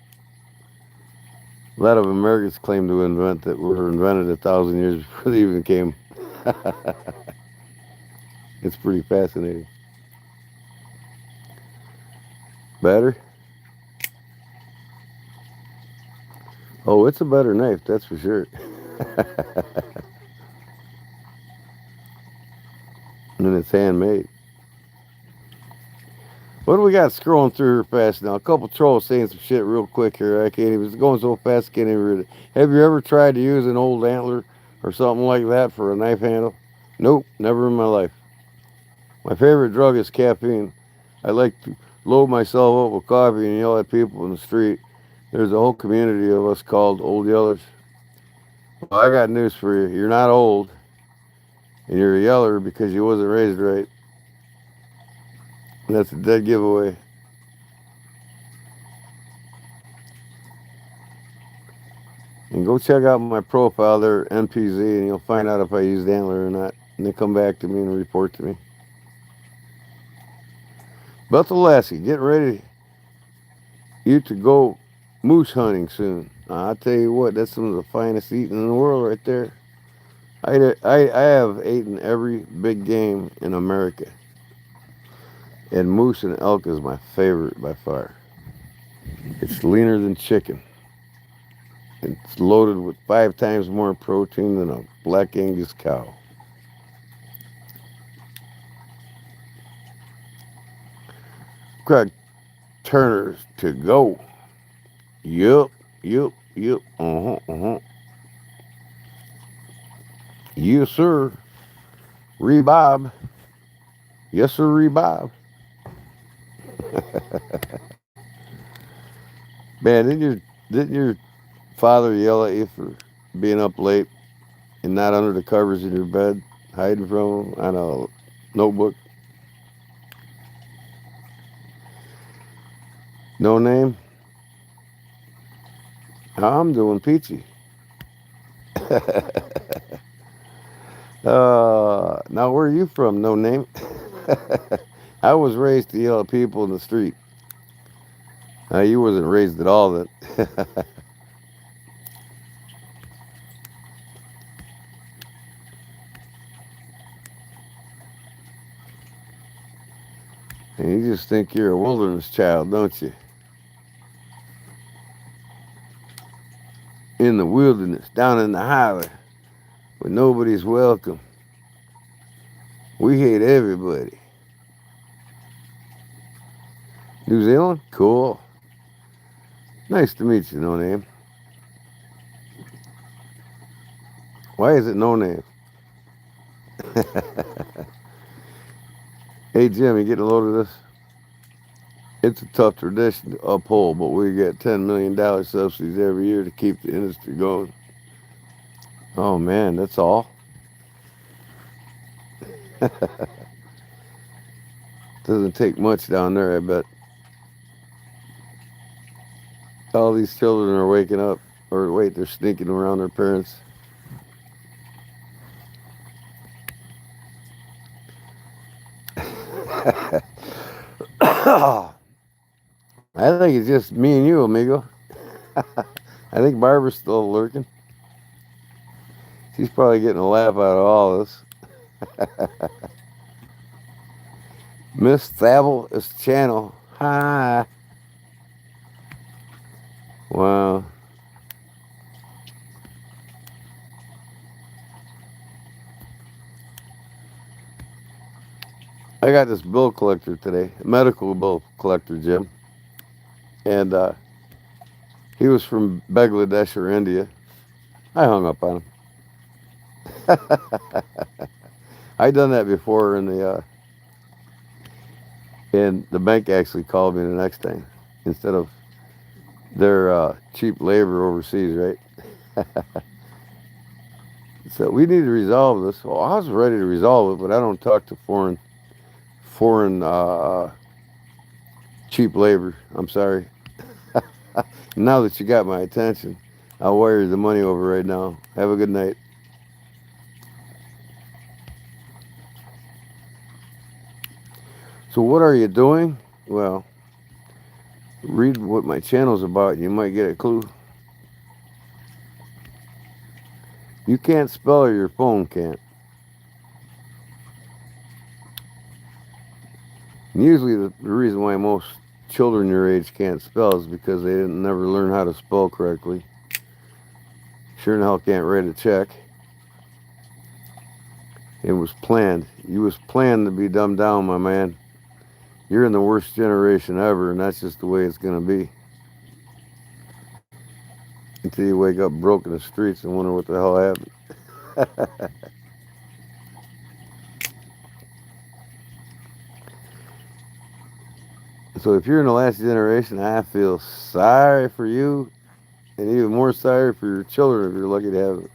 a lot of Americans claim to invent that were invented 1,000 years before they even came. It's pretty fascinating. Better? Oh, it's a better knife, that's for sure. And it's handmade. What do we got scrolling through here fast now? A couple trolls saying some shit real quick here. I can't even. It's going so fast, I can't even read it. Have you ever tried to use an old antler or something like that for a knife handle? Nope, never in my life. My favorite drug is caffeine. I like to load myself up with coffee and yell at people in the street. There's a whole community of us called Old Yellers. Well, I got news for you. You're not old, and you're a yeller because you wasn't raised right. And that's a dead giveaway. And go check out my profile there, NPZ, and you'll find out if I used antler or not. And they come back to me and report to me. Bethel Lassie, get ready. You to go moose hunting soon. I'll tell you what, that's some of the finest eating in the world right there. I have eaten every big game in America. And moose and elk is my favorite by far. It's leaner than chicken. It's loaded with 5 times more protein than a black Angus cow. Craig Turner's to go. Yup, yup, yup. Uh-huh. Yes, sir. Rebob. Yes, sir, Rebob. Man, didn't your father yell at you for being up late and not under the covers in your bed, hiding from him on a notebook? No name? I'm doing peachy. Now where are you from? No name. I was raised to yell at people in the street. You wasn't raised at all then. And you just think you're a wilderness child, don't you? In the wilderness, down in the highway, where nobody's welcome. We hate everybody. New Zealand? Cool. Nice to meet you, no name. Why is it no name? Hey, Jim, you getting a load of this? It's a tough tradition to uphold, but we get $10 million subsidies every year to keep the industry going. Oh man, that's all. Doesn't take much down there, I bet. All these children are waking up, or wait, they're sneaking around their parents. I think it's just me and you, amigo. I think Barbara's still lurking. She's probably getting a laugh out of all this. Miss Thabble is channel. Hi. Wow. I got this bill collector today, medical bill collector, Jim. And he was from Bangladesh or India. I hung up on him. I done that before, and the bank actually called me the next time instead of their cheap labor overseas, right? So we need to resolve this. Well, I was ready to resolve it, but I don't talk to foreign cheap labor. I'm sorry. Now that you got my attention, I'll wire the money over right now. Have a good night. So what are you doing? Well, read what my channel's about and you might get a clue. You can't spell or your phone can't. And usually the reason why most children your age can't spell is because they didn't never learn how to spell correctly. Sure in hell can't write a check. It was planned. You was planned to be dumbed down, my man. You're in the worst generation ever, and that's just the way it's going to be. Until you wake up broke in the streets and wonder what the hell happened. So if you're in the last generation, I feel sorry for you, and even more sorry for your children if you're lucky to have it.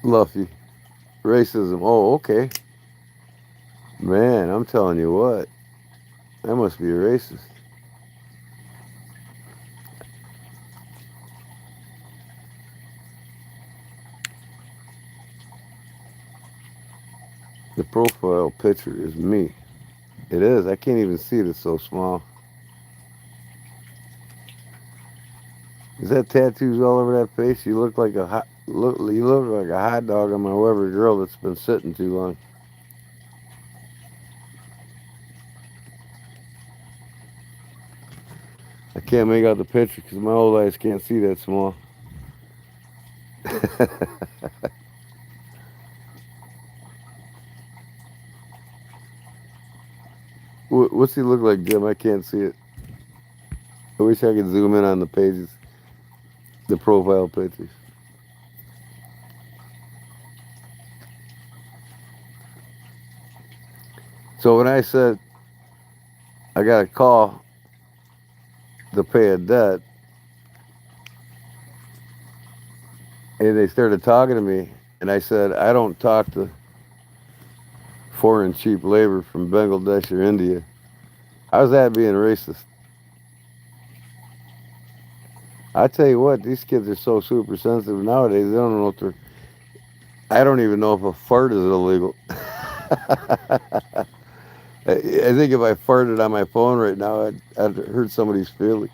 Luffy. Racism. Oh, okay. Man, I'm telling you what. That must be a racist. The profile picture is me. It is. I can't even see it. It's so small. Is that tattoos all over that face? You look like a hot. You look like a hot dog on my Weber grill that's been sitting too long. I can't make out the picture because my old eyes can't see that small. What's he look like, Jim? I can't see it. I wish I could zoom in on the pages, the profile pictures. So when I said I got a call to pay a debt, and they started talking to me, and I said I don't talk to foreign cheap labor from Bangladesh or India. How's that being racist? I tell you what, these kids are so super sensitive nowadays. They don't know if they're. I don't even know if a fart is illegal. I think if I farted on my phone right now, I'd hurt somebody's feelings.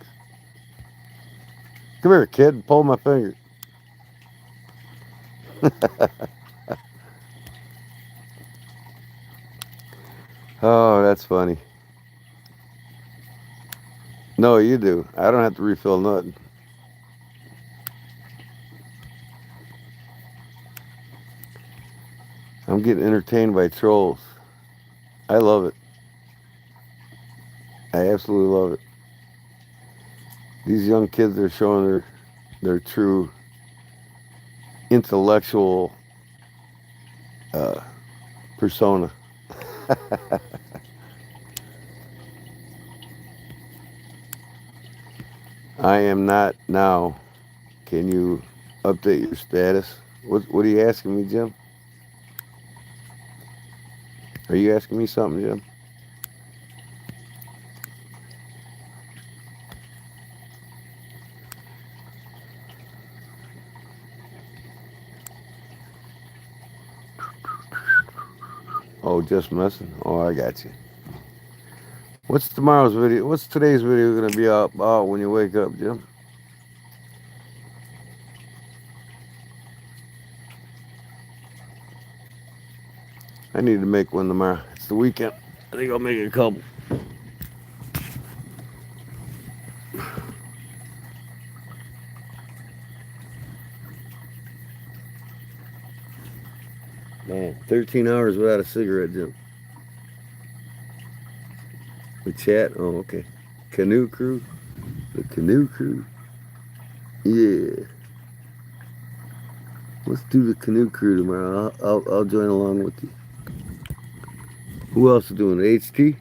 Come here, kid. Pull my finger. Oh, that's funny. No, you do. I don't have to refill nothing. I'm getting entertained by trolls. I love it. I absolutely love it. These young kids are showing their true intellectual persona. I am not now. Can you update your status? What are you asking me, Jim? Are you asking me something, Jim? Oh, just messing. Oh, I got you. What's tomorrow's video? What's today's video gonna be about when you wake up, Jim? I need to make one tomorrow. It's the weekend. I think I'll make a couple. Man, 13 hours without a cigarette, Jim. We chat. Oh, okay. Canoe crew. The canoe crew. Yeah. Let's do the canoe crew tomorrow. I'll join along with you. Who else is doing it? HT?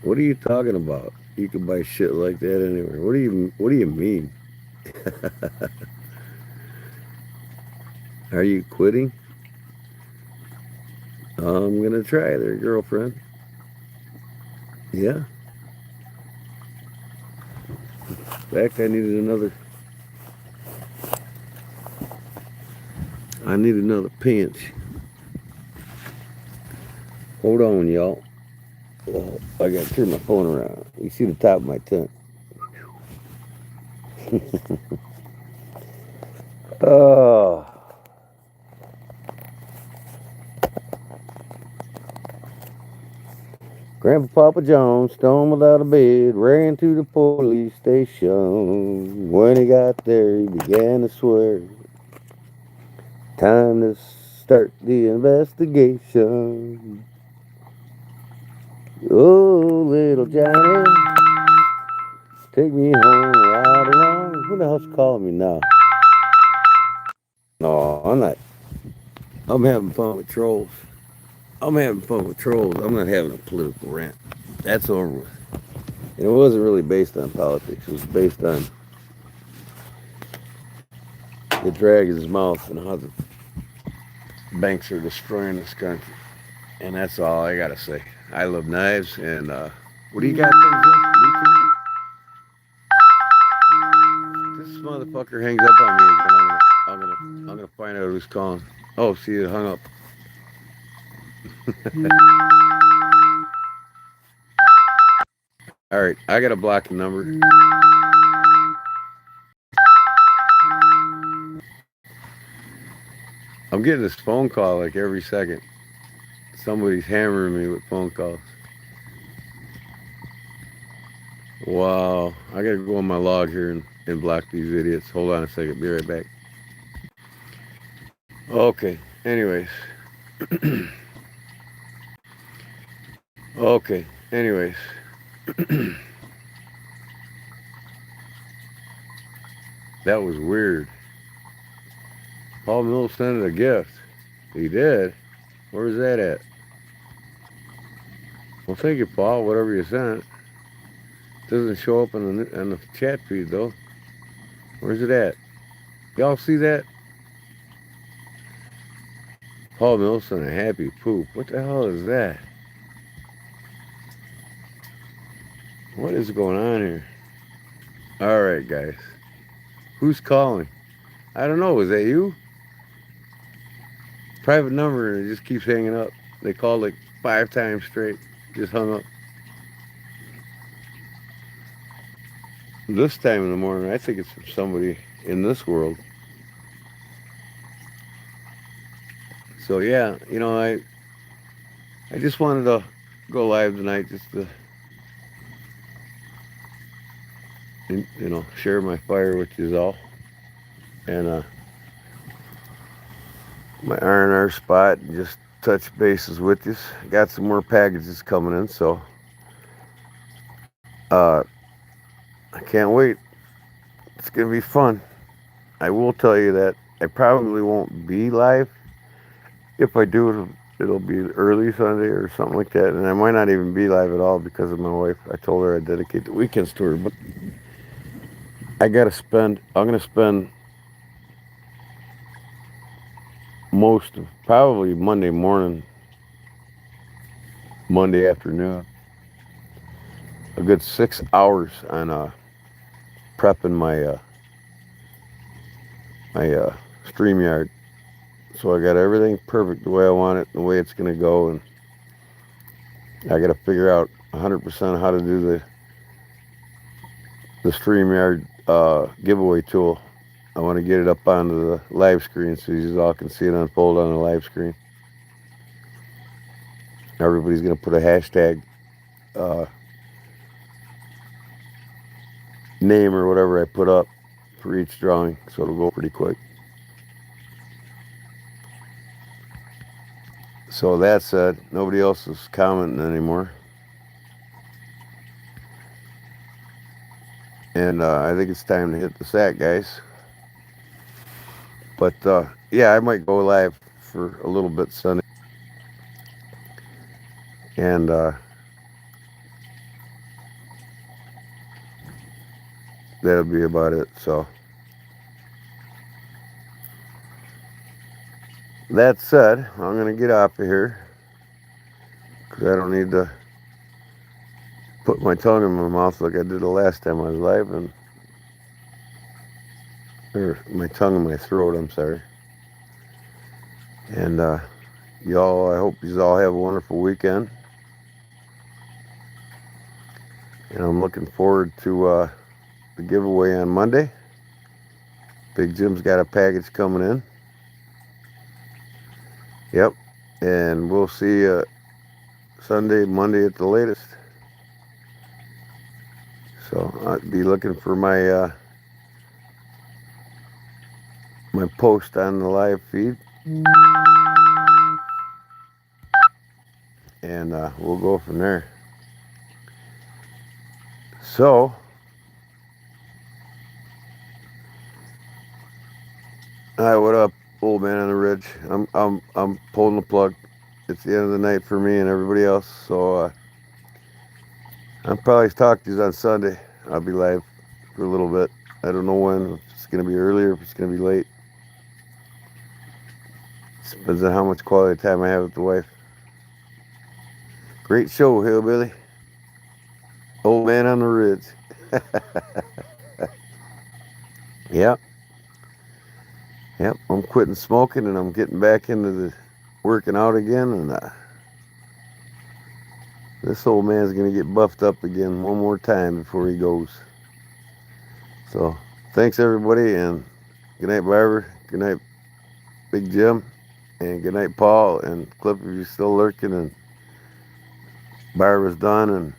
What are you talking about? You can buy shit like that anywhere. What do you mean? Are you quitting? I'm gonna try there, girlfriend. Yeah. In fact, I need another pinch. Hold on, y'all. Oh, I gotta turn my phone around. You see the top of my tongue. Oh, Grandpa Papa John, stone without a bed, ran to the police station. When he got there, he began to swear. Time to start the investigation. Oh, little Johnny, take me home right along. Who the hell's calling me now? No, I'm not. I'm having fun with trolls. I'm having fun with trolls. I'm not having a political rant. That's over with. And it wasn't really based on politics. It was based on the dragon's mouth and how the banks are destroying this country. And that's all I gotta say. I love knives. And what do you got there, Jim? This motherfucker hangs up on me again. I'm gonna find out who's calling. Oh, see, it hung up. All right, I gotta block the number. I'm getting this phone call like every second. Somebody's hammering me with phone calls. Wow, I gotta go on my log here and block these idiots. Hold on a second, be right back. Okay, anyways. Okay, anyways. That was weird. Paul Mills sent a gift. He did? Where's that at? Well, thank you, Paul, whatever you sent. Doesn't show up on the chat feed, though. Where's it at? Y'all see that? Paul Mills sent a happy poop. What the hell is that? What is going on here? All right, guys. Who's calling? I don't know. Is that you? Private number, and it just keeps hanging up. They called like 5 times straight. Just hung up. This time in the morning, I think it's from somebody in this world. So yeah, I just wanted to go live tonight just to share my fire with you all. And my R&R spot, and just touch bases with you. Got some more packages coming in, so uh, I can't wait. It's gonna be fun. I will tell you that I probably won't be live. If I do, it'll be early Sunday or something like that, and I might not even be live at all because of my wife. I told her I'd dedicate the weekends to her, but I gotta spend. I'm gonna spend most of probably Monday morning, Monday afternoon, a good 6 hours on prepping my StreamYard. So I got everything perfect the way I want it, the way it's gonna go, and I got to figure out 100% how to do the StreamYard giveaway tool. I want to get it up onto the live screen so you all can see it unfold on the live screen. Everybody's gonna put a hashtag uh, name or whatever I put up for each drawing, so it'll go pretty quick. So that said, nobody else is commenting anymore, and I think it's time to hit the sack, guys. But yeah, I might go live for a little bit Sunday, and that'll be about it. So that said, I'm gonna get off of here because I don't need to put my tongue in my mouth like I did the last time I was live, and or my tongue in my throat. I'm sorry. And y'all, I hope you all have a wonderful weekend, and I'm looking forward to the giveaway on Monday. Big Jim's got a package coming in. Yep, and we'll see you Sunday, Monday at the latest. So I'll be looking for my post on the live feed, and we'll go from there. So, hi, what up, old man on the ridge? I'm pulling the plug. It's the end of the night for me and everybody else. So I'll probably talk to you on Sunday. I'll be live for a little bit. I don't know when. If it's gonna be early or if it's gonna be late. Depends on how much quality time I have with the wife. Great show, Hillbilly. Old man on the ridge. Yep. Yep. I'm quitting smoking and I'm getting back into the working out again. And this old man's gonna get buffed up again one more time before he goes. So thanks everybody, and good night, Barbara. Good night, Big Jim, and good night, Paul and Cliff, if you're still lurking, and Barbara's done. And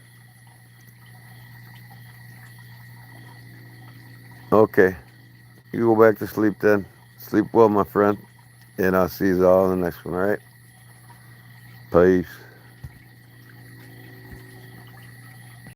okay, you go back to sleep then. Sleep well, my friend, and I'll see you all in the next one. All right, peace.